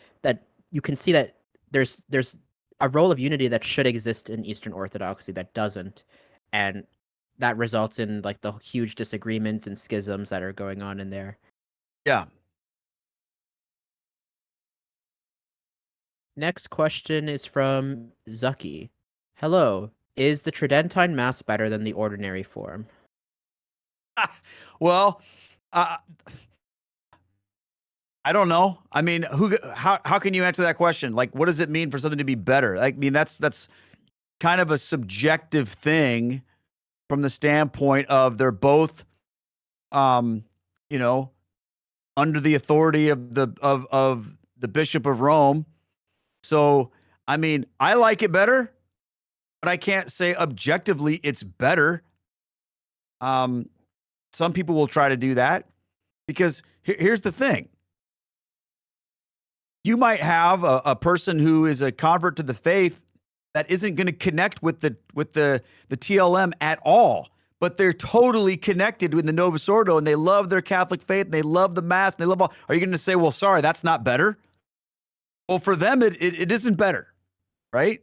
you can see that there's a role of unity that should exist in Eastern Orthodoxy that doesn't, and that results in like the huge disagreements and schisms that are going on in there. Yeah. Next question is from Zucky. Hello, is the Tridentine Mass better than the ordinary form? Well, uh, I don't know. I mean, how can you answer that question? Like, what does it mean for something to be better? I mean, that's kind of a subjective thing from the standpoint of they're both, um, you know, under the authority of the Bishop of Rome. So, I mean, I like it better, but I can't say objectively it's better. Um, some people will try to do that because here's the thing: you might have a person who is a convert to the faith that isn't going to connect with the TLM at all, but they're totally connected with the Novus Ordo and they love their Catholic faith and they love the Mass and they love all. Are you going to say, well, sorry, that's not better? Well, for them, it isn't better, right?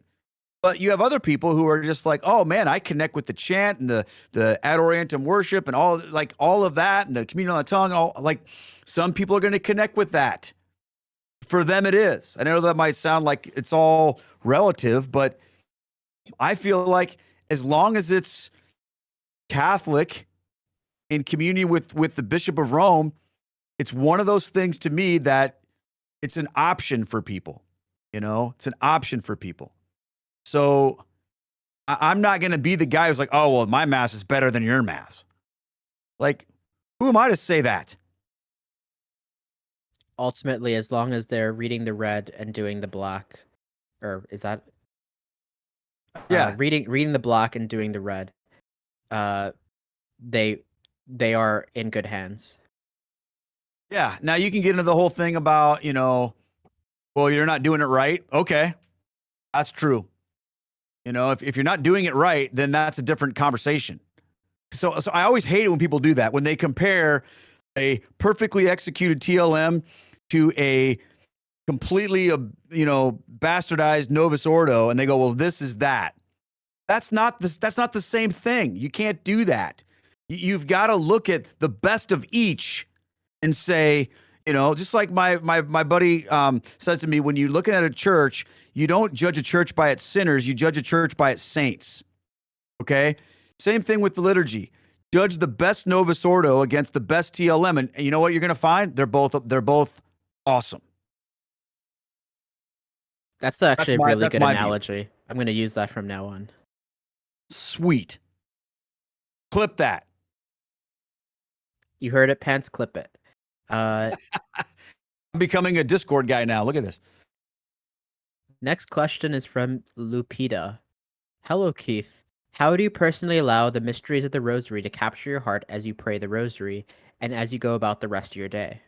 But you have other people who are just like, oh man, I connect with the chant and the ad orientem worship and all of that and the communion on the tongue. All like some people are going to connect with that. For them, it is. I know that might sound like it's all relative, but I feel like as long as it's Catholic in communion with the Bishop of Rome, it's one of those things to me that it's an option for people. It's an option for people. So I'm not going to be the guy who's like, oh, well, my Mass is better than your Mass. Like, who am I to say that? Ultimately, as long as they're reading the red and doing the black, or is that Yeah. reading the black and doing the red, uh, they are in good hands. Yeah. Now you can get into the whole thing about, well, you're not doing it right. Okay. That's true. If you're not doing it right, then that's a different conversation. So I always hate it when people do that, when they compare a perfectly executed TLM to a completely, bastardized Novus Ordo, and they go, well, this is that. That's not the same thing. You can't do that. You've got to look at the best of each and say, just like my buddy says to me, when you're looking at a church, you don't judge a church by its sinners, you judge a church by its saints. Okay? Same thing with the liturgy. Judge the best Novus Ordo against the best TLM, and you know what you're going to find? They're both awesome. That's actually a really That's good my view. analogy. I'm going to use that from now on. Sweet. Clip that. You heard it, Pants. Clip it. I'm becoming a Discord guy now. Look at this. Next question is from Lupita. Hello, Keith. How do you personally allow the mysteries of the Rosary to capture your heart as you pray the Rosary and as you go about the rest of your day?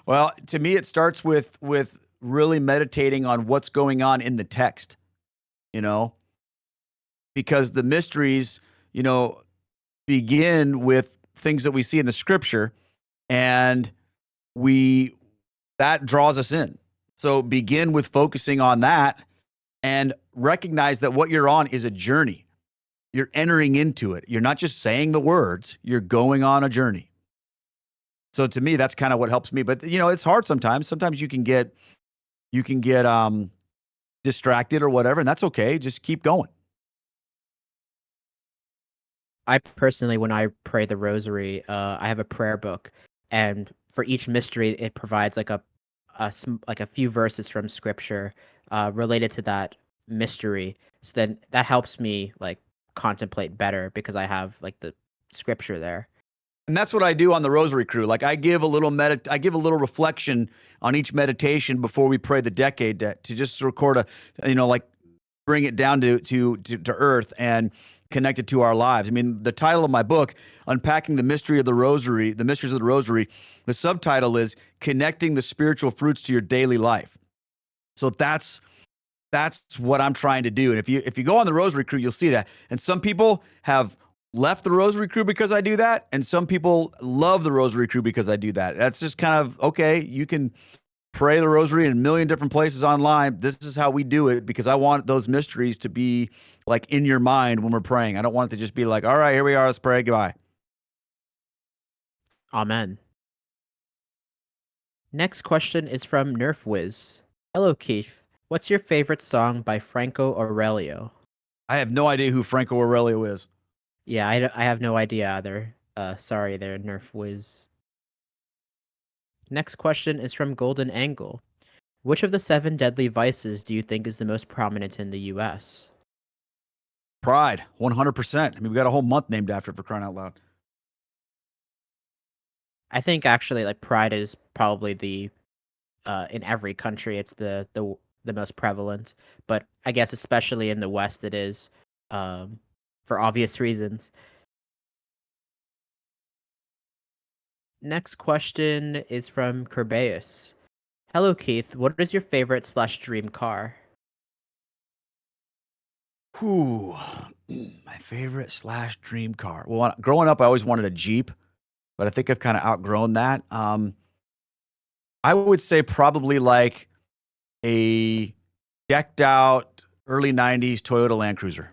Well, to me, it starts with really meditating on what's going on in the text, because the mysteries, begin with things that we see in the scripture, and that draws us in. So begin with focusing on that and recognize that what you're on is a journey. You're entering into it. You're not just saying the words, you're going on a journey. So to me, that's kind of what helps me. But it's hard sometimes. Sometimes you can get distracted or whatever, and that's okay. Just keep going. I personally, when I pray the Rosary, I have a prayer book, and for each mystery, it provides like a few verses from Scripture related to that mystery. So then that helps me like contemplate better because I have like the Scripture there. And that's what I do on the Rosary Crew. Like I give a little reflection on each meditation before we pray the decade to just record like bring it down to earth and connect it to our lives. I mean, the title of my book, Unpacking the Mystery of the Rosary, the Mysteries of the Rosary, the subtitle is Connecting the Spiritual Fruits to Your Daily Life. So that's what I'm trying to do. And if you go on the Rosary Crew, you'll see that. And some people have left the Rosary Crew because I do that, and some people love the Rosary Crew because I do that. That's just kind of okay. You can pray the Rosary in a million different places online. This is how we do it because I want those mysteries to be like in your mind when we're praying. I don't want it to just be like, all right, here we are, let's pray, goodbye. Amen. Next question is from Nerfwiz. Hello, Keith. What's your favorite song by Franco Aurelio? I have no idea who Franco Aurelio is. Yeah, I have no idea either. Sorry there, Nerfwiz. Next question is from Golden Angle. Which of the 7 deadly vices do you think is the most prominent in the US? Pride, 100%. I mean, we got a whole month named after it, for crying out loud. I think actually like pride is probably the in every country it's the most prevalent, but I guess especially in the West it is um for obvious reasons. Next question is from Kerbeus. Hello Keith, what is your favorite slash dream car? Whew. My favorite slash dream car. Well, growing up, I always wanted a Jeep, but I think I've kind of outgrown that. I would say probably like a decked out early 90s Toyota Land Cruiser.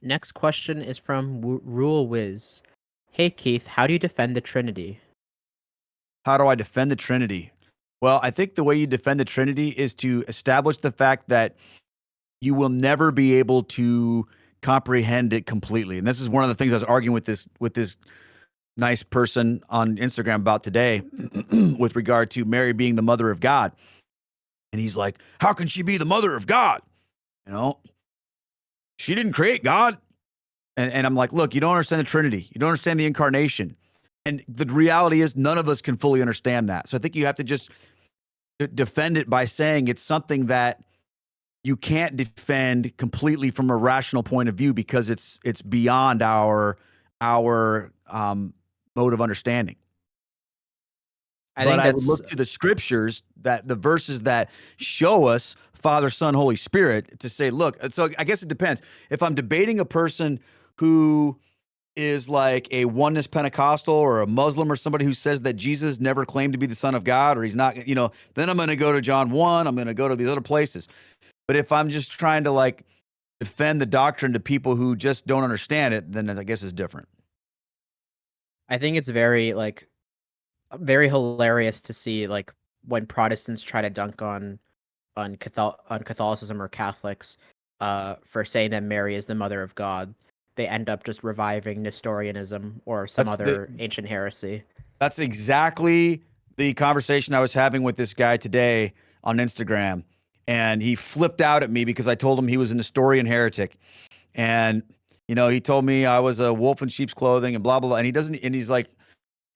Next question is from Rule Wiz. Hey Keith, how do you defend the Trinity? How do I defend the Trinity? Well, I think the way you defend the Trinity is to establish the fact that you will never be able to comprehend it completely. And this is one of the things I was arguing with this nice person on Instagram about today with regard to Mary being the mother of God. And he's like, "How can she be the mother of God? You know, she didn't create God." And I'm like, "Look, you don't understand the Trinity. You don't understand the incarnation." And the reality is none of us can fully understand that. So I think you have to just defend it by saying it's something that you can't defend completely from a rational point of view because it's beyond our mode of understanding. I But think I would that's look to the scriptures, that the verses that show us Father, Son, Holy Spirit, to say, look, so I guess it depends. If I'm debating a person who is like a oneness Pentecostal or a Muslim or somebody who says that Jesus never claimed to be the Son of God or he's not, then I'm going to go to John 1. I'm going to go to these other places. But if I'm just trying to like defend the doctrine to people who just don't understand it, then I guess it's different. I think it's very hilarious to see like when Protestants try to dunk on Catholicism or Catholics for saying that Mary is the mother of God. They end up just reviving Nestorianism or some That's the other ancient heresy. That's exactly the conversation I was having with this guy today on Instagram. And he flipped out at me because I told him he was a Nestorian heretic. And, he told me I was a wolf in sheep's clothing and blah, blah, blah. And he's like,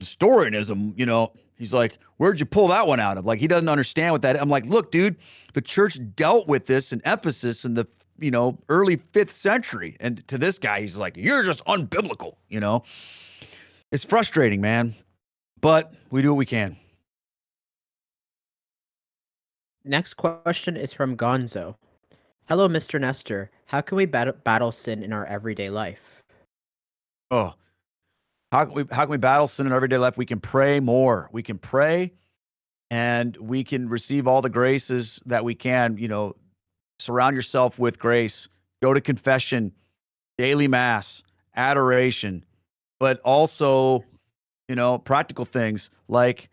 Nestorianism, he's like, where'd you pull that one out of? Like, he doesn't understand what that. I'm like, look, dude, the church dealt with this in Ephesus in the, early 5th century. And to this guy, he's like, you're just unbiblical, It's frustrating, man. But we do what we can. Next question is from Gonzo. Hello, Mr. Nestor. How can we battle sin in our everyday life? Oh, how can we battle sin in our everyday life? We can pray more. We can pray and we can receive all the graces that we can, surround yourself with grace, go to confession, daily mass, adoration, but also, practical things like,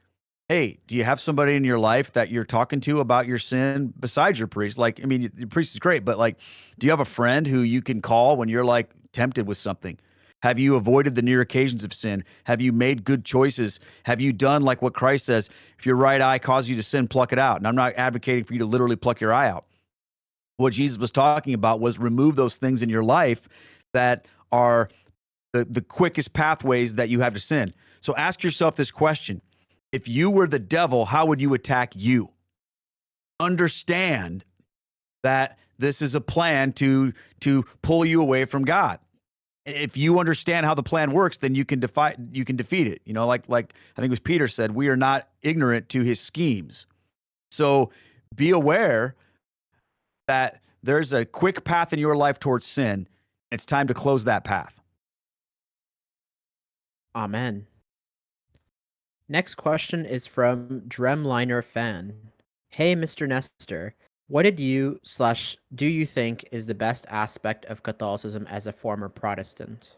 hey, do you have somebody in your life that you're talking to about your sin besides your priest? Like, I mean, your priest is great, but like, do you have a friend who you can call when you're like tempted with something? Have you avoided the near occasions of sin? Have you made good choices? Have you done like what Christ says? If your right eye causes you to sin, pluck it out. And I'm not advocating for you to literally pluck your eye out. What Jesus was talking about was remove those things in your life that are the quickest pathways that you have to sin. So ask yourself this question. If you were the devil, how would you attack you? Understand that this is a plan to pull you away from God. If you understand how the plan works, then you can defeat it. Like I think it was Peter said, we are not ignorant to his schemes. So be aware that there's a quick path in your life towards sin. It's time to close that path. Amen. Next question is from Dremliner Fan. Hey, Mr. Nestor, what did you slash do you think is the best aspect of Catholicism as a former Protestant?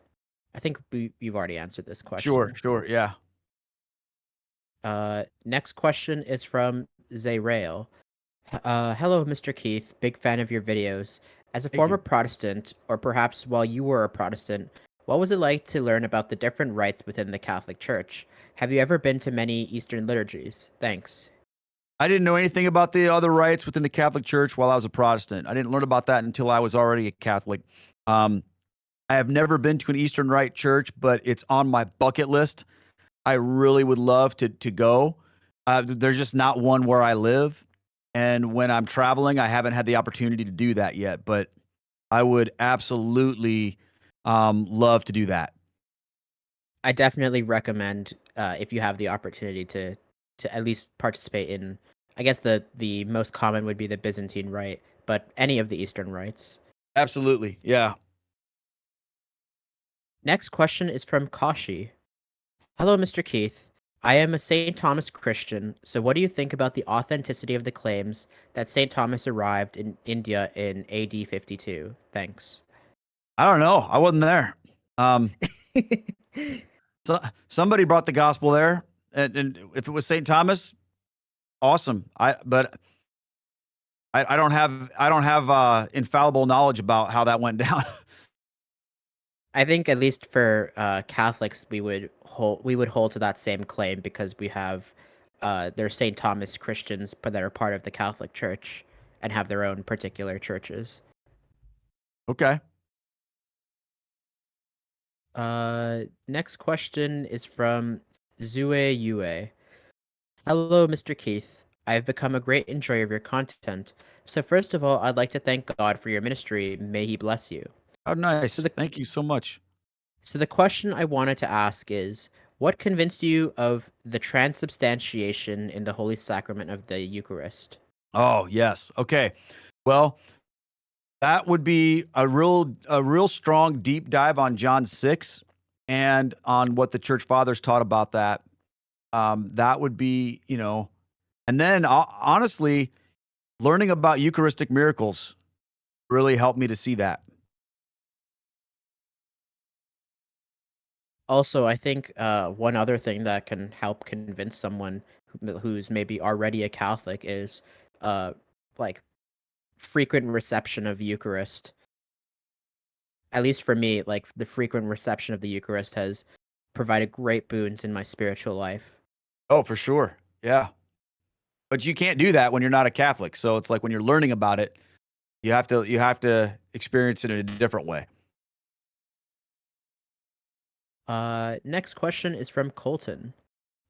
I think you've already answered this Sure, question. sure, yeah. Next question is from Zayrail. Hello, Mr. Keith. Big fan of your videos. As a Thank former you. Protestant, or perhaps while you were a Protestant, What was it like to learn about the different rites within the Catholic Church? Have you ever been to many Eastern liturgies? Thanks. I didn't know anything about the other rites within the Catholic Church while I was a Protestant. I didn't learn about that until I was already a Catholic. Um, I have never been to an Eastern Rite church, but it's on my bucket list. I really would love to go. There's just not one where I live, and when I'm traveling, I haven't had the opportunity to do that yet. But I would absolutely love to do that. I definitely recommend if you have the opportunity to at least participate in. I guess the most common would be the Byzantine Rite, but any of the Eastern rites. Absolutely, yeah. Next question is from Kashi. Hello, Mr. Keith. I am a St. Thomas Christian, so what do you think about the authenticity of the claims that St. Thomas arrived in India in AD 52? Thanks. I don't know. I wasn't there. Um, so somebody brought the gospel there, and if it was St. Thomas, awesome. I don't have infallible knowledge about how that went down. I think at least for Catholics, we would hold to that same claim because we have there's St. Thomas Christians but that are part of the Catholic Church and have their own particular churches. Okay. Next question is from Zue Yue. Hello, Mr. Keith. I have become a great enjoyer of your content. So first of all, I'd like to thank God for your ministry. May He bless you. Oh, So nice. the Thank you so much. So the question I wanted to ask is, what convinced you of the transubstantiation in the Holy Sacrament of the Eucharist? Oh, yes. Okay. Well, that would be a real strong deep dive on John 6 and on what the church fathers taught about that. That would be, and then honestly, learning about Eucharistic miracles really helped me to see that. Also, I think one other thing that can help convince someone who's maybe already a Catholic is uh, like frequent reception of Eucharist. At least for me, like the frequent reception of the Eucharist has provided great boons in my spiritual life. Oh, for sure. Yeah. But you can't do that when you're not a Catholic. So it's like when you're learning about it, you have to experience it in a different way. Next question is from Colton.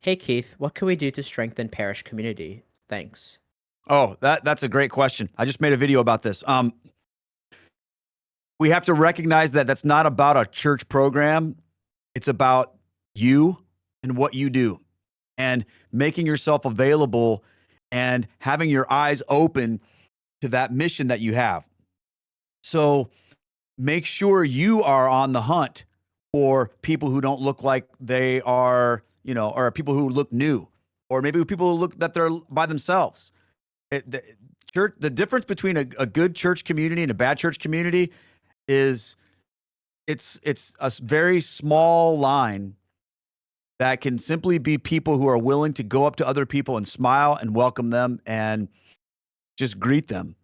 Hey Keith, what can we do to strengthen parish community? Thanks. Oh, that's a great question. I just made a video about this. We have to recognize that that's not about a church program. It's about you and what you do and making yourself available and having your eyes open to that mission that you have. So make sure you are on the hunt for people who don't look like they are, or people who look new, or maybe people who look that they're by themselves. The church, the difference between a good church community and a bad church community is it's a very small line that can simply be people who are willing to go up to other people and smile and welcome them and just greet them.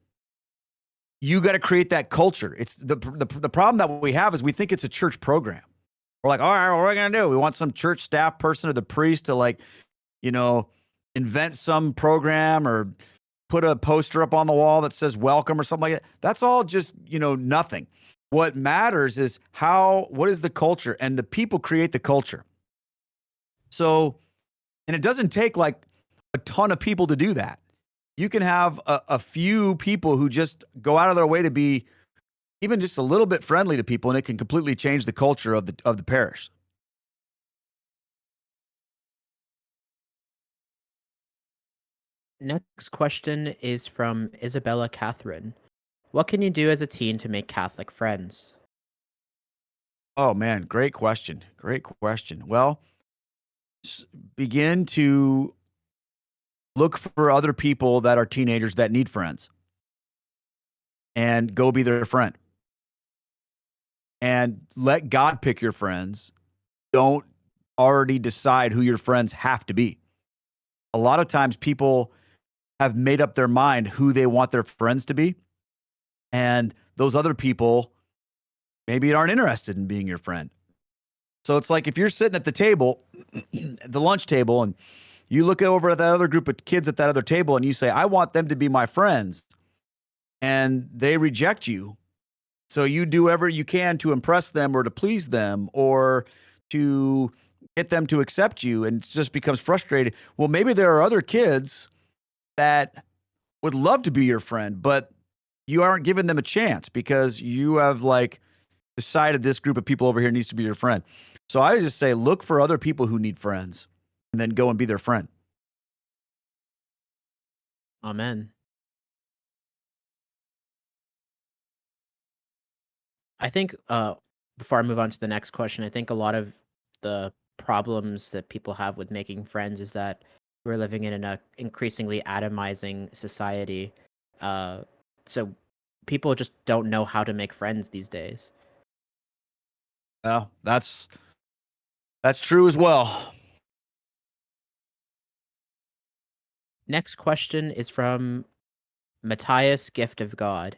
You got to create that culture. It's the problem that we have is we think it's a church program. We're like, all right, what are we gonna do? We want some church staff person or the priest to you know, invent some program or put a poster up on the wall that says welcome or something like that. That's all just, nothing. What matters is what is the culture, and the people create the culture. So, and it doesn't take like a ton of people to do that. You can have a few people who just go out of their way to be even just a little bit friendly to people, and it can completely change the culture of the parish. Next question is from Isabella Catherine. What can you do as a teen to make Catholic friends? Oh man, great question. Great question. Well, s- begin to look for other people that are teenagers that need friends and go be their friend and let God pick your friends. Don't already decide who your friends have to be. A lot of times people have made up their mind who they want their friends to be. And those other people maybe aren't interested in being your friend. So it's like if you're sitting at the table, the lunch table, and you look over at that other group of kids at that other table and you say, I want them to be my friends, and they reject you. So you do whatever you can to impress them or to please them or to get them to accept you, and it just becomes frustrating. Well, maybe there are other kids that would love to be your friend, but you aren't giving them a chance because you have like decided this group of people over here needs to be your friend. So I just say, look for other people who need friends and then go and be their friend. Amen. I think before I move on to the next question, I think a lot of the problems that people have with making friends is that we're living in an increasingly atomizing society. Uh, so people just don't know how to make friends these days. Well, that's true as well. Next question is from Matthias, Gift of God.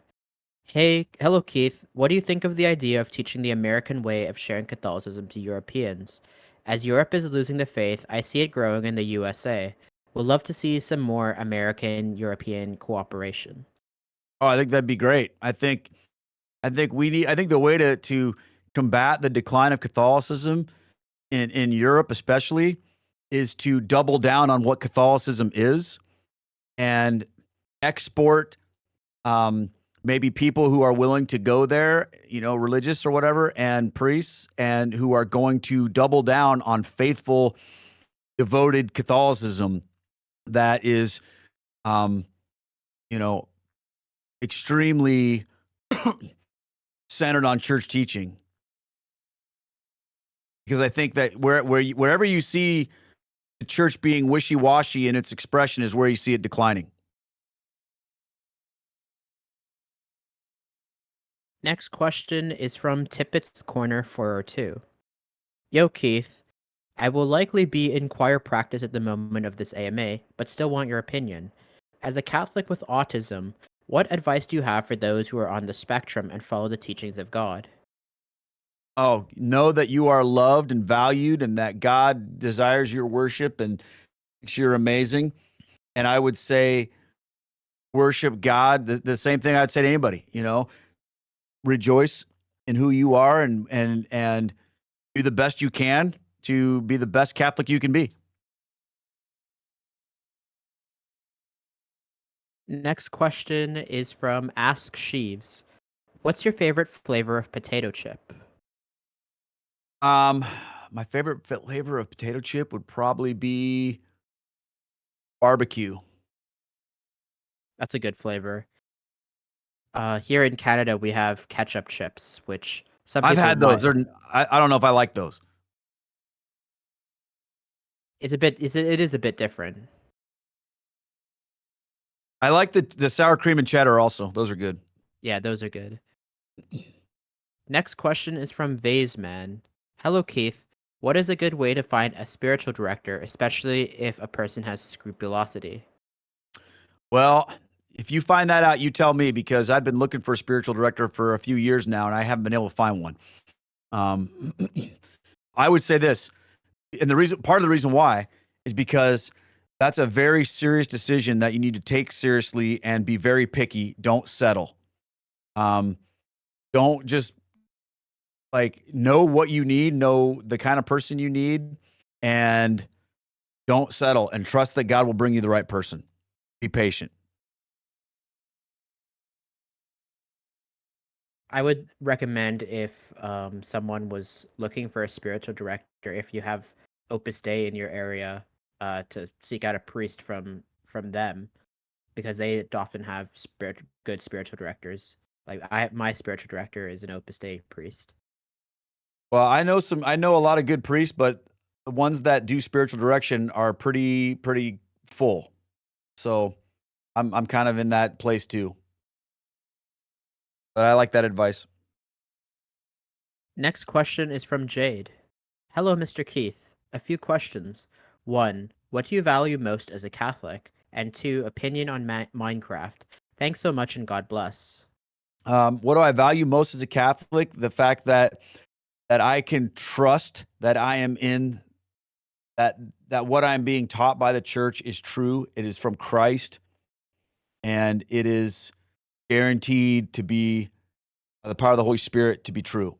Hey, hello Keith. What do you think of the idea of teaching the American way of sharing Catholicism to Europeans? As Europe is losing the faith, I see it growing in the USA. Would love to see some more American European cooperation. Oh, I think that'd be great. I think the way to combat the decline of Catholicism in Europe especially is to double down on what Catholicism is and export um, maybe people who are willing to go there, religious or whatever, and priests, and who are going to double down on faithful, devoted Catholicism that is, um, you know, extremely centered on church teaching. Because I think that wherever you see the church being wishy washy in its expression is where you see it declining. Next question is from Tippett's Corner 402. Yo, Keith. I will likely be in choir practice at the moment of this AMA, but still want your opinion. As a Catholic with autism, what advice do you have for those who are on the spectrum and follow the teachings of God? Oh, know that you are loved and valued and that God desires your worship and thinks you're amazing. And I would say worship God. The same thing I'd say to anybody, rejoice in who you are and do the best you can to be the best Catholic you can be. Next question is from Ask Sheaves. What's your favorite flavor of potato chip? Um, my favorite flavor of potato chip would probably be barbecue. That's a good flavor. Here in Canada, we have ketchup chips, which some I've people had those. might. I don't know if I like those. It is a bit different. I like the sour cream and cheddar also. Those are good. Yeah, those are good. Next question is from Vase Man. Hello, Keith. What is a good way to find a spiritual director, especially if a person has scrupulosity? Well, if you find that out, you tell me because I've been looking for a spiritual director for a few years now and I haven't been able to find one. Um, I would say this, and part of the reason why is because that's a very serious decision that you need to take seriously and be very picky. Don't settle. Um, don't just like know what you need, know the kind of person you need, and don't settle and trust that God will bring you the right person. Be patient. I would recommend if someone was looking for a spiritual director, if you have Opus Dei in your area, to seek out a priest from them because they often have good spiritual directors. Like my spiritual director is an Opus Dei priest. Well, I know a lot of good priests, but the ones that do spiritual direction are pretty full. So I'm kind of in that place too. But I like that advice. Next question is from Jade. Hello, Mr. Keith. A few questions. One, what do you value most as a Catholic? And two, opinion on Minecraft. Thanks so much and God bless. What do I value most as a Catholic? The fact that that I can trust that I am in that that what I'm being taught by the church is true. It is from Christ, and it is guaranteed to be by the power of the Holy Spirit to be true.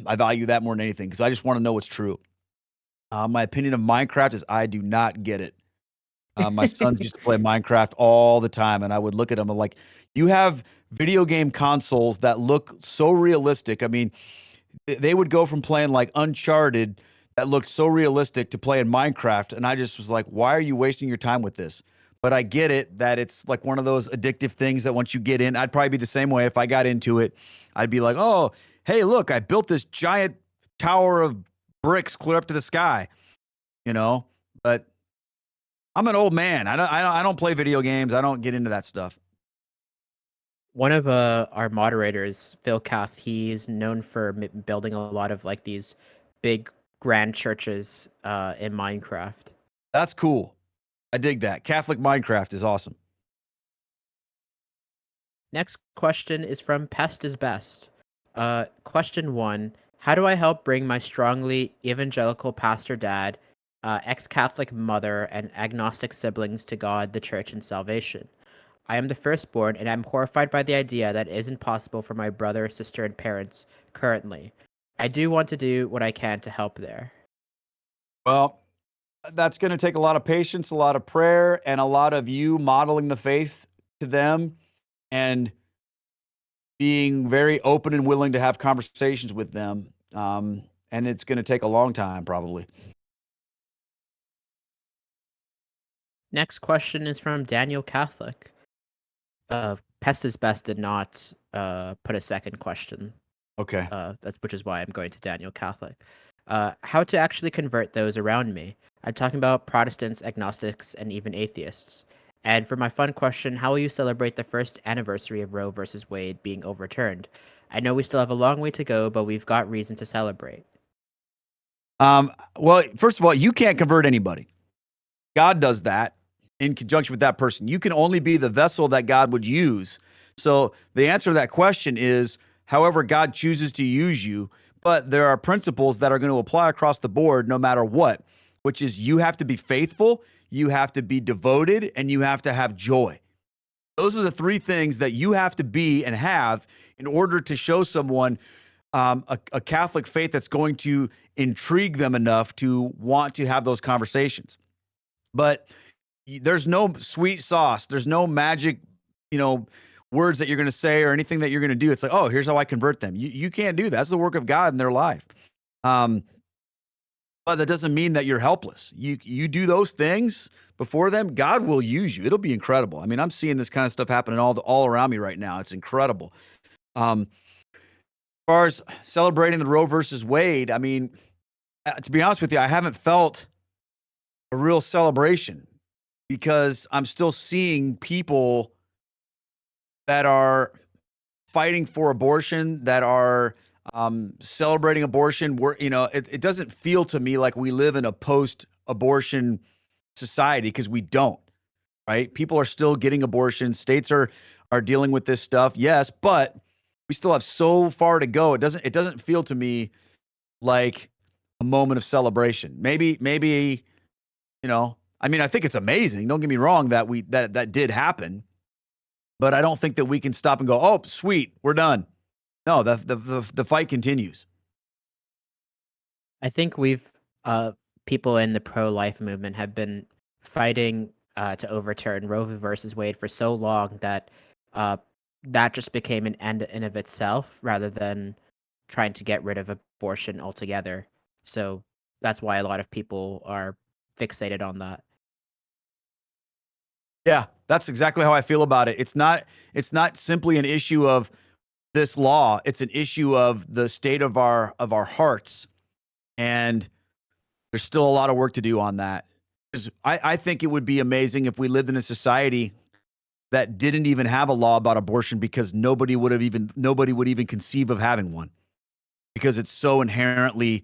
I value that more than anything because I just want to know what's true. My opinion of Minecraft is I do not get it. My sons used to play Minecraft all the time, and I would look at them and like, you have video game consoles that look so realistic. I mean, they would go from playing like Uncharted that looked so realistic to playing Minecraft, and I just was like, why are you wasting your time with this? But I get it that it's like one of those addictive things that once you get in, I'd probably be the same way if I got into it. I'd be like, oh, hey, look, I built this giant tower of bricks clear up to the sky, you know? But I'm an old man. I don't play video games. I don't get into that stuff. One of our moderators, Phil Cath, he's known for building a lot of like these big grand churches in Minecraft. That's cool. I dig that. Catholic Minecraft is awesome. Next question is from Pest is Best. Question 1. How do I help bring my strongly evangelical pastor dad, ex-Catholic mother, and agnostic siblings to God, the church, and salvation? I am the firstborn, and I'm horrified by the idea that it isn't possible for my brother, sister, and parents currently. I do want to do what I can to help there. Well, that's going to take a lot of patience, a lot of prayer, and a lot of you modeling the faith to them and being very open and willing to have conversations with them. And it's going to take a long time, probably. Next question is from Daniel Catholic. Pest is Best did not put a second question. Okay. Which is why I'm going to Daniel Catholic. How to actually convert those around me. I'm talking about Protestants, agnostics, and even atheists. And for my fun question, how will you celebrate the first anniversary of Roe versus Wade being overturned? I know we still have a long way to go, but we've got reason to celebrate. Well, first of all, you can't convert anybody. God does that in conjunction with that person. You can only be the vessel that God would use. So the answer to that question is however God chooses to use you, but there are principles that are going to apply across the board no matter what, which is you have to be faithful, you have to be devoted, and you have to have joy. Those are the three things that you have to be and have in order to show someone a Catholic faith that's going to intrigue them enough to want to have those conversations. But there's no sweet sauce. There's no magic, words that you're going to say or anything that you're going to do. It's like, oh, here's how I convert them. You can't do that. That's the work of God in their life. But that doesn't mean that you're helpless. You do those things before them, God will use you. It'll be incredible. I mean, I'm seeing this kind of stuff happening all around me right now. It's incredible. As far as celebrating the Roe versus Wade, I mean, to be honest with you, I haven't felt a real celebration because I'm still seeing people that are fighting for abortion, that are celebrating abortion. It doesn't feel to me like we live in a post-abortion society because we don't, right? People are still getting abortions. States are dealing with this stuff, yes, but we still have so far to go. It doesn't feel to me like a moment of celebration. Maybe, I mean, I think it's amazing. Don't get me wrong that did happen, but I don't think that we can stop and go, oh, sweet, we're done. No, the fight continues. I think people in the pro-life movement have been fighting to overturn Roe versus Wade for so long that that just became an end in of itself rather than trying to get rid of abortion altogether. So that's why a lot of people are fixated on that. Yeah, that's exactly how I feel about it. It's not simply an issue of this law. It's an issue of the state of our hearts. And there's still a lot of work to do on that. 'Cause I think it would be amazing if we lived in a society that didn't even have a law about abortion because nobody would even conceive of having one because it's so inherently,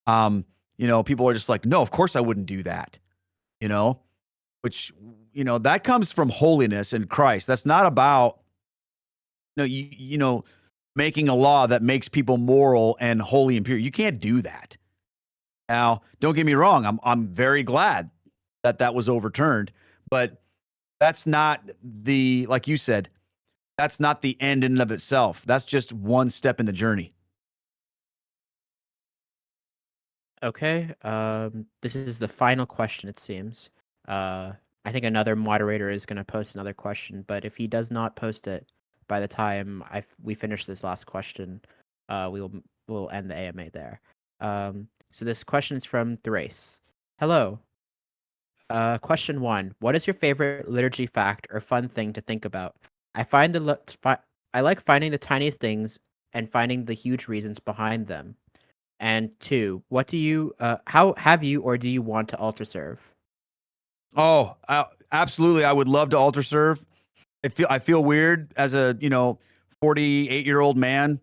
people are just like, no, of course I wouldn't do that, which, that comes from holiness in Christ. That's not about, making a law that makes people moral and holy and pure. You can't do that. Now, don't get me wrong. I'm very glad that that was overturned, but that's not the, like you said, that's not the end in and of itself. That's just one step in the journey. Okay. This is the final question, it seems. I think another moderator is going to post another question, but if he does not post it by the time we finish this last question, we'll end the AMA there. So this question is from Thrace. Hello. Question one: what is your favorite liturgy fact or fun thing to think about? I find I like finding the tiniest things and finding the huge reasons behind them. And two, what do you how have you or do you want to altar serve? Oh, absolutely. I would love to altar serve. I feel weird as a 48-year-old man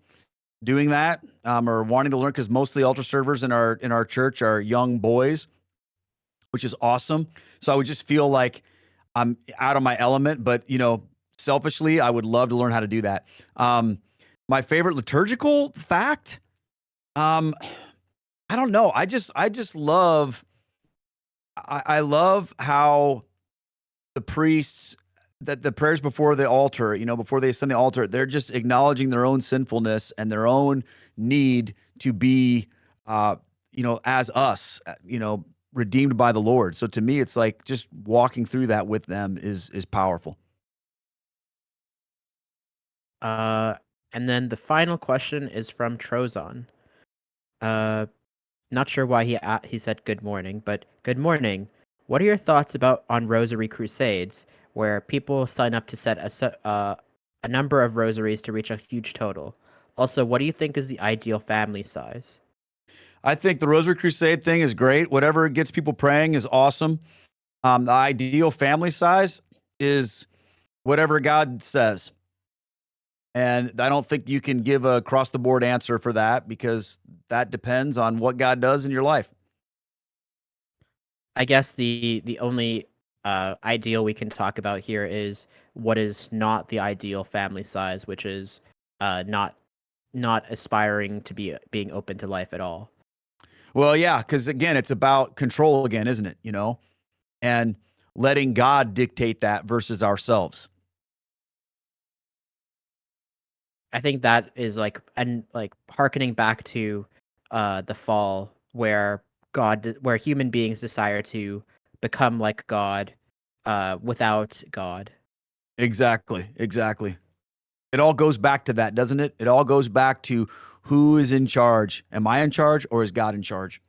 doing that, or wanting to learn, because most of the altar servers in our church are young boys, which is awesome. So I would just feel like I'm out of my element, but selfishly, I would love to learn how to do that. My favorite liturgical fact, um, I don't know. I just love I love how the priests, that the prayers before the altar, before they ascend the altar, they're just acknowledging their own sinfulness and their own need to be, as us, redeemed by the Lord. So to me, it's like just walking through that with them is powerful. Uh, and then the final question is from Trozon. Uh, Not sure why he said good morning, but good morning. What are your thoughts about on Rosary Crusades, where people sign up to set a number of rosaries to reach a huge total? Also, what do you think is the ideal family size? I think the Rosary Crusade thing is great. Whatever gets people praying is awesome. The ideal family size is whatever God says. And I don't think you can give a across the board answer for that, because that depends on what God does in your life. I guess the only ideal we can talk about here is what is not the ideal family size, which is not aspiring to being open to life at all. Well, yeah, because again, it's about control again, isn't it? And letting God dictate that versus ourselves. I think that is like harkening back to the fall, where where human beings desire to become like God without God. Exactly. Exactly. It all goes back to that, doesn't it? It all goes back to who is in charge. Am I in charge, or is God in charge?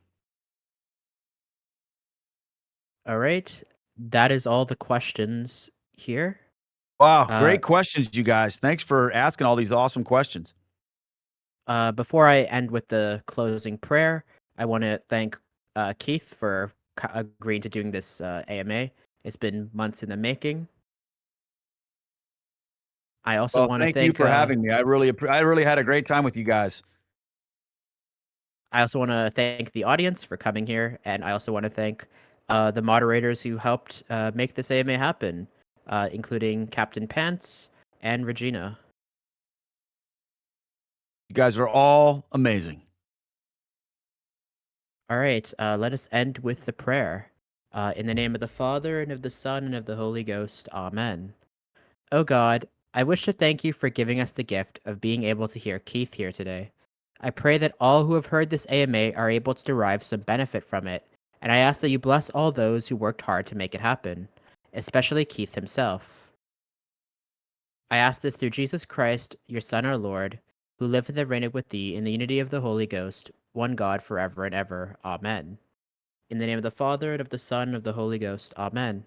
All right, that is all the questions here. Wow. Uh, Great questions, you guys. Thanks for asking all these awesome questions. Before I end with the closing prayer, I want to thank Keith for agreeing to doing this AMA. It's been months in the making. I also Well, want to thank you thank for having me. I really had a great time with you guys. the audience for coming here, and I also want to thank the moderators who helped make this AMA happen, including Captain Pants and Regina. You guys are all amazing. All right, let us end with the prayer. In the name of the Father, and of the Son, and of the Holy Ghost. Amen. O God, I wish to thank you for giving us the gift of being able to hear Keith here today. I pray that all who have heard this AMA are able to derive some benefit from it, and I ask that you bless all those who worked hard to make it happen, especially Keith himself. I ask this through Jesus Christ, your Son, our Lord, who liveth and reigneth with thee in the unity of the Holy Ghost, one God, forever and ever. Amen. In the name of the Father, and of the Son, and of the Holy Ghost. Amen.